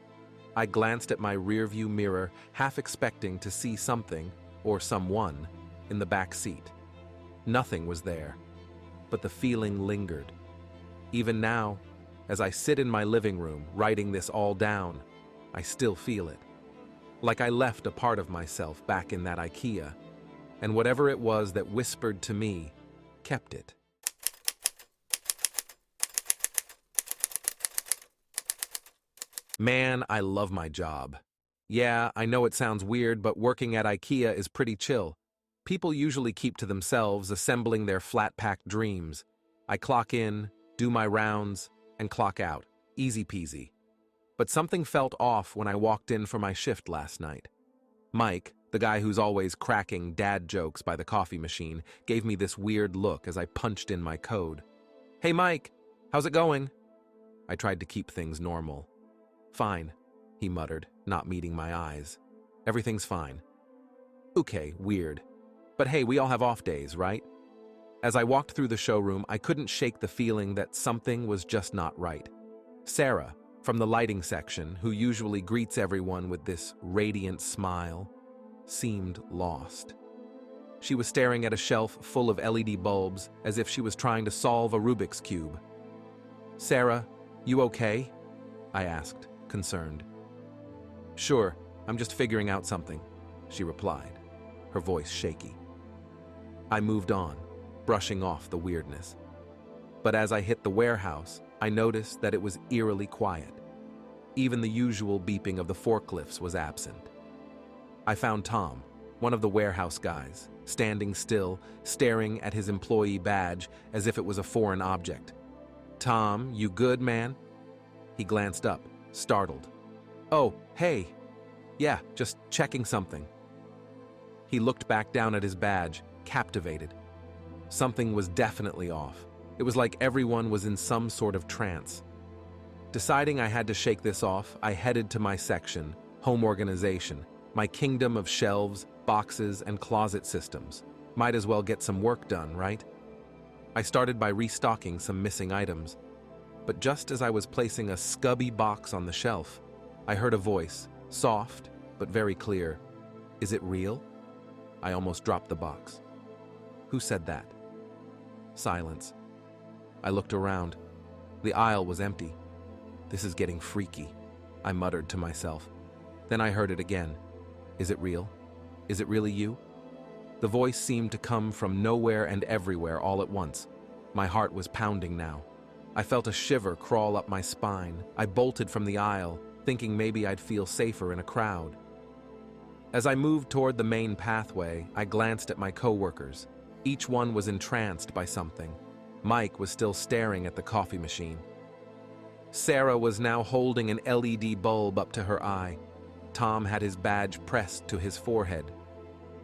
Speaker 4: I glanced at my rearview mirror, half expecting to see something, or someone, in the back seat. Nothing was there, but the feeling lingered. Even now, as I sit in my living room writing this all down, I still feel it. Like I left a part of myself back in that IKEA, and whatever it was that whispered to me, kept it. Man, I love my job. Yeah, I know it sounds weird, but working at IKEA is pretty chill. People usually keep to themselves, assembling their flat-packed dreams. I clock in, do my rounds, and clock out. Easy peasy. But something felt off when I walked in for my shift last night. Mike, the guy who's always cracking dad jokes by the coffee machine, gave me this weird look as I punched in my code. "Hey Mike, how's it going?" I tried to keep things normal. "Fine," he muttered, not meeting my eyes. "Everything's fine." Okay, weird. But hey, we all have off days, right? As I walked through the showroom, I couldn't shake the feeling that something was just not right. Sarah, from the lighting section, who usually greets everyone with this radiant smile, seemed lost. She was staring at a shelf full of LED bulbs as if she was trying to solve a Rubik's Cube. "Sarah, you okay?" I asked, concerned. "Sure, I'm just figuring out something," she replied, her voice shaky. I moved on, brushing off the weirdness. But as I hit the warehouse, I noticed that it was eerily quiet. Even the usual beeping of the forklifts was absent. I found Tom, one of the warehouse guys, standing still, staring at his employee badge as if it was a foreign object. "Tom, you good, man?" He glanced up, startled. "Oh, hey. Yeah, just checking something." He looked back down at his badge, captivated. Something was definitely off. It was like everyone was in some sort of trance. Deciding I had to shake this off, I headed to my section, home organization, my kingdom of shelves, boxes, and closet systems. Might as well get some work done, right? I started by restocking some missing items. But just as I was placing a scubby box on the shelf, I heard a voice, soft but very clear. "Is it real?" I almost dropped the box. "Who said that?" Silence. I looked around. The aisle was empty. "This is getting freaky," I muttered to myself. Then I heard it again. "Is it real? Is it really you?" The voice seemed to come from nowhere and everywhere all at once. My heart was pounding now. I felt a shiver crawl up my spine. I bolted from the aisle, thinking maybe I'd feel safer in a crowd. As I moved toward the main pathway, I glanced at my coworkers. Each one was entranced by something. Mike was still staring at the coffee machine. Sarah was now holding an LED bulb up to her eye. Tom had his badge pressed to his forehead.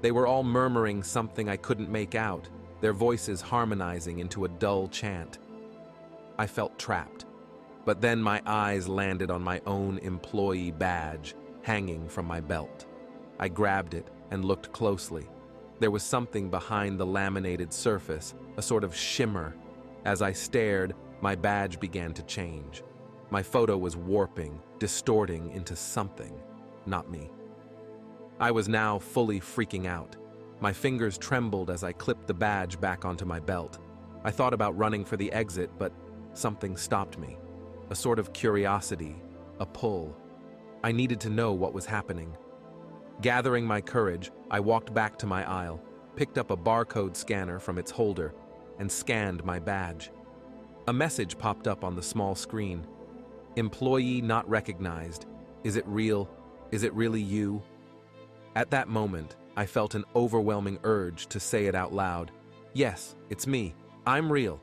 Speaker 4: They were all murmuring something I couldn't make out, their voices harmonizing into a dull chant. I felt trapped, but then my eyes landed on my own employee badge, hanging from my belt. I grabbed it and looked closely. There was something behind the laminated surface, a sort of shimmer. As I stared, my badge began to change. My photo was warping, distorting into something, not me. I was now fully freaking out. My fingers trembled as I clipped the badge back onto my belt. I thought about running for the exit, but something stopped me. A sort of curiosity, a pull. I needed to know what was happening. Gathering my courage, I walked back to my aisle, picked up a barcode scanner from its holder, and scanned my badge. A message popped up on the small screen. Employee not recognized. Is it real? Is it really you? At that moment, I felt an overwhelming urge to say it out loud. Yes, it's me. I'm real.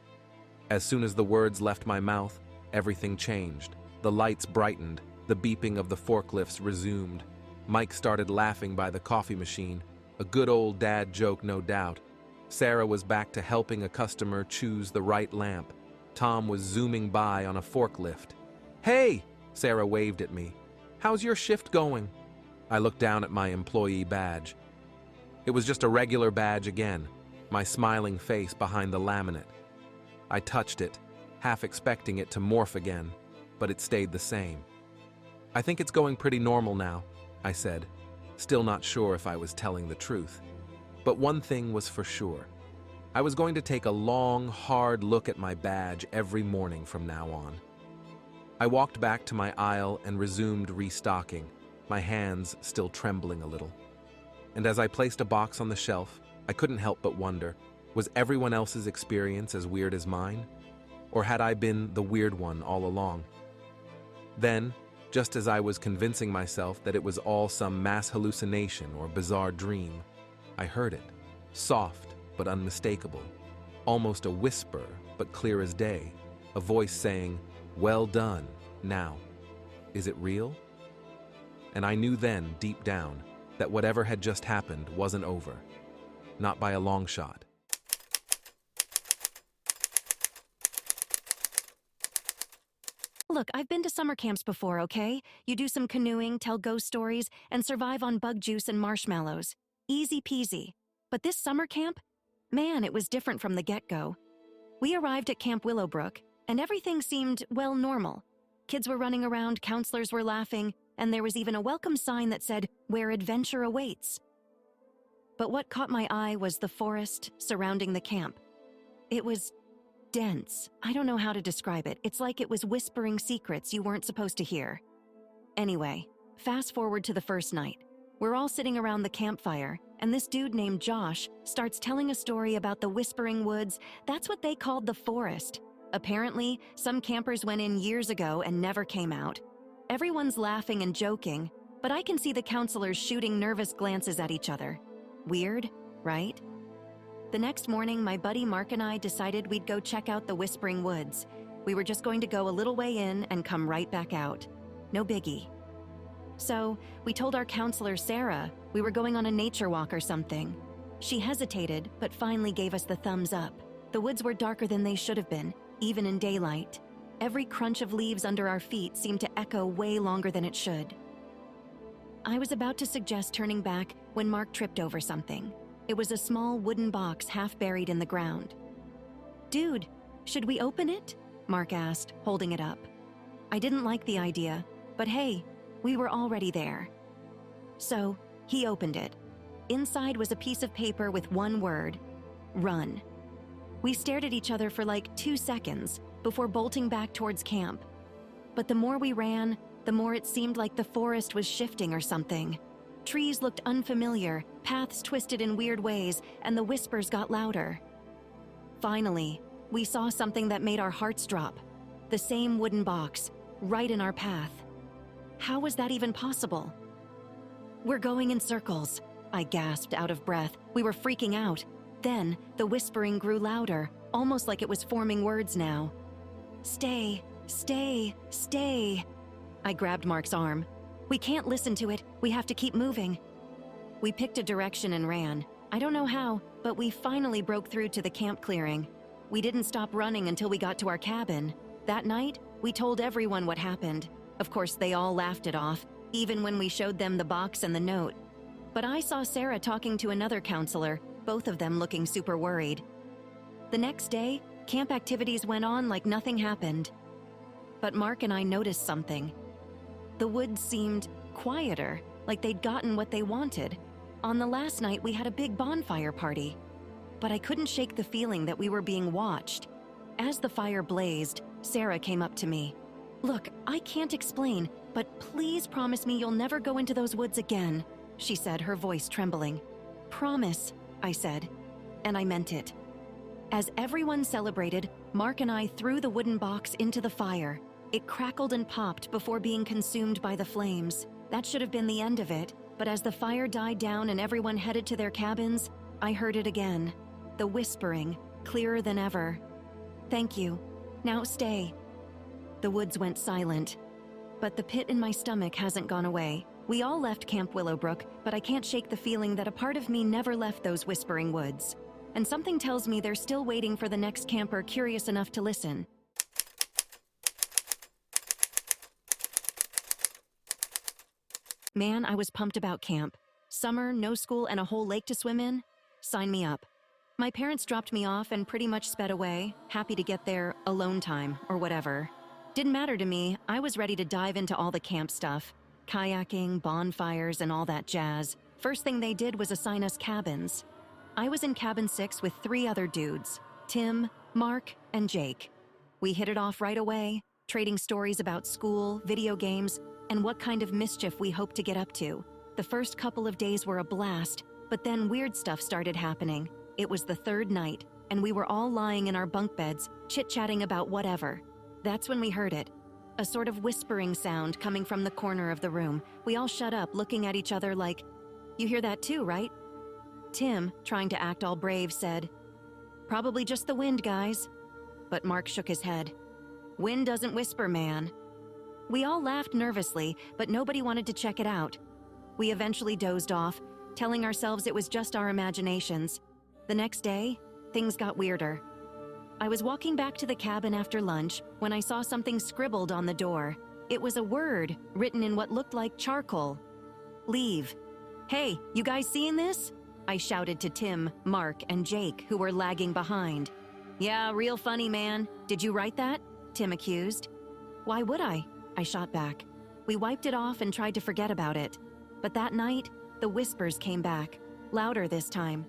Speaker 4: As soon as the words left my mouth, everything changed. The lights brightened. The beeping of the forklifts resumed. Mike started laughing by the coffee machine. A good old dad joke, no doubt. Sarah was back to helping a customer choose the right lamp. Tom was zooming by on a forklift. "Hey!" Sarah waved at me. "How's your shift going?" I looked down at my employee badge. It was just a regular badge again, my smiling face behind the laminate. I touched it, half expecting it to morph again, but it stayed the same. "I think it's going pretty normal now," I said, still not sure if I was telling the truth. But one thing was for sure. I was going to take a long, hard look at my badge every morning from now on. I walked back to my aisle and resumed restocking, my hands still trembling a little. And as I placed a box on the shelf, I couldn't help but wonder, was everyone else's experience as weird as mine? Or had I been the weird one all along? Then, just as I was convincing myself that it was all some mass hallucination or bizarre dream, I heard it, soft but unmistakable, almost a whisper but clear as day, a voice saying, "Well done, now. Is it real?" And I knew then, deep down, that whatever had just happened wasn't over. Not by a long shot.
Speaker 6: Look, I've been to summer camps before, okay? You do some canoeing, tell ghost stories, and survive on bug juice and marshmallows. Easy peasy. But this summer camp? Man, it was different from the get-go. We arrived at Camp Willowbrook, and everything seemed, well, normal. Kids were running around, counselors were laughing, and there was even a welcome sign that said, "Where adventure awaits." But what caught my eye was the forest surrounding the camp. It was dense. I don't know how to describe it. It's like it was whispering secrets you weren't supposed to hear. Anyway, fast forward to the first night. We're all sitting around the campfire, and this dude named Josh starts telling a story about the Whispering Woods. That's what they called the forest. Apparently, some campers went in years ago and never came out. Everyone's laughing and joking, but I can see the counselors shooting nervous glances at each other. Weird, right? The next morning, my buddy Mark and I decided we'd go check out the Whispering Woods. We were just going to go a little way in and come right back out. No biggie. So, we told our counselor, Sarah, we were going on a nature walk or something. She hesitated, but finally gave us the thumbs up. The woods were darker than they should have been, even in daylight. Every crunch of leaves under our feet seemed to echo way longer than it should. I was about to suggest turning back when Mark tripped over something. It was a small wooden box half buried in the ground. "Dude, should we open it?" Mark asked, holding it up. I didn't like the idea, but hey, we were already there. So, he opened it. Inside was a piece of paper with one word: run. We stared at each other for like 2 seconds before bolting back towards camp. But the more we ran, the more it seemed like the forest was shifting or something. Trees looked unfamiliar, paths twisted in weird ways, and the whispers got louder. Finally, we saw something that made our hearts drop. The same wooden box, right in our path. How was that even possible? "We're going in circles," I gasped out of breath. We were freaking out. Then, the whispering grew louder, almost like it was forming words now. "Stay, stay, stay." I grabbed Mark's arm. "We can't listen to it. We have to keep moving." We picked a direction and ran. I don't know how, but we finally broke through to the camp clearing. We didn't stop running until we got to our cabin. That night, we told everyone what happened. Of course, they all laughed it off, even when we showed them the box and the note. But I saw Sarah talking to another counselor, both of them looking super worried. The next day, camp activities went on like nothing happened. But Mark and I noticed something. The woods seemed quieter, like they'd gotten what they wanted. On the last night, we had a big bonfire party. But I couldn't shake the feeling that we were being watched. As the fire blazed, Sarah came up to me. "Look, I can't explain, but please promise me you'll never go into those woods again," she said, her voice trembling. "Promise," I said, and I meant it. As everyone celebrated, Mark and I threw the wooden box into the fire. It crackled and popped before being consumed by the flames. That should have been the end of it, but as the fire died down and everyone headed to their cabins, I heard it again. The whispering, clearer than ever. "Thank you. Now stay." The woods went silent, but the pit in my stomach hasn't gone away. We all left Camp Willowbrook, but I can't shake the feeling that a part of me never left those whispering woods. And something tells me they're still waiting for the next camper curious enough to listen. Man, I was pumped about camp. Summer, no school, and a whole lake to swim in? Sign me up. My parents dropped me off and pretty much sped away, happy to get their alone time, or whatever. Didn't matter to me, I was ready to dive into all the camp stuff. Kayaking, bonfires, and all that jazz. First thing they did was assign us cabins. I was in cabin 6 with 3 other dudes, Tim, Mark, and Jake. We hit it off right away, trading stories about school, video games, and what kind of mischief we hoped to get up to. The first couple of days were a blast, but then weird stuff started happening. It was the 3rd night, and we were all lying in our bunk beds, chit-chatting about whatever. That's when we heard it. A sort of whispering sound coming from the corner of the room. We all shut up, looking at each other like, "You hear that too, right?" Tim, trying to act all brave, said, "Probably just the wind, guys." But Mark shook his head. "Wind doesn't whisper, man." We all laughed nervously, but nobody wanted to check it out. We eventually dozed off, telling ourselves it was just our imaginations. The next day, things got weirder. I was walking back to the cabin after lunch when I saw something scribbled on the door. It was a word written in what looked like charcoal. "Leave." "Hey, you guys seeing this?" I shouted to Tim, Mark, and Jake, who were lagging behind. "Yeah, real funny, man. Did you write that?" Tim accused. "Why would I?" I shot back. We wiped it off and tried to forget about it. But that night, the whispers came back, louder this time.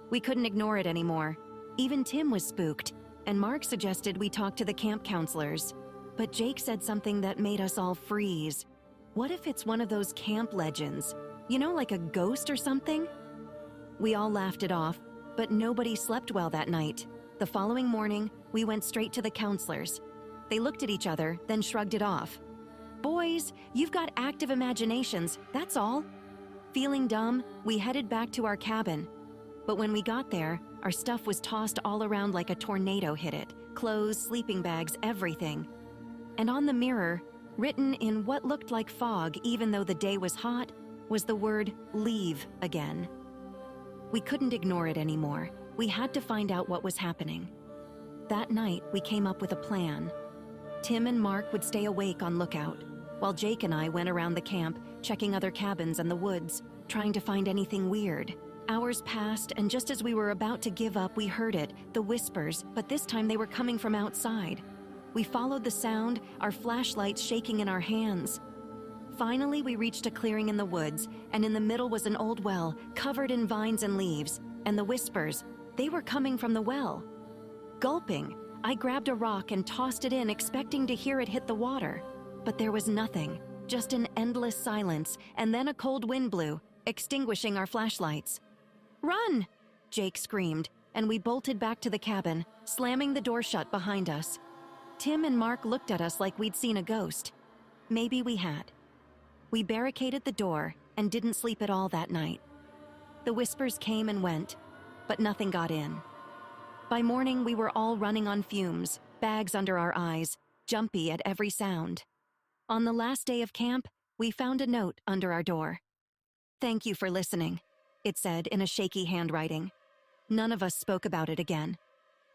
Speaker 6: We couldn't ignore it anymore. Even Tim was spooked, and Mark suggested we talk to the camp counselors. But Jake said something that made us all freeze. What if it's one of those camp legends? You know, like a ghost or something? We all laughed it off, but nobody slept well that night. The following morning, we went straight to the counselors. They looked at each other, then shrugged it off. "Boys, you've got active imaginations, that's all." Feeling dumb, we headed back to our cabin. But when we got there, our stuff was tossed all around like a tornado hit it. Clothes, sleeping bags, everything. And on the mirror, written in what looked like fog even though the day was hot, was the word "leave" again. We couldn't ignore it anymore. We had to find out what was happening. That night, we came up with a plan. Tim and Mark would stay awake on lookout, while Jake and I went around the camp, checking other cabins and the woods, trying to find anything weird. Hours passed, and just as we were about to give up, we heard it, the whispers, but this time they were coming from outside. We followed the sound, our flashlights shaking in our hands. Finally, we reached a clearing in the woods, and in the middle was an old well, covered in vines and leaves, and the whispers, they were coming from the well. Gulping, I grabbed a rock and tossed it in, expecting to hear it hit the water. But there was nothing, just an endless silence, and then a cold wind blew, extinguishing our flashlights. "Run!" Jake screamed, and we bolted back to the cabin, slamming the door shut behind us. Tim and Mark looked at us like we'd seen a ghost. Maybe we had. We barricaded the door and didn't sleep at all that night. The whispers came and went, but nothing got in. By morning, we were all running on fumes, bags under our eyes, jumpy at every sound. On the last day of camp, we found a note under our door. "Thank you for listening," it said in a shaky handwriting. None of us spoke about it again.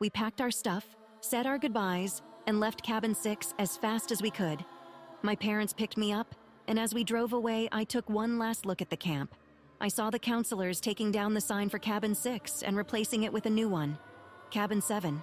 Speaker 6: We packed our stuff, said our goodbyes, and left Cabin 6 as fast as we could. My parents picked me up, and as we drove away, I took one last look at the camp. I saw the counselors taking down the sign for Cabin 6 and replacing it with a new one. Cabin 7.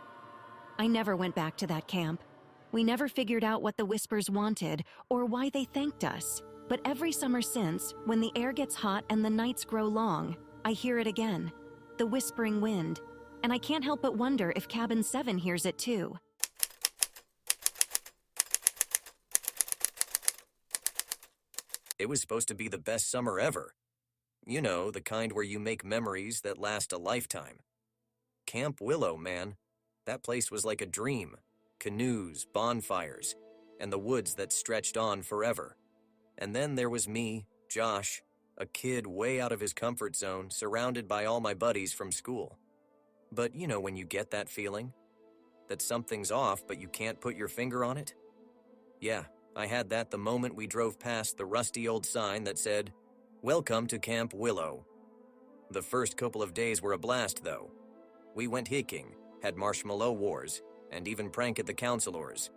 Speaker 6: I never went back to that camp. We never figured out what the whispers wanted or why they thanked us. But every summer since, when the air gets hot and the nights grow long, I hear it again. The whispering wind. And I can't help but wonder if Cabin 7 hears it too.
Speaker 7: It was supposed to be the best summer ever. You know, the kind where you make memories that last a lifetime. Camp Willow, man. That place was like a dream. Canoes, bonfires, and the woods that stretched on forever. And then there was me, Josh, a kid way out of his comfort zone, surrounded by all my buddies from school. But you know when you get that feeling? That something's off, but you can't put your finger on it? Yeah, I had that the moment we drove past the rusty old sign that said, "Welcome to Camp Willow." The first couple of days were a blast, though. We went hiking, had marshmallow wars, and even prank at the counselors.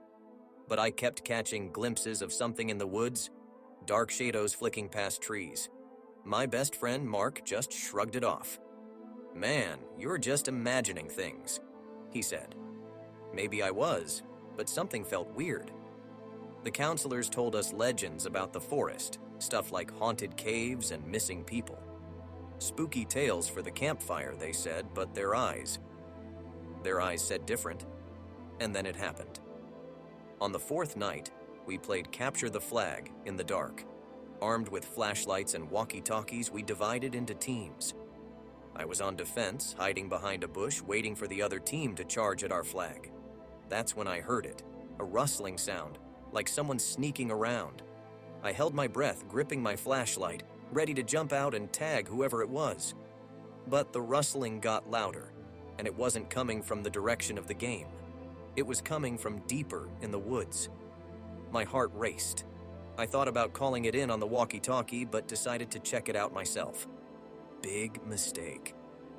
Speaker 7: But I kept catching glimpses of something in the woods, dark shadows flicking past trees. My best friend, Mark, just shrugged it off. "Man, you're just imagining things," he said. Maybe I was, but something felt weird. The counselors told us legends about the forest, stuff like haunted caves and missing people. Spooky tales for the campfire, they said, but their eyes said different. And then it happened. On the fourth night, we played Capture the Flag in the dark. Armed with flashlights and walkie-talkies, we divided into teams. I was on defense, hiding behind a bush, waiting for the other team to charge at our flag. That's when I heard it, a rustling sound, like someone sneaking around. I held my breath, gripping my flashlight, ready to jump out and tag whoever it was. But the rustling got louder, and it wasn't coming from the direction of the game. It was coming from deeper in the woods. My heart raced. I thought about calling it in on the walkie-talkie, but decided to check it out myself. Big mistake.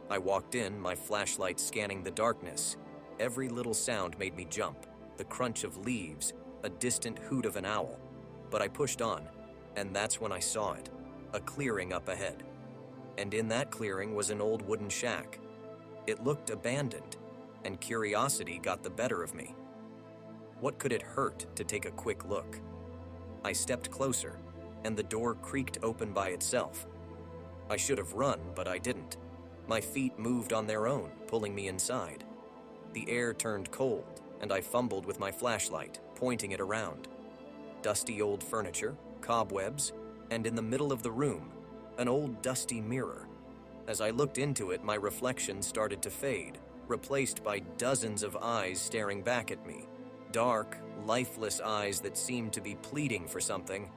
Speaker 7: I walked in, my flashlight scanning the darkness. Every little sound made me jump. The crunch of leaves, a distant hoot of an owl. But I pushed on, and that's when I saw it. A clearing up ahead. And in that clearing was an old wooden shack. It looked abandoned, and curiosity got the better of me. What could it hurt to take a quick look? I stepped closer, and the door creaked open by itself. I should have run, but I didn't. My feet moved on their own, pulling me inside. The air turned cold, and I fumbled with my flashlight, pointing it around. Dusty old furniture, cobwebs, and in the middle of the room, an old dusty mirror. As I looked into it, my reflection started to fade, replaced by dozens of eyes staring back at me. Dark, lifeless eyes that seemed to be pleading for something.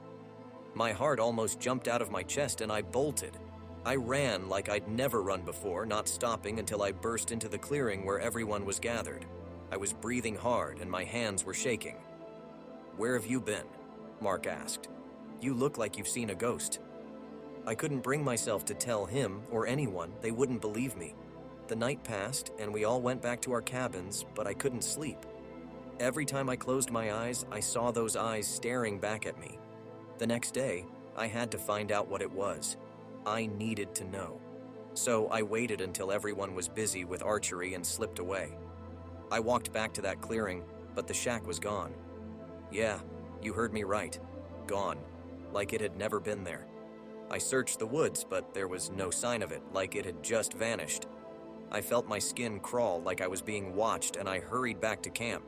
Speaker 7: My heart almost jumped out of my chest and I bolted. I ran like I'd never run before, not stopping until I burst into the clearing where everyone was gathered. I was breathing hard and my hands were shaking. "Where have you been?" Mark asked. "You look like you've seen a ghost." I couldn't bring myself to tell him or anyone. They wouldn't believe me. The night passed and we all went back to our cabins, but I couldn't sleep. Every time I closed my eyes, I saw those eyes staring back at me. The next day, I had to find out what it was. I needed to know. So I waited until everyone was busy with archery and slipped away. I walked back to that clearing, but the shack was gone. Yeah, you heard me right. Gone. Like it had never been there. I searched the woods, but there was no sign of it, like it had just vanished. I felt my skin crawl like I was being watched, and I hurried back to camp.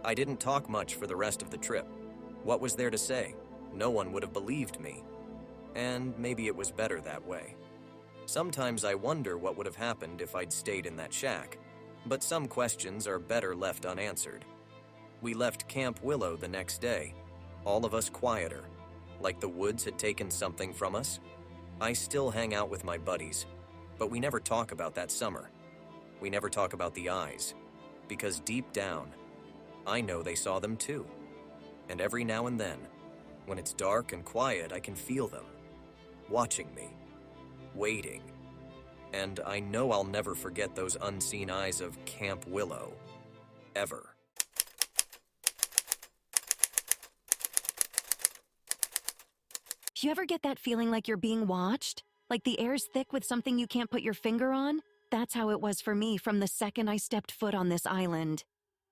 Speaker 7: I didn't talk much for the rest of the trip. What was there to say? No one would have believed me. And maybe it was better that way. Sometimes I wonder what would have happened if I'd stayed in that shack, but some questions are better left unanswered. We left Camp Willow the next day, all of us quieter, like the woods had taken something from us. I still hang out with my buddies, but we never talk about that summer. We never talk about the eyes, because deep down, I know they saw them too. And every now and then, when it's dark and quiet, I can feel them, watching me, waiting. And I know I'll never forget those unseen eyes of Camp Willow, ever.
Speaker 6: You ever get that feeling like you're being watched? Like the air's thick with something you can't put your finger on? That's how it was for me from the second I stepped foot on this island.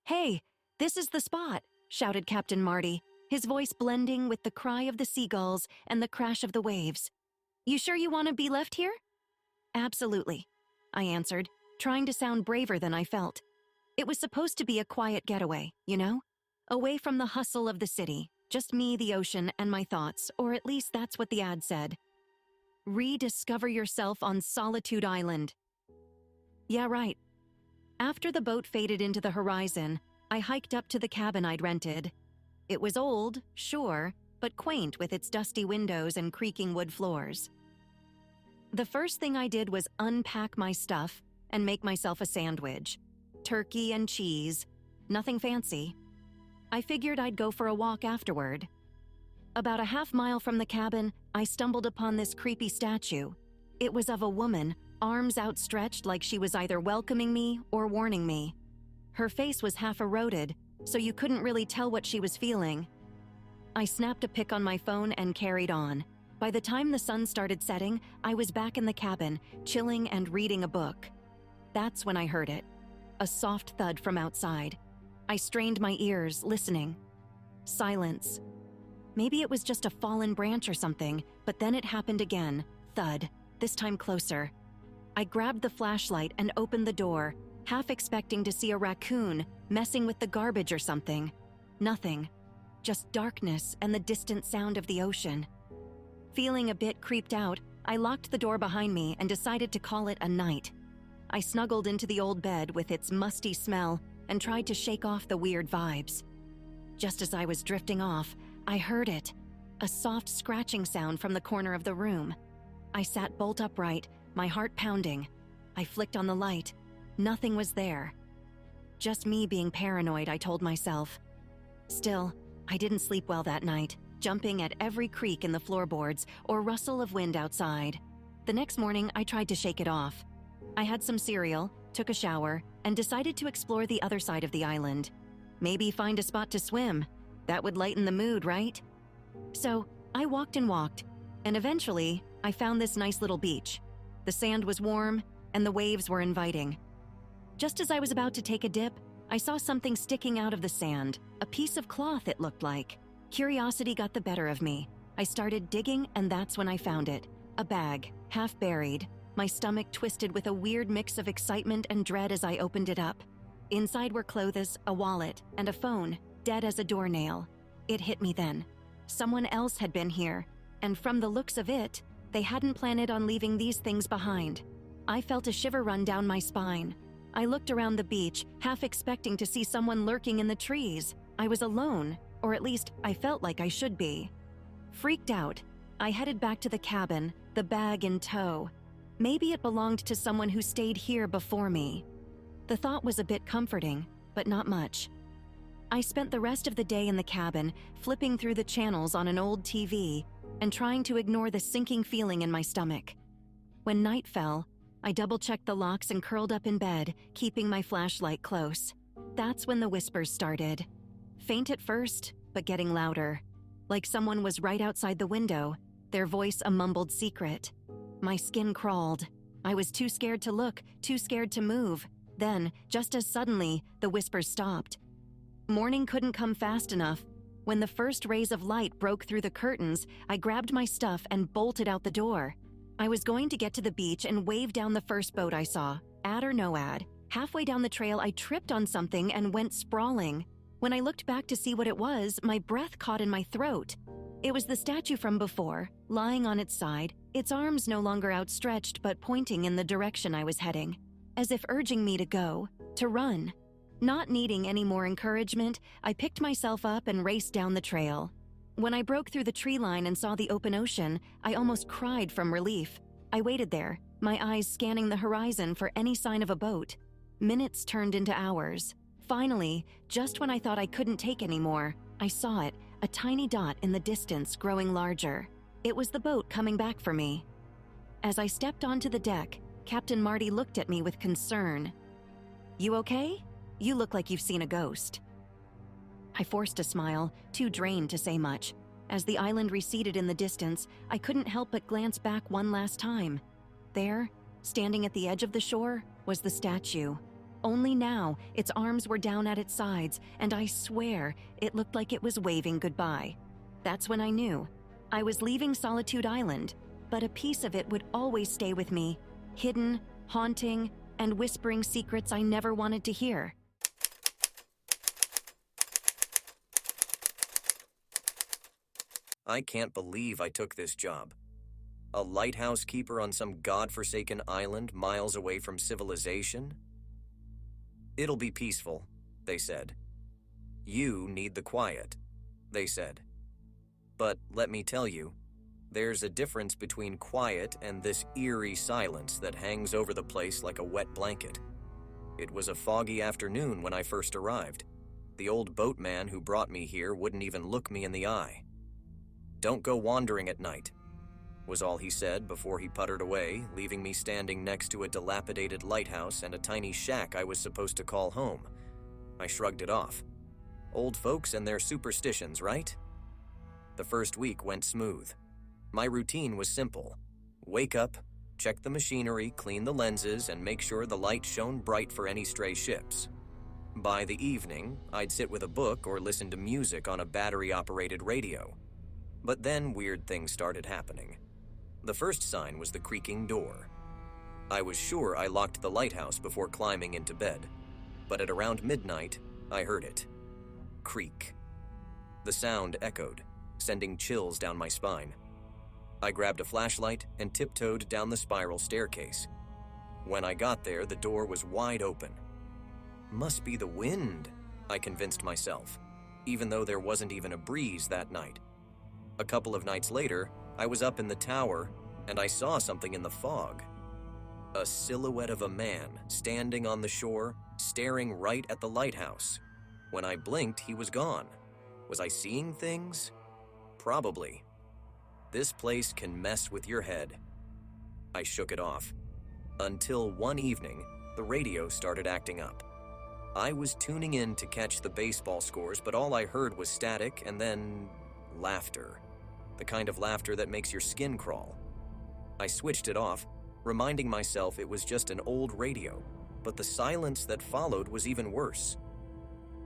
Speaker 6: "Hey, this is the spot," shouted Captain Marty, his voice blending with the cry of the seagulls and the crash of the waves. "You sure you want to be left here?" "Absolutely," I answered, trying to sound braver than I felt. It was supposed to be a quiet getaway, you know? Away from the hustle of the city. Just me, the ocean, and my thoughts, or at least that's what the ad said. Rediscover yourself on Solitude Island. Yeah, right. After the boat faded into the horizon, I hiked up to the cabin I'd rented. It was old, sure, but quaint with its dusty windows and creaking wood floors. The first thing I did was unpack my stuff and make myself a sandwich. Turkey and cheese, nothing fancy. I figured I'd go for a walk afterward. About a half-mile from the cabin, I stumbled upon this creepy statue. It was of a woman, arms outstretched like she was either welcoming me or warning me. Her face was half eroded, so you couldn't really tell what she was feeling. I snapped a pic on my phone and carried on. By the time the sun started setting, I was back in the cabin, chilling and reading a book. That's when I heard it. A soft thud from outside. I strained my ears, listening. Silence. Maybe it was just a fallen branch or something, but then it happened again. Thud, this time closer. I grabbed the flashlight and opened the door, half expecting to see a raccoon messing with the garbage or something. Nothing. Just darkness and the distant sound of the ocean. Feeling a bit creeped out, I locked the door behind me and decided to call it a night. I snuggled into the old bed with its musty smell and tried to shake off the weird vibes. Just as I was drifting off, I heard it, a soft scratching sound from the corner of the room. I sat bolt upright, my heart pounding. I flicked on the light. Nothing was there. Just me being paranoid, I told myself. Still, I didn't sleep well that night, jumping at every creak in the floorboards or rustle of wind outside. The next morning, I tried to shake it off. I had some cereal, took a shower, and decided to explore the other side of the island. Maybe find a spot to swim. That would lighten the mood, right? So, I walked, and eventually, I found this nice little beach. The sand was warm, and the waves were inviting. Just as I was about to take a dip, I saw something sticking out of the sand, a piece of cloth it looked like. Curiosity got the better of me. I started digging, and that's when I found it. A bag, half buried. My stomach twisted with a weird mix of excitement and dread as I opened it up. Inside were clothes, a wallet, and a phone, dead as a doornail. It hit me then. Someone else had been here, and from the looks of it, they hadn't planned on leaving these things behind. I felt a shiver run down my spine. I looked around the beach, half expecting to see someone lurking in the trees. I was alone, or at least I felt like I should be. Freaked out, I headed back to the cabin, the bag in tow. Maybe it belonged to someone who stayed here before me. The thought was a bit comforting, but not much. I spent the rest of the day in the cabin, flipping through the channels on an old TV and trying to ignore the sinking feeling in my stomach. When night fell, I double-checked the locks and curled up in bed, keeping my flashlight close. That's when the whispers started. Faint at first, but getting louder. Like someone was right outside the window, their voice a mumbled secret. My skin crawled. I was too scared to look, too scared to move. Then, just as suddenly, the whispers stopped. Morning couldn't come fast enough. When the first rays of light broke through the curtains, I grabbed my stuff and bolted out the door. I was going to get to the beach and wave down the first boat I saw, ad or no ad. Halfway down the trail, I tripped on something and went sprawling. When I looked back to see what it was, my breath caught in my throat. It was the statue from before, lying on its side, its arms no longer outstretched but pointing in the direction I was heading, as if urging me to go, to run. Not needing any more encouragement, I picked myself up and raced down the trail. When I broke through the tree line and saw the open ocean, I almost cried from relief. I waited there, my eyes scanning the horizon for any sign of a boat. Minutes turned into hours. Finally, just when I thought I couldn't take any more, I saw it, a tiny dot in the distance growing larger. It was the boat coming back for me. As I stepped onto the deck, Captain Marty looked at me with concern. "You okay? You look like you've seen a ghost." I forced a smile, too drained to say much. As the island receded in the distance, I couldn't help but glance back one last time. There, standing at the edge of the shore, was the statue. Only now, its arms were down at its sides, and I swear, it looked like it was waving goodbye. That's when I knew. I was leaving Solitude Island, but a piece of it would always stay with me, hidden, haunting, and whispering secrets I never wanted to hear.
Speaker 7: I can't believe I took this job. A lighthouse keeper on some godforsaken island miles away from civilization? "It'll be peaceful," they said. "You need the quiet," they said. But let me tell you, there's a difference between quiet and this eerie silence that hangs over the place like a wet blanket. It was a foggy afternoon when I first arrived. The old boatman who brought me here wouldn't even look me in the eye. "Don't go wandering at night," was all he said before he puttered away, leaving me standing next to a dilapidated lighthouse and a tiny shack I was supposed to call home. I shrugged it off. Old folks and their superstitions, right? The first week went smooth. My routine was simple. Wake up, check the machinery, clean the lenses, and make sure the light shone bright for any stray ships. By the evening, I'd sit with a book or listen to music on a battery-operated radio. But then weird things started happening. The first sign was the creaking door. I was sure I locked the lighthouse before climbing into bed, but at around midnight, I heard it. Creak. The sound echoed, sending chills down my spine. I grabbed a flashlight and tiptoed down the spiral staircase. When I got there, the door was wide open. Must be the wind, I convinced myself, even though there wasn't even a breeze that night. A couple of nights later, I was up in the tower and I saw something in the fog. A silhouette of a man standing on the shore, staring right at the lighthouse. When I blinked, he was gone. Was I seeing things? Probably. This place can mess with your head. I shook it off. Until one evening, the radio started acting up. I was tuning in to catch the baseball scores, but all I heard was static and then laughter. The kind of laughter that makes your skin crawl. I switched it off, reminding myself it was just an old radio, but the silence that followed was even worse.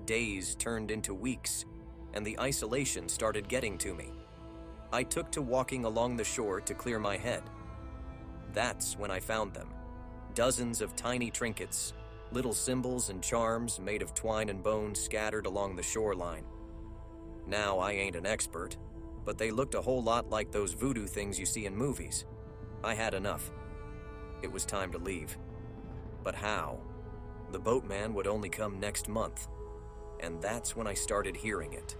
Speaker 7: Days turned into weeks, and the isolation started getting to me. I took to walking along the shore to clear my head. That's when I found them. Dozens of tiny trinkets, little symbols and charms made of twine and bone scattered along the shoreline. Now I ain't an expert, but they looked a whole lot like those voodoo things you see in movies. I had enough. It was time to leave. But how? The boatman would only come next month. And that's when I started hearing it.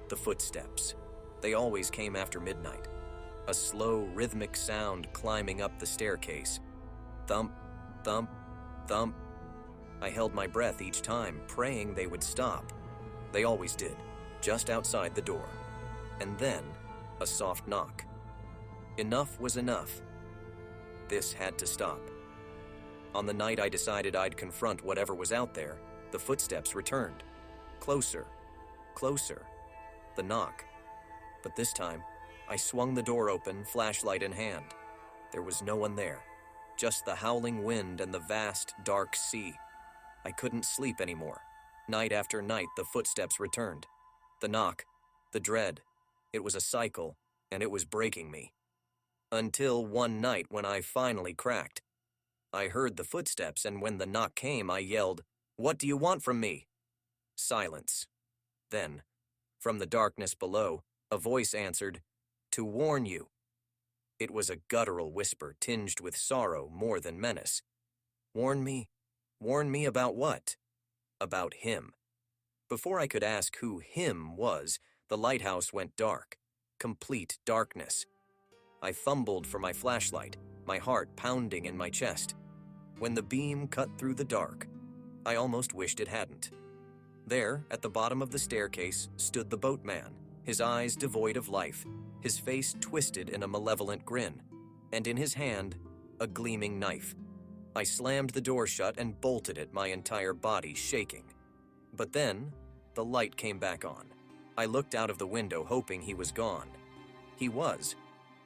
Speaker 7: The footsteps. They always came after midnight. A slow, rhythmic sound climbing up the staircase. Thump, thump, thump. I held my breath each time, praying they would stop. They always did, just outside the door. And then, a soft knock. Enough was enough. This had to stop. On the night I decided I'd confront whatever was out there, the footsteps returned. Closer, closer. The knock. But this time, I swung the door open, flashlight in hand. There was no one there, just the howling wind and the vast, dark sea. I couldn't sleep anymore. Night after night, the footsteps returned. The knock, the dread. It was a cycle, and it was breaking me. Until one night when I finally cracked. I heard the footsteps, and when the knock came, I yelled, "What do you want from me?" Silence. Then, from the darkness below, a voice answered, "To warn you." It was a guttural whisper tinged with sorrow more than menace. Warn me? Warn me about what? About him. Before I could ask who him was, the lighthouse went dark. Complete darkness. I fumbled for my flashlight, my heart pounding in my chest. When the beam cut through the dark, I almost wished it hadn't. There, at the bottom of the staircase, stood the boatman, his eyes devoid of life, his face twisted in a malevolent grin, and in his hand, a gleaming knife. I slammed the door shut and bolted it, my entire body shaking. But then, the light came back on. I looked out of the window, hoping he was gone. He was,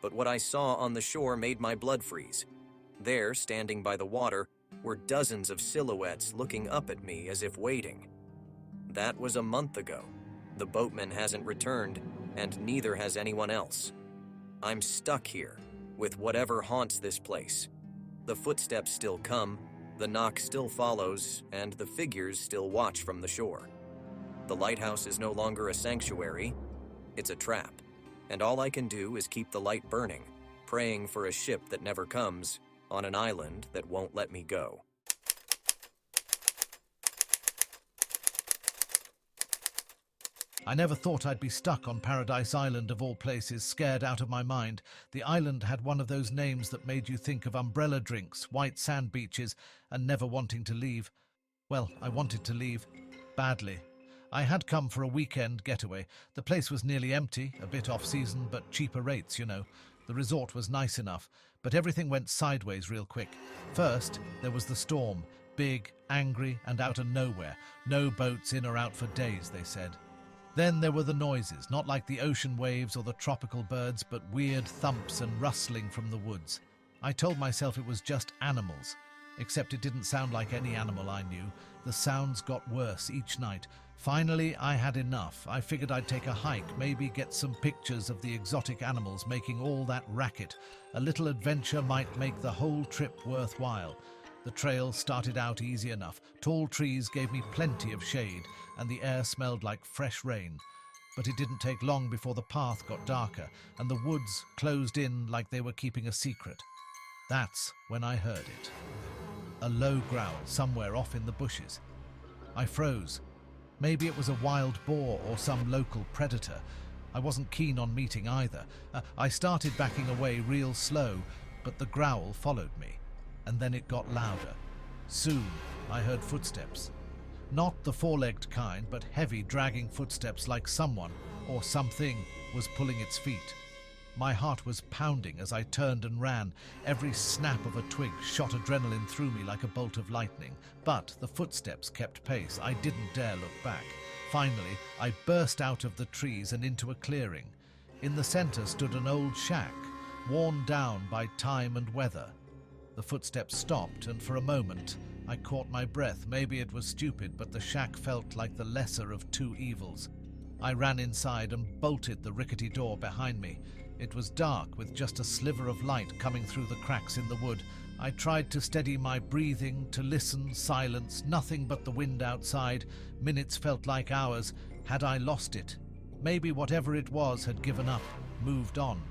Speaker 7: but what I saw on the shore made my blood freeze. There, standing by the water, were dozens of silhouettes looking up at me as if waiting. That was a month ago. The boatman hasn't returned, and neither has anyone else. I'm stuck here, with whatever haunts this place. The footsteps still come, the knock still follows, and the figures still watch from the shore. The lighthouse is no longer a sanctuary, it's a trap, and all I can do is keep the light burning, praying for a ship that never comes, on an island that won't let me go.
Speaker 5: I never thought I'd be stuck on Paradise Island of all places, scared out of my mind. The island had one of those names that made you think of umbrella drinks, white sand beaches, and never wanting to leave. Well, I wanted to leave. Badly. I had come for a weekend getaway. The place was nearly empty, a bit off-season, but cheaper rates, you know. The resort was nice enough, but everything went sideways real quick. First, there was the storm. Big, angry, and out of nowhere. No boats in or out for days, they said. Then there were the noises, not like the ocean waves or the tropical birds, but weird thumps and rustling from the woods. I told myself it was just animals, except it didn't sound like any animal I knew. The sounds got worse each night. Finally, I had enough. I figured I'd take a hike, maybe get some pictures of the exotic animals making all that racket. A little adventure might make the whole trip worthwhile. The trail started out easy enough. Tall trees gave me plenty of shade, and the air smelled like fresh rain. But it didn't take long before the path got darker, and the woods closed in like they were keeping a secret. That's when I heard it. A low growl somewhere off in the bushes. I froze. Maybe it was a wild boar or some local predator. I wasn't keen on meeting either. I started backing away real slow, but the growl followed me. And then it got louder. Soon, I heard footsteps. Not the four-legged kind, but heavy, dragging footsteps like someone, or something, was pulling its feet. My heart was pounding as I turned and ran. Every snap of a twig shot adrenaline through me like a bolt of lightning. But the footsteps kept pace. I didn't dare look back. Finally, I burst out of the trees and into a clearing. In the center stood an old shack, worn down by time and weather. The footsteps stopped, and for a moment, I caught my breath. Maybe it was stupid, but the shack felt like the lesser of two evils. I ran inside and bolted the rickety door behind me. It was dark, with just a sliver of light coming through the cracks in the wood. I tried to steady my breathing, to listen, silence, nothing but the wind outside. Minutes felt like hours. Had I lost it? Maybe whatever it was had given up, moved on.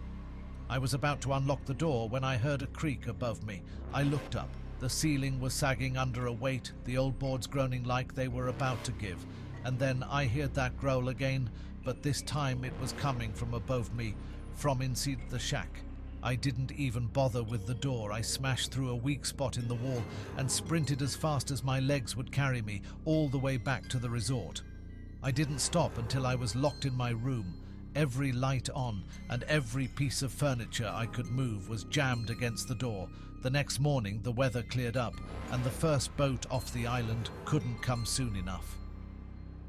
Speaker 5: I was about to unlock the door when I heard a creak above me. I looked up. The ceiling was sagging under a weight, the old boards groaning like they were about to give. And then I heard that growl again, but this time it was coming from above me, from inside the shack. I didn't even bother with the door. I smashed through a weak spot in the wall and sprinted as fast as my legs would carry me, all the way back to the resort. I didn't stop until I was locked in my room. Every light on, and every piece of furniture I could move was jammed against the door. The next morning the weather cleared up, and the first boat off the island couldn't come soon enough.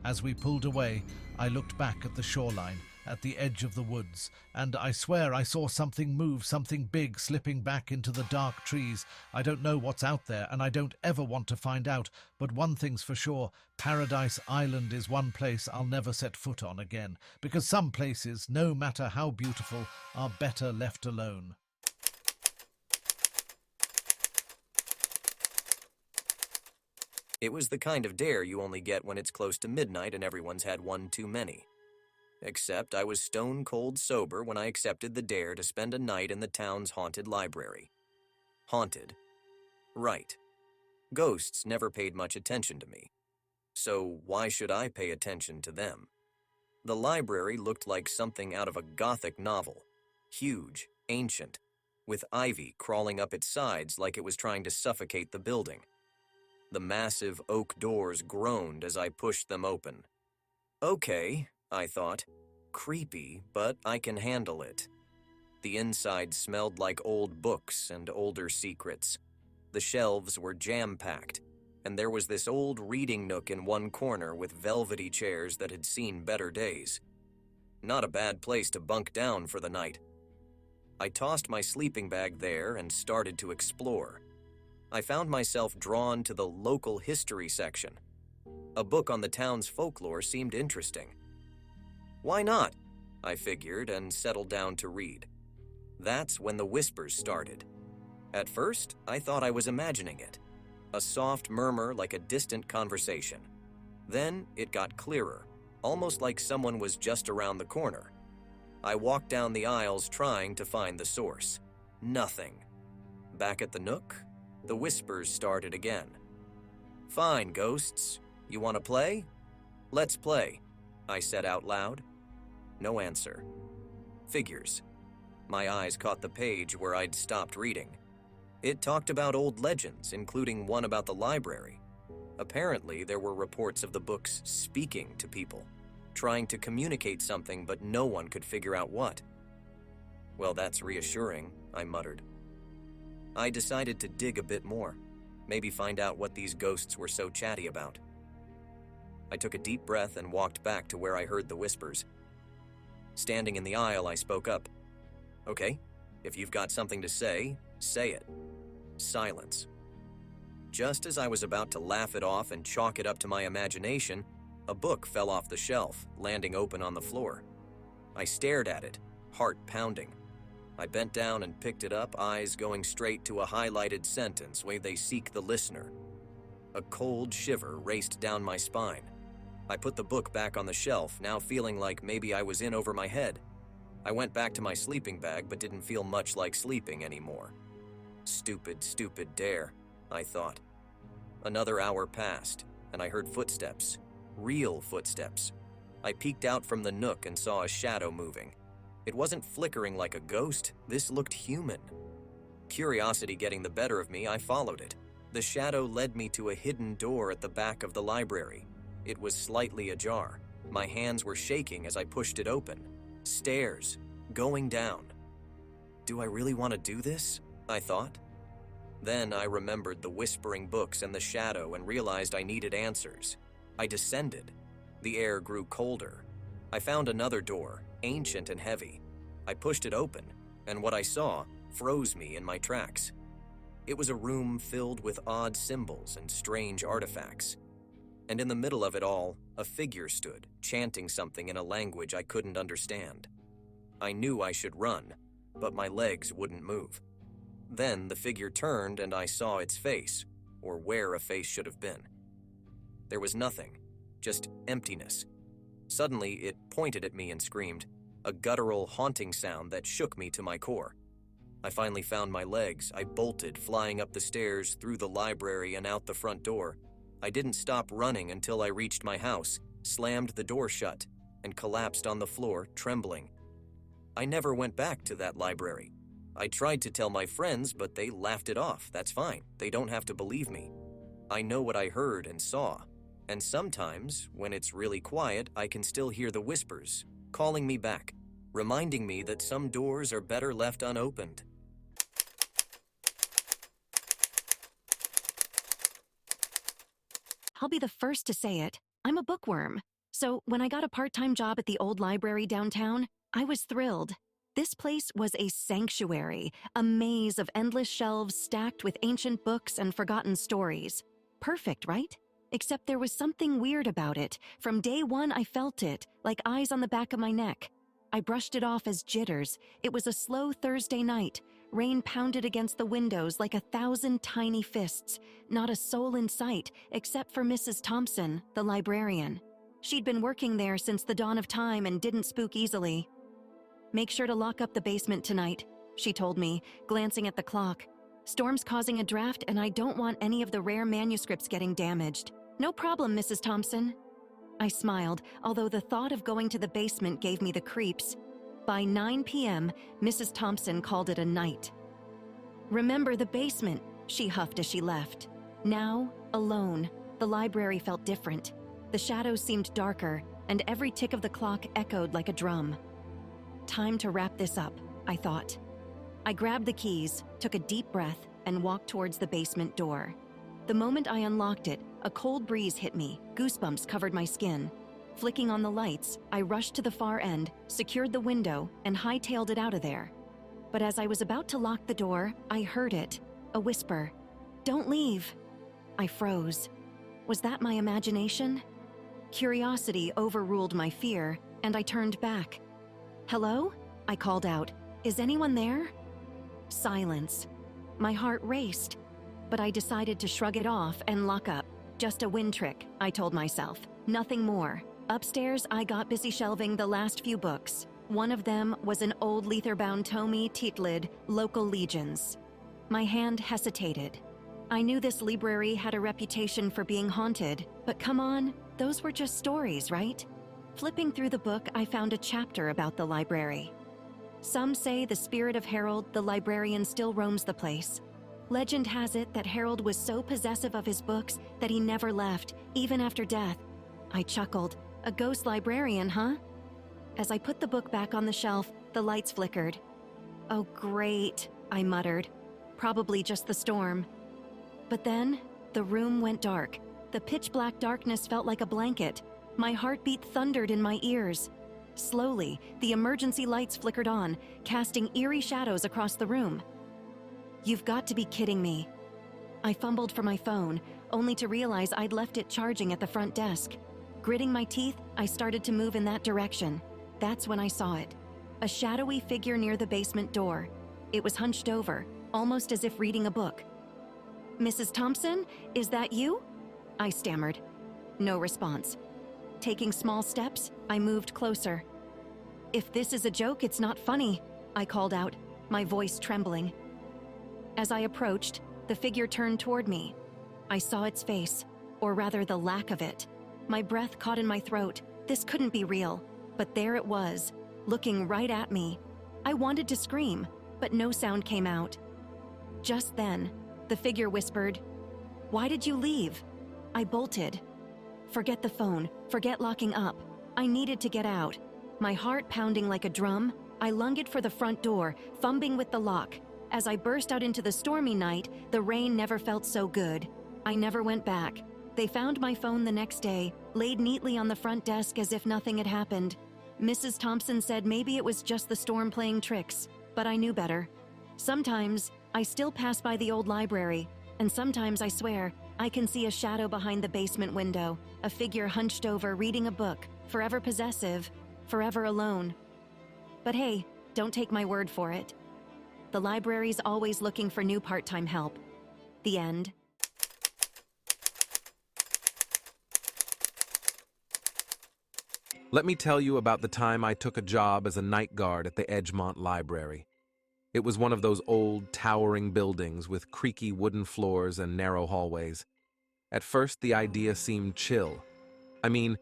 Speaker 5: As we pulled away, I looked back at the shoreline, at the edge of the woods, and I swear I saw something move, something big slipping back into the dark trees. I don't know what's out there, and I don't ever want to find out, but one thing's for sure, Paradise Island is one place I'll never set foot on again, because some places, no matter how beautiful, are better left alone.
Speaker 7: It was the kind of dare you only get when it's close to midnight and everyone's had one too many. Except I was stone cold sober when I accepted the dare to spend a night in the town's haunted library. Haunted. Right. Ghosts never paid much attention to me. So why should I pay attention to them? The library looked like something out of a Gothic novel. Huge, ancient, with ivy crawling up its sides like it was trying to suffocate the building. The massive oak doors groaned as I pushed them open. Okay, I thought. Creepy, but I can handle it. The inside smelled like old books and older secrets. The shelves were jam-packed, and there was this old reading nook in one corner with velvety chairs that had seen better days. Not a bad place to bunk down for the night. I tossed my sleeping bag there and started to explore. I found myself drawn to the local history section. A book on the town's folklore seemed interesting. Why not? I figured and settled down to read. That's when the whispers started. At first, I thought I was imagining it. A soft murmur like a distant conversation. Then it got clearer, almost like someone was just around the corner. I walked down the aisles trying to find the source. Nothing. Back at the nook, the whispers started again. Fine, ghosts. You want to play? Let's play. I said out loud. No answer. Figures. My eyes caught the page where I'd stopped reading. It talked about old legends, including one about the library. Apparently, there were reports of the books speaking to people, trying to communicate something, but no one could figure out what. Well, that's reassuring, I muttered. I decided to dig a bit more, maybe find out what these ghosts were so chatty about. I took a deep breath and walked back to where I heard the whispers. Standing in the aisle, I spoke up. Okay, if you've got something to say it. Silence. Just as I was about to laugh it off and chalk it up to my imagination, a book fell off the shelf, landing open on the floor. I stared at it, heart pounding. I bent down and picked it up, eyes going straight to a highlighted sentence where they seek the listener. A cold shiver raced down my spine. I put the book back on the shelf, now feeling like maybe I was in over my head. I went back to my sleeping bag, but didn't feel much like sleeping anymore. Stupid, stupid dare, I thought. Another hour passed, and I heard footsteps. Real footsteps. I peeked out from the nook and saw a shadow moving. It wasn't flickering like a ghost, this looked human. Curiosity getting the better of me, I followed it. The shadow led me to a hidden door at the back of the library. It was slightly ajar. My hands were shaking as I pushed it open. Stairs, going down. Do I really want to do this? I thought. Then I remembered the whispering books and the shadow and realized I needed answers. I descended. The air grew colder. I found another door, ancient and heavy. I pushed it open, and what I saw froze me in my tracks. It was a room filled with odd symbols and strange artifacts. And in the middle of it all, a figure stood, chanting something in a language I couldn't understand. I knew I should run, but my legs wouldn't move. Then the figure turned and I saw its face, or where a face should have been. There was nothing, just emptiness. Suddenly, it pointed at me and screamed, a guttural, haunting sound that shook me to my core. I finally found my legs. I bolted, flying up the stairs, through the library and out the front door. I didn't stop running until I reached my house, slammed the door shut, and collapsed on the floor, trembling. I never went back to that library. I tried to tell my friends, but they laughed it off. That's fine. They don't have to believe me. I know what I heard and saw. And sometimes, when it's really quiet, I can still hear the whispers, calling me back, reminding me that some doors are better left unopened.
Speaker 6: I'll be the first to say it. I'm a bookworm. So when I got a part-time job at the old library downtown, I was thrilled. This place was a sanctuary, a maze of endless shelves stacked with ancient books and forgotten stories. Perfect, right? Except there was something weird about it. From day one, I felt it, like eyes on the back of my neck. I brushed it off as jitters. It was a slow Thursday night. Rain pounded against the windows like 1,000 tiny fists. Not a soul in sight, except for Mrs. Thompson, the librarian. She'd been working there since the dawn of time and didn't spook easily. "Make sure to lock up the basement tonight," she told me, glancing at the clock. "Storm's causing a draft and I don't want any of the rare manuscripts getting damaged." "No problem, Mrs. Thompson." I smiled, although the thought of going to the basement gave me the creeps. By 9 p.m., Mrs. Thompson called it a night. "Remember the basement," she huffed as she left. Now, alone, the library felt different. The shadows seemed darker, and every tick of the clock echoed like a drum. Time to wrap this up, I thought. I grabbed the keys, took a deep breath, and walked towards the basement door. The moment I unlocked it, a cold breeze hit me, goosebumps covered my skin. Flicking on the lights, I rushed to the far end, secured the window, and hightailed it out of there. But as I was about to lock the door, I heard it, a whisper. "Don't leave." I froze. Was that my imagination? Curiosity overruled my fear, and I turned back. "Hello?" I called out. "Is anyone there?" Silence. My heart raced, but I decided to shrug it off and lock up. Just a wind trick, I told myself. Nothing more. Upstairs, I got busy shelving the last few books. One of them was an old leather-bound tome titled Local Legions. My hand hesitated. I knew this library had a reputation for being haunted, but come on, those were just stories, right? Flipping through the book, I found a chapter about the library. Some say the spirit of Harold, the librarian, still roams the place. Legend has it that Harold was so possessive of his books that he never left, even after death. I chuckled. A ghost librarian, huh? As I put the book back on the shelf, the lights flickered. Oh, great, I muttered. Probably just the storm. But then, the room went dark. The pitch-black darkness felt like a blanket. My heartbeat thundered in my ears. Slowly, the emergency lights flickered on, casting eerie shadows across the room. You've got to be kidding me. I fumbled for my phone, only to realize I'd left it charging at the front desk. Gritting my teeth, I started to move in that direction. That's when I saw it. A shadowy figure near the basement door. It was hunched over, almost as if reading a book. "Mrs. Thompson, is that you?" I stammered. No response. Taking small steps, I moved closer. "If this is a joke, it's not funny," I called out, my voice trembling. As I approached, the figure turned toward me. I saw its face, or rather the lack of it. My breath caught in my throat. This couldn't be real, but there it was, looking right at me. I wanted to scream, but no sound came out. Just then, the figure whispered, "Why did you leave?" I bolted. Forget the phone, forget locking up. I needed to get out. My heart pounding like a drum, I lunged for the front door, fumbling with the lock. As I burst out into the stormy night, the rain never felt so good. I never went back. They found my phone the next day, laid neatly on the front desk as if nothing had happened. Mrs. Thompson said maybe it was just the storm playing tricks, but I knew better. Sometimes, I still pass by the old library, and sometimes I swear, I can see a shadow behind the basement window, a figure hunched over reading a book, forever possessive, forever alone. But hey, don't take my word for it. The library's always looking for new part-time help. The end.
Speaker 4: Let me tell you about the time I took a job as a night guard at the Edgemont Library. It was one of those old, towering buildings with creaky wooden floors and narrow hallways. At first, the idea seemed chill. I mean,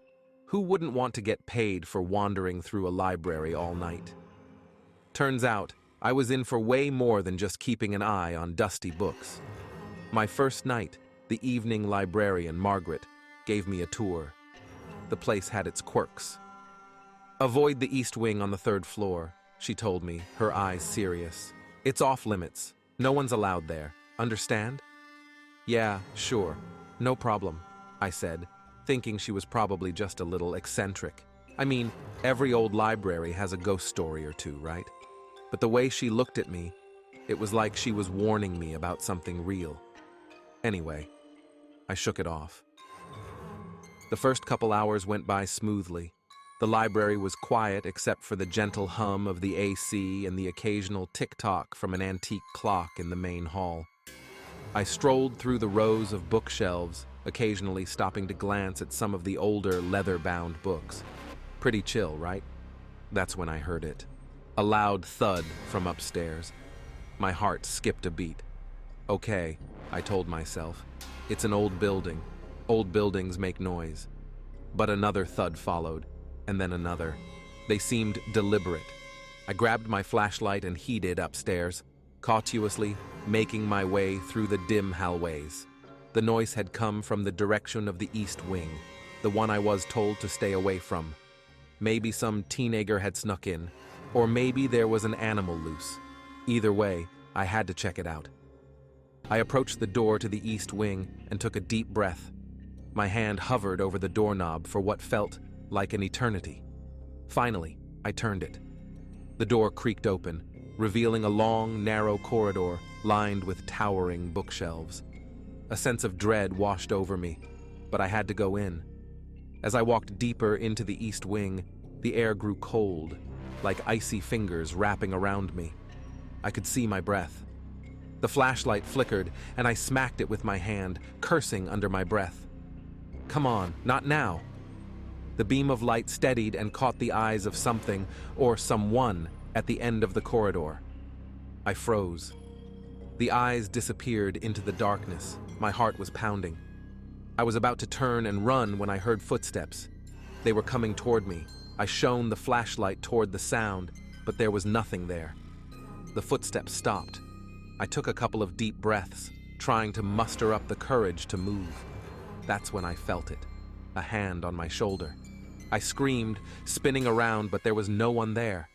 Speaker 4: who wouldn't want to get paid for wandering through a library all night? Turns out, I was in for way more than just keeping an eye on dusty books. My first night, the evening librarian, Margaret, gave me a tour. The place had its quirks. "Avoid the east wing on the 3rd floor," she told me, her eyes serious. "It's off limits. No one's allowed there. Understand?" "Yeah, sure. No problem," I said, thinking she was probably just a little eccentric. I mean, every old library has a ghost story or two, right? But the way she looked at me, it was like she was warning me about something real. Anyway, I shook it off. The first couple hours went by smoothly. The library was quiet except for the gentle hum of the AC and the occasional tick-tock from an antique clock in the main hall. I strolled through the rows of bookshelves, occasionally stopping to glance at some of the older leather-bound books. Pretty chill, right? That's when I heard it. A loud thud from upstairs. My heart skipped a beat. Okay, I told myself. It's an old building. Old buildings make noise. But another thud followed, and then another. They seemed deliberate. I grabbed my flashlight and headed upstairs, cautiously making my way through the dim hallways. The noise had come from the direction of the east wing, the one I was told to stay away from. Maybe some teenager had snuck in, or maybe there was an animal loose. Either way, I had to check it out. I approached the door to the east wing and took a deep breath. My hand hovered over the doorknob for what felt like an eternity. Finally, I turned it. The door creaked open, revealing a long, narrow corridor lined with towering bookshelves. A sense of dread washed over me, but I had to go in. As I walked deeper into the east wing, the air grew cold, like icy fingers wrapping around me. I could see my breath. The flashlight flickered, and I smacked it with my hand, cursing under my breath. Come on, not now. The beam of light steadied and caught the eyes of something, or someone, at the end of the corridor. I froze. The eyes disappeared into the darkness. My heart was pounding. I was about to turn and run when I heard footsteps. They were coming toward me. I shone the flashlight toward the sound, but there was nothing there. The footsteps stopped. I took a couple of deep breaths, trying to muster up the courage to move. That's when I felt it, a hand on my shoulder. I screamed, spinning around, but there was no one there.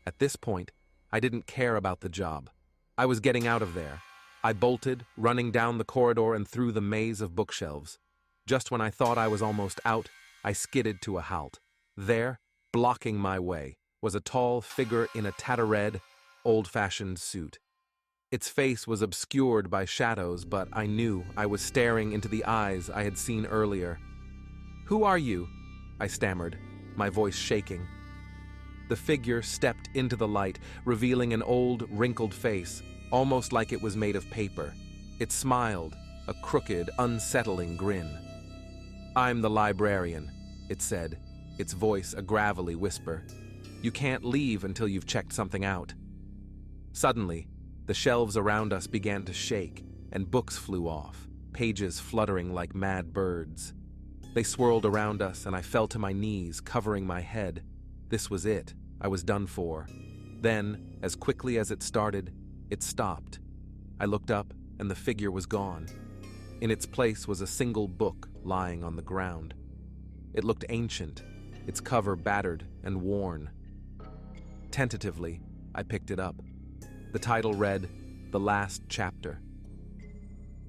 Speaker 4: At this point, I didn't care about the job. I was getting out of there. I bolted, running down the corridor and through the maze of bookshelves. Just when I thought I was almost out, I skidded to a halt. There, blocking my way, was a tall figure in a tattered, old-fashioned suit. Its face was obscured by shadows, but I knew I was staring into the eyes I had seen earlier. "Who are you?" I stammered, my voice shaking. The figure stepped into the light, revealing an old, wrinkled face, almost like it was made of paper. It smiled, a crooked, unsettling grin. "I'm the librarian," it said, its voice a gravelly whisper. "You can't leave until you've checked something out." Suddenly, the shelves around us began to shake, and books flew off, pages fluttering like mad birds. They swirled around us, and I fell to my knees, covering my head. This was it. I was done for. Then, as quickly as it started, it stopped. I looked up, and the figure was gone. In its place was a single book lying on the ground. It looked ancient, its cover battered and worn. Tentatively, I picked it up. The title read, "The Last Chapter."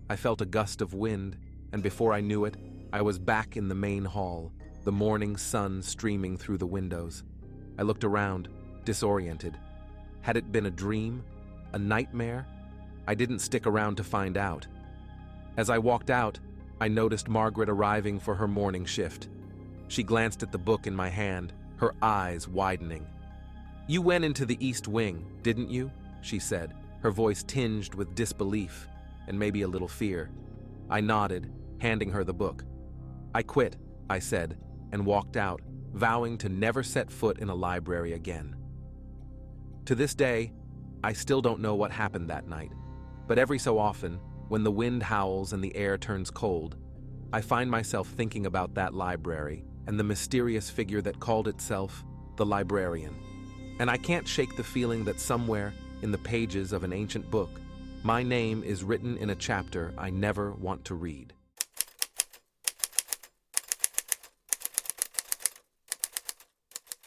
Speaker 4: I felt a gust of wind, and before I knew it, I was back in the main hall, the morning sun streaming through the windows. I looked around, disoriented. Had it been a dream? A nightmare? I didn't stick around to find out. As I walked out, I noticed Margaret arriving for her morning shift. She glanced at the book in my hand, her eyes widening. "You went into the East Wing, didn't you?" she said, her voice tinged with disbelief and maybe a little fear. I nodded, handing her the book. "I quit," I said, and walked out, vowing to never set foot in a library again. To this day, I still don't know what happened that night, but every so often, when the wind howls and the air turns cold, I find myself thinking about that library and the mysterious figure that called itself the librarian. And I can't shake the feeling that somewhere in the pages of an ancient book, my name is written in a chapter I never want to read.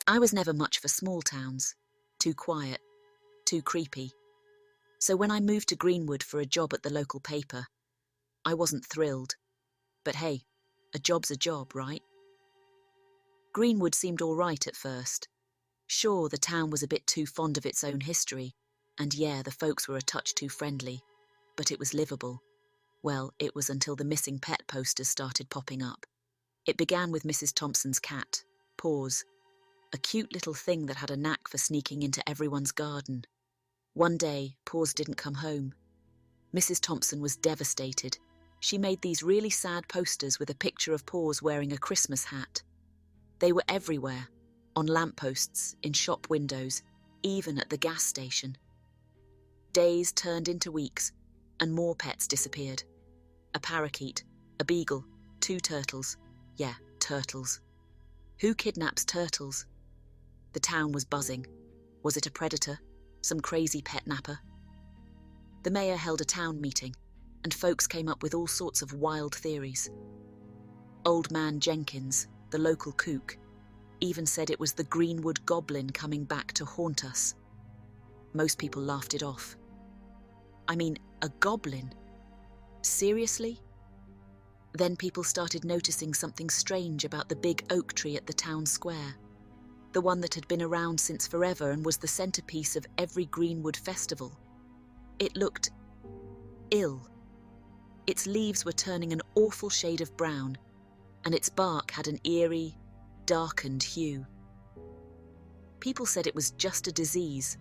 Speaker 1: I was never much for small towns. Too quiet, too creepy. So when I moved to Greenwood for a job at the local paper, I wasn't thrilled. But hey, a job's a job, right? Greenwood seemed all right at first. Sure, the town was a bit too fond of its own history, and yeah, the folks were a touch too friendly, but it was livable. Well, it was until the missing pet posters started popping up. It began with Mrs. Thompson's cat, Paws, a cute little thing that had a knack for sneaking into everyone's garden. One day, Paws didn't come home. Mrs. Thompson was devastated. She made these really sad posters with a picture of Paws wearing a Christmas hat. They were everywhere, on lampposts, in shop windows, even at the gas station. Days turned into weeks, and more pets disappeared. A parakeet, a beagle, 2 turtles. Yeah, turtles. Who kidnaps turtles? The town was buzzing. Was it a predator? Some crazy pet napper? The mayor held a town meeting, and folks came up with all sorts of wild theories. Old Man Jenkins, the local kook, even said it was the Greenwood Goblin coming back to haunt us. Most people laughed it off. I mean, a goblin? Seriously? Then people started noticing something strange about the big oak tree at the town square. The one that had been around since forever and was the centerpiece of every Greenwood festival. It looked ill. Its leaves were turning an awful shade of brown, and its bark had an eerie, darkened hue. People said it was just a disease,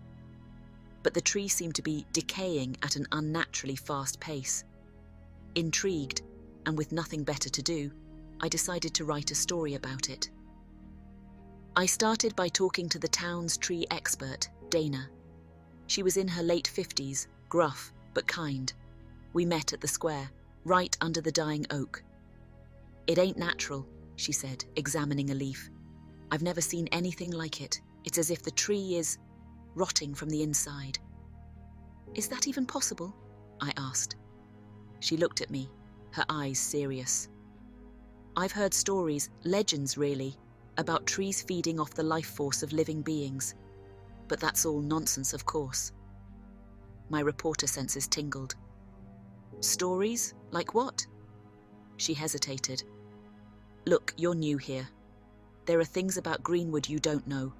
Speaker 1: but the tree seemed to be decaying at an unnaturally fast pace. Intrigued, and with nothing better to do, I decided to write a story about it. I started by talking to the town's tree expert, Dana. She was in her late 50s, gruff but kind. We met at the square, right under the dying oak. "It ain't natural," she said, examining a leaf. "I've never seen anything like it. It's as if the tree is rotting from the inside." "Is that even possible?" I asked. She looked at me, her eyes serious. "I've heard stories, legends really, about trees feeding off the life force of living beings. But that's all nonsense, of course." My reporter senses tingled. "Stories? Like what?" She hesitated. "Look, you're new here. There are things about Greenwood you don't know,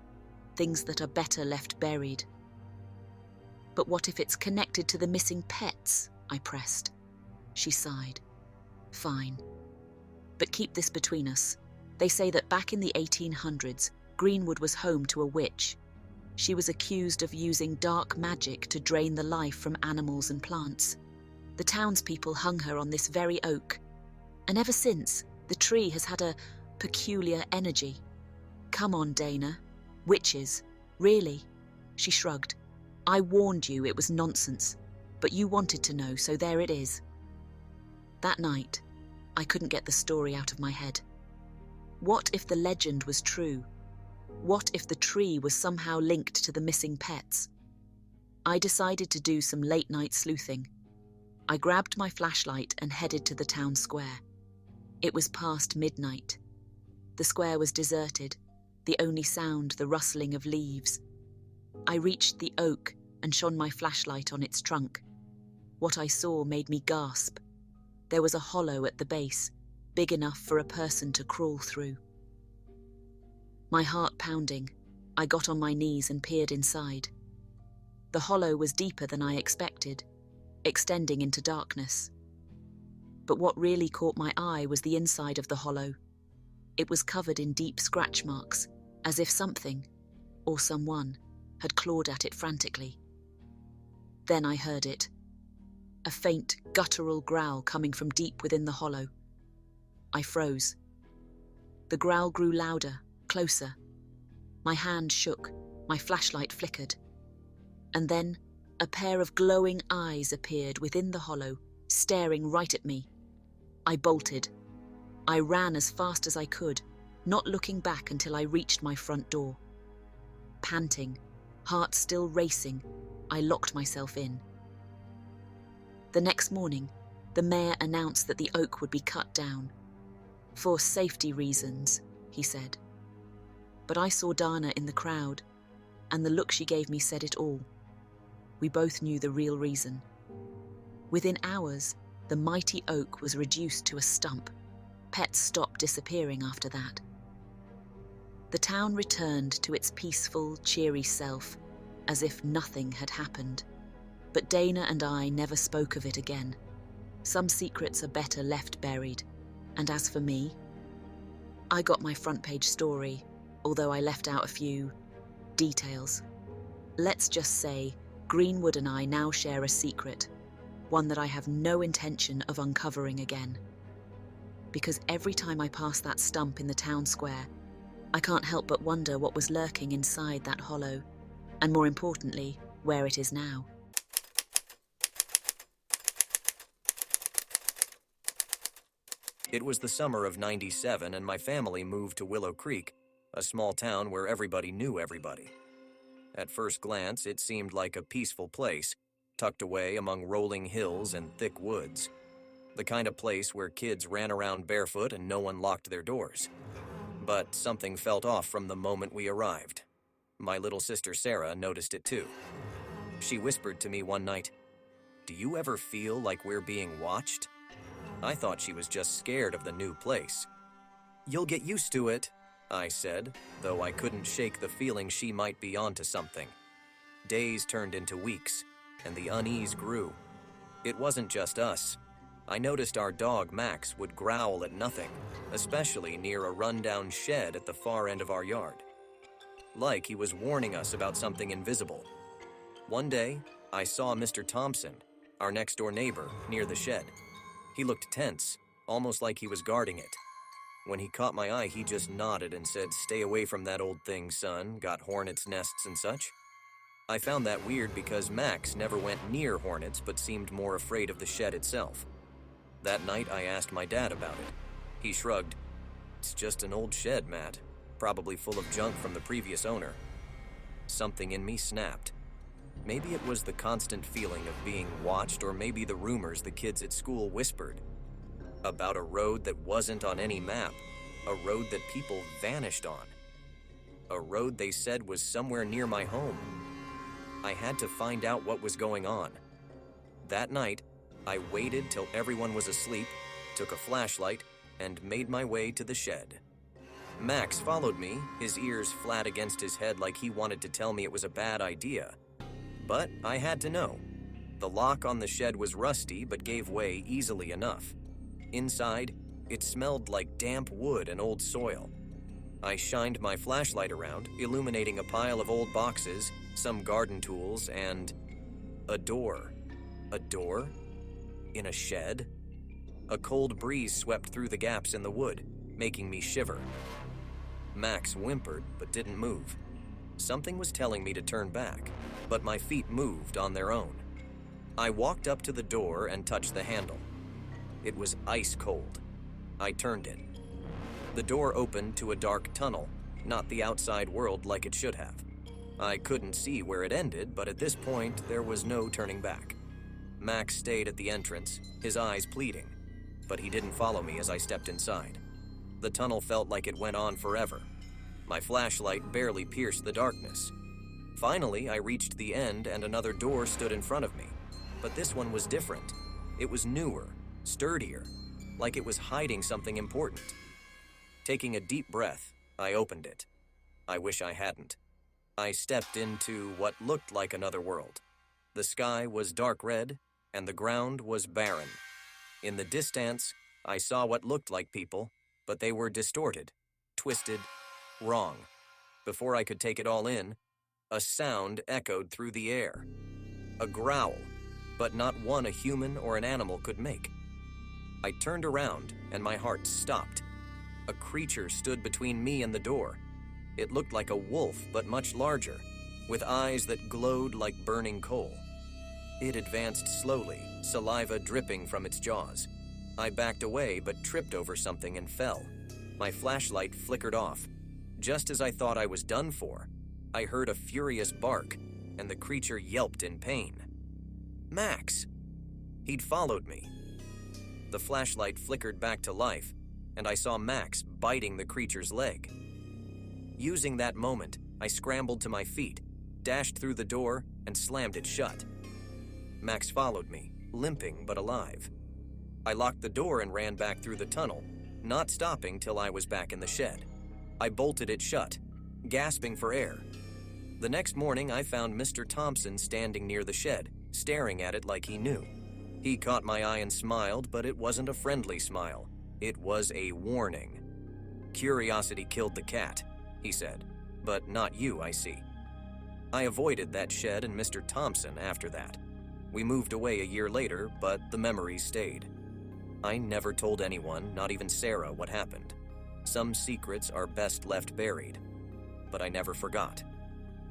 Speaker 1: things that are better left buried." "But what if it's connected to the missing pets?" I pressed. She sighed. "Fine. But keep this between us. They say that back in the 1800s, Greenwood was home to a witch. She was accused of using dark magic to drain the life from animals and plants. The townspeople hung her on this very oak, and ever since, the tree has had a peculiar energy. Come on, Dana. Witches. Really?" She shrugged. "I warned you it was nonsense, but you wanted to know, so there it is." That night, I couldn't get the story out of my head. What if the legend was true? What if the tree was somehow linked to the missing pets? I decided to do some late-night sleuthing. I grabbed my flashlight and headed to the town square. It was past midnight. The square was deserted, the only sound the rustling of leaves. I reached the oak and shone my flashlight on its trunk. What I saw made me gasp. There was a hollow at the base, big enough for a person to crawl through. My heart pounding, I got on my knees and peered inside. The hollow was deeper than I expected, extending into darkness. But what really caught my eye was the inside of the hollow. It was covered in deep scratch marks, as if something, or someone, had clawed at it frantically. Then I heard it. A faint, guttural growl coming from deep within the hollow. I froze. The growl grew louder, closer. My hand shook, my flashlight flickered. And then, a pair of glowing eyes appeared within the hollow, staring right at me. I bolted. I ran as fast as I could, not looking back until I reached my front door. Panting, heart still racing, I locked myself in. The next morning, the mayor announced that the oak would be cut down. "For safety reasons," he said. But I saw Dana in the crowd, and the look she gave me said it all. We both knew the real reason. Within hours, the mighty oak was reduced to a stump. Pets stopped disappearing after that. The town returned to its peaceful, cheery self, as if nothing had happened. But Dana and I never spoke of it again. Some secrets are better left buried. And as for me, I got my front page story, although I left out a few details. Let's just say Greenwood and I now share a secret, one that I have no intention of uncovering again. Because every time I pass that stump in the town square, I can't help but wonder what was lurking inside that hollow, and more importantly, where it is now.
Speaker 7: It was the summer of '97 and my family moved to Willow Creek, a small town where everybody knew everybody. At first glance, it seemed like a peaceful place, tucked away among rolling hills and thick woods. The kind of place where kids ran around barefoot and no one locked their doors. But something felt off from the moment we arrived. My little sister Sarah noticed it too. She whispered to me one night, "Do you ever feel like we're being watched?" I thought she was just scared of the new place. "You'll get used to it," I said, though I couldn't shake the feeling she might be onto something. Days turned into weeks, and the unease grew. It wasn't just us. I noticed our dog Max would growl at nothing, especially near a rundown shed at the far end of our yard. Like he was warning us about something invisible. One day, I saw Mr. Thompson, our next-door neighbor, near the shed. He looked tense, almost like he was guarding it. When he caught my eye, he just nodded and said, "Stay away from that old thing, son. Got hornets' nests and such." I found that weird because Max never went near hornets but seemed more afraid of the shed itself. That night, I asked my dad about it. He shrugged. It's just an old shed, Matt. Probably full of junk from the previous owner. Something in me snapped. Maybe it was the constant feeling of being watched, or maybe the rumors the kids at school whispered. About a road that wasn't on any map. A road that people vanished on. A road they said was somewhere near my home. I had to find out what was going on. That night, I waited till everyone was asleep, took a flashlight, and made my way to the shed. Max followed me, his ears flat against his head like he wanted to tell me it was a bad idea. But I had to know. The lock on the shed was rusty but gave way easily enough. Inside, it smelled like damp wood and old soil. I shined my flashlight around, illuminating a pile of old boxes, some garden tools, and a door. A door? In a shed? A cold breeze swept through the gaps in the wood, making me shiver. Max whimpered but didn't move. Something was telling me to turn back, but my feet moved on their own. I walked up to the door and touched the handle. It was ice cold. I turned it. The door opened to a dark tunnel, not the outside world like it should have. I couldn't see where it ended, but at this point, there was no turning back. Max stayed at the entrance, his eyes pleading, but he didn't follow me as I stepped inside. The tunnel felt like it went on forever. My flashlight barely pierced the darkness. Finally, I reached the end and another door stood in front of me, but this one was different. It was newer, sturdier, like it was hiding something important. Taking a deep breath, I opened it. I wish I hadn't. I stepped into what looked like another world. The sky was dark red, and the ground was barren. In the distance, I saw what looked like people, but they were distorted, twisted, wrong. Before I could take it all in, a sound echoed through the air. A growl, but not one a human or an animal could make. I turned around, and my heart stopped. A creature stood between me and the door. It looked like a wolf, but much larger, with eyes that glowed like burning coal. It advanced slowly, saliva dripping from its jaws. I backed away, but tripped over something and fell. My flashlight flickered off. Just as I thought I was done for, I heard a furious bark, and the creature yelped in pain. Max! He'd followed me. The flashlight flickered back to life, and I saw Max biting the creature's leg. Using that moment, I scrambled to my feet, dashed through the door, and slammed it shut. Max followed me, limping but alive. I locked the door and ran back through the tunnel, not stopping till I was back in the shed. I bolted it shut, gasping for air. The next morning, I found Mr. Thompson standing near the shed, staring at it like he knew. He caught my eye and smiled, but it wasn't a friendly smile. It was a warning. Curiosity killed the cat, he said, but not you, I see. I avoided that shed and Mr. Thompson after that. We moved away a year later, but the memories stayed. I never told anyone, not even Sarah, what happened. Some secrets are best left buried. But I never forgot.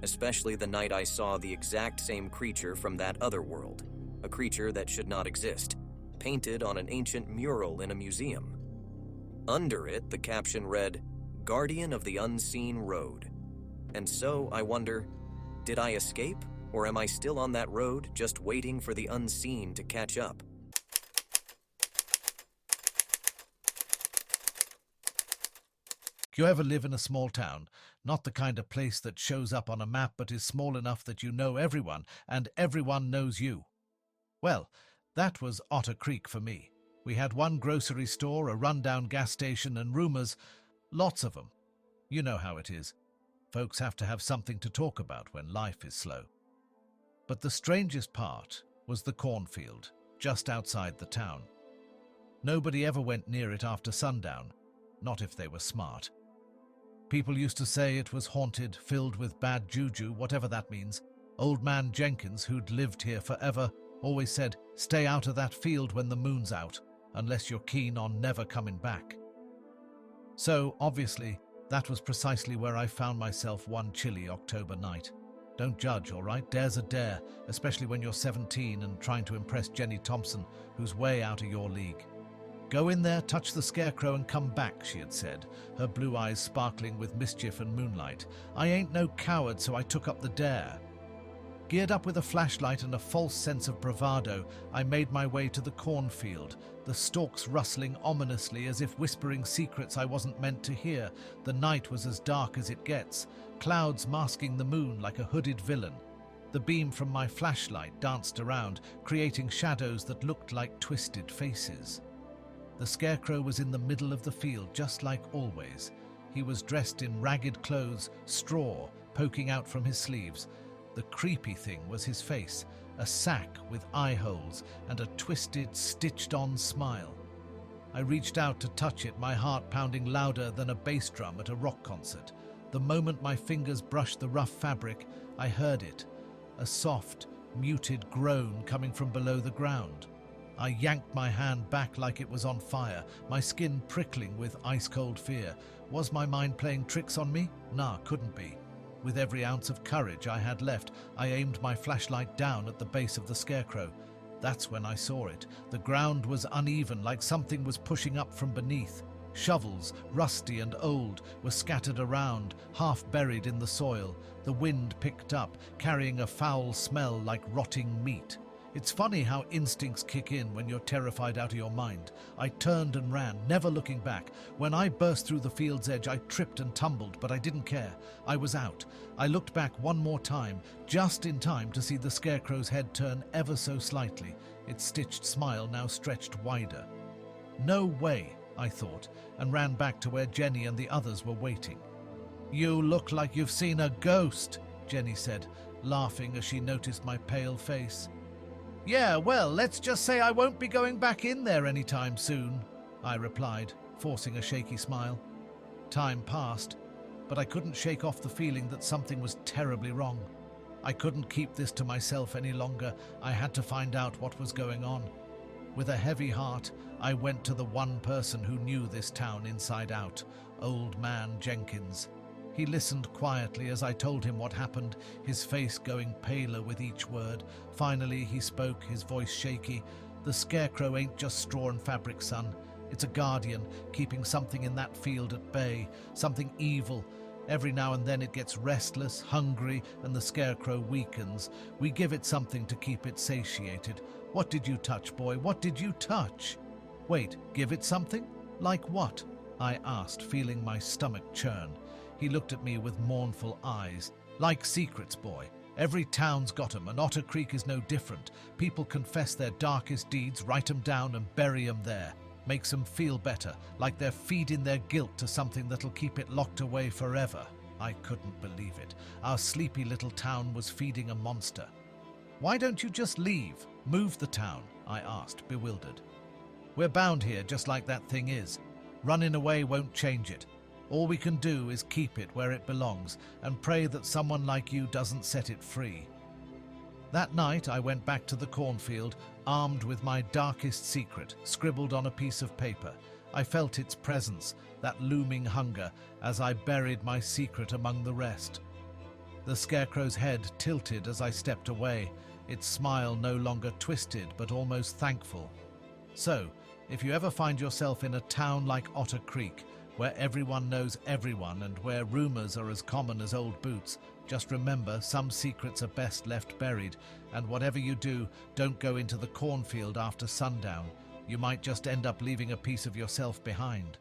Speaker 7: Especially the night I saw the exact same creature from that other world. A creature that should not exist, painted on an ancient mural in a museum. Under it, the caption read, "Guardian of the Unseen Road." And so, I wonder, did I escape? Or am I still on that road, just waiting for the unseen to catch up?
Speaker 5: Do you ever live in a small town? Not the kind of place that shows up on a map, but is small enough that you know everyone, and everyone knows you. Well, that was Otter Creek for me. We had one grocery store, a rundown gas station, and rumors, lots of them. You know how it is. Folks have to have something to talk about when life is slow. But the strangest part was the cornfield, just outside the town. Nobody ever went near it after sundown, not if they were smart. People used to say it was haunted, filled with bad juju, whatever that means. Old man Jenkins, who'd lived here forever, always said, stay out of that field when the moon's out, unless you're keen on never coming back. So, obviously, that was precisely where I found myself one chilly October night. Don't judge, all right? Dare's a dare, especially when you're 17 and trying to impress Jenny Thompson, who's way out of your league. "Go in there, touch the scarecrow, and come back," she had said, her blue eyes sparkling with mischief and moonlight. I ain't no coward, so I took up the dare. Geared up with a flashlight and a false sense of bravado, I made my way to the cornfield, the stalks rustling ominously as if whispering secrets I wasn't meant to hear. The night was as dark as it gets, clouds masking the moon like a hooded villain. The beam from my flashlight danced around, creating shadows that looked like twisted faces. The scarecrow was in the middle of the field, just like always. He was dressed in ragged clothes, straw poking out from his sleeves. The creepy thing was his face, a sack with eye holes and a twisted, stitched-on smile. I reached out to touch it, my heart pounding louder than a bass drum at a rock concert. The moment my fingers brushed the rough fabric, I heard it, a soft, muted groan coming from below the ground. I yanked my hand back like it was on fire, my skin prickling with ice-cold fear. Was my mind playing tricks on me? Nah, couldn't be. With every ounce of courage I had left, I aimed my flashlight down at the base of the scarecrow. That's when I saw it. The ground was uneven, like something was pushing up from beneath. Shovels, rusty and old, were scattered around, half buried in the soil. The wind picked up, carrying a foul smell like rotting meat. It's funny how instincts kick in when you're terrified out of your mind. I turned and ran, never looking back. When I burst through the field's edge, I tripped and tumbled, but I didn't care. I was out. I looked back one more time, just in time to see the scarecrow's head turn ever so slightly, its stitched smile now stretched wider. No way, I thought, and ran back to where Jenny and the others were waiting. "You look like you've seen a ghost," Jenny said, laughing as she noticed my pale face. "Yeah, well, let's just say I won't be going back in there anytime soon," I replied, forcing a shaky smile. Time passed, but I couldn't shake off the feeling that something was terribly wrong. I couldn't keep this to myself any longer. I had to find out what was going on. With a heavy heart, I went to the one person who knew this town inside out, Old Man Jenkins. He listened quietly as I told him what happened, his face going paler with each word. Finally, he spoke, his voice shaky. "The scarecrow ain't just straw and fabric, son. It's a guardian, keeping something in that field at bay, something evil. Every now and then it gets restless, hungry, and the scarecrow weakens. We give it something to keep it satiated. What did you touch, boy? What did you touch?" "Wait, give it something? Like what?" I asked, feeling my stomach churn. He looked at me with mournful eyes. "Like secrets, boy. Every town's got 'em, and Otter Creek is no different. People confess their darkest deeds, write 'em down, and bury 'em there. Makes 'em feel better, like they're feeding their guilt to something that'll keep it locked away forever." I couldn't believe it. Our sleepy little town was feeding a monster. "Why don't you just leave? Move the town?" I asked, bewildered. "We're bound here, just like that thing is. Running away won't change it. All we can do is keep it where it belongs and pray that someone like you doesn't set it free." That night, I went back to the cornfield, armed with my darkest secret, scribbled on a piece of paper. I felt its presence, that looming hunger, as I buried my secret among the rest. The scarecrow's head tilted as I stepped away, its smile no longer twisted but almost thankful. So, if you ever find yourself in a town like Otter Creek, where everyone knows everyone and where rumors are as common as old boots, just remember some secrets are best left buried, and whatever you do, don't go into the cornfield after sundown. You might just end up leaving a piece of yourself behind.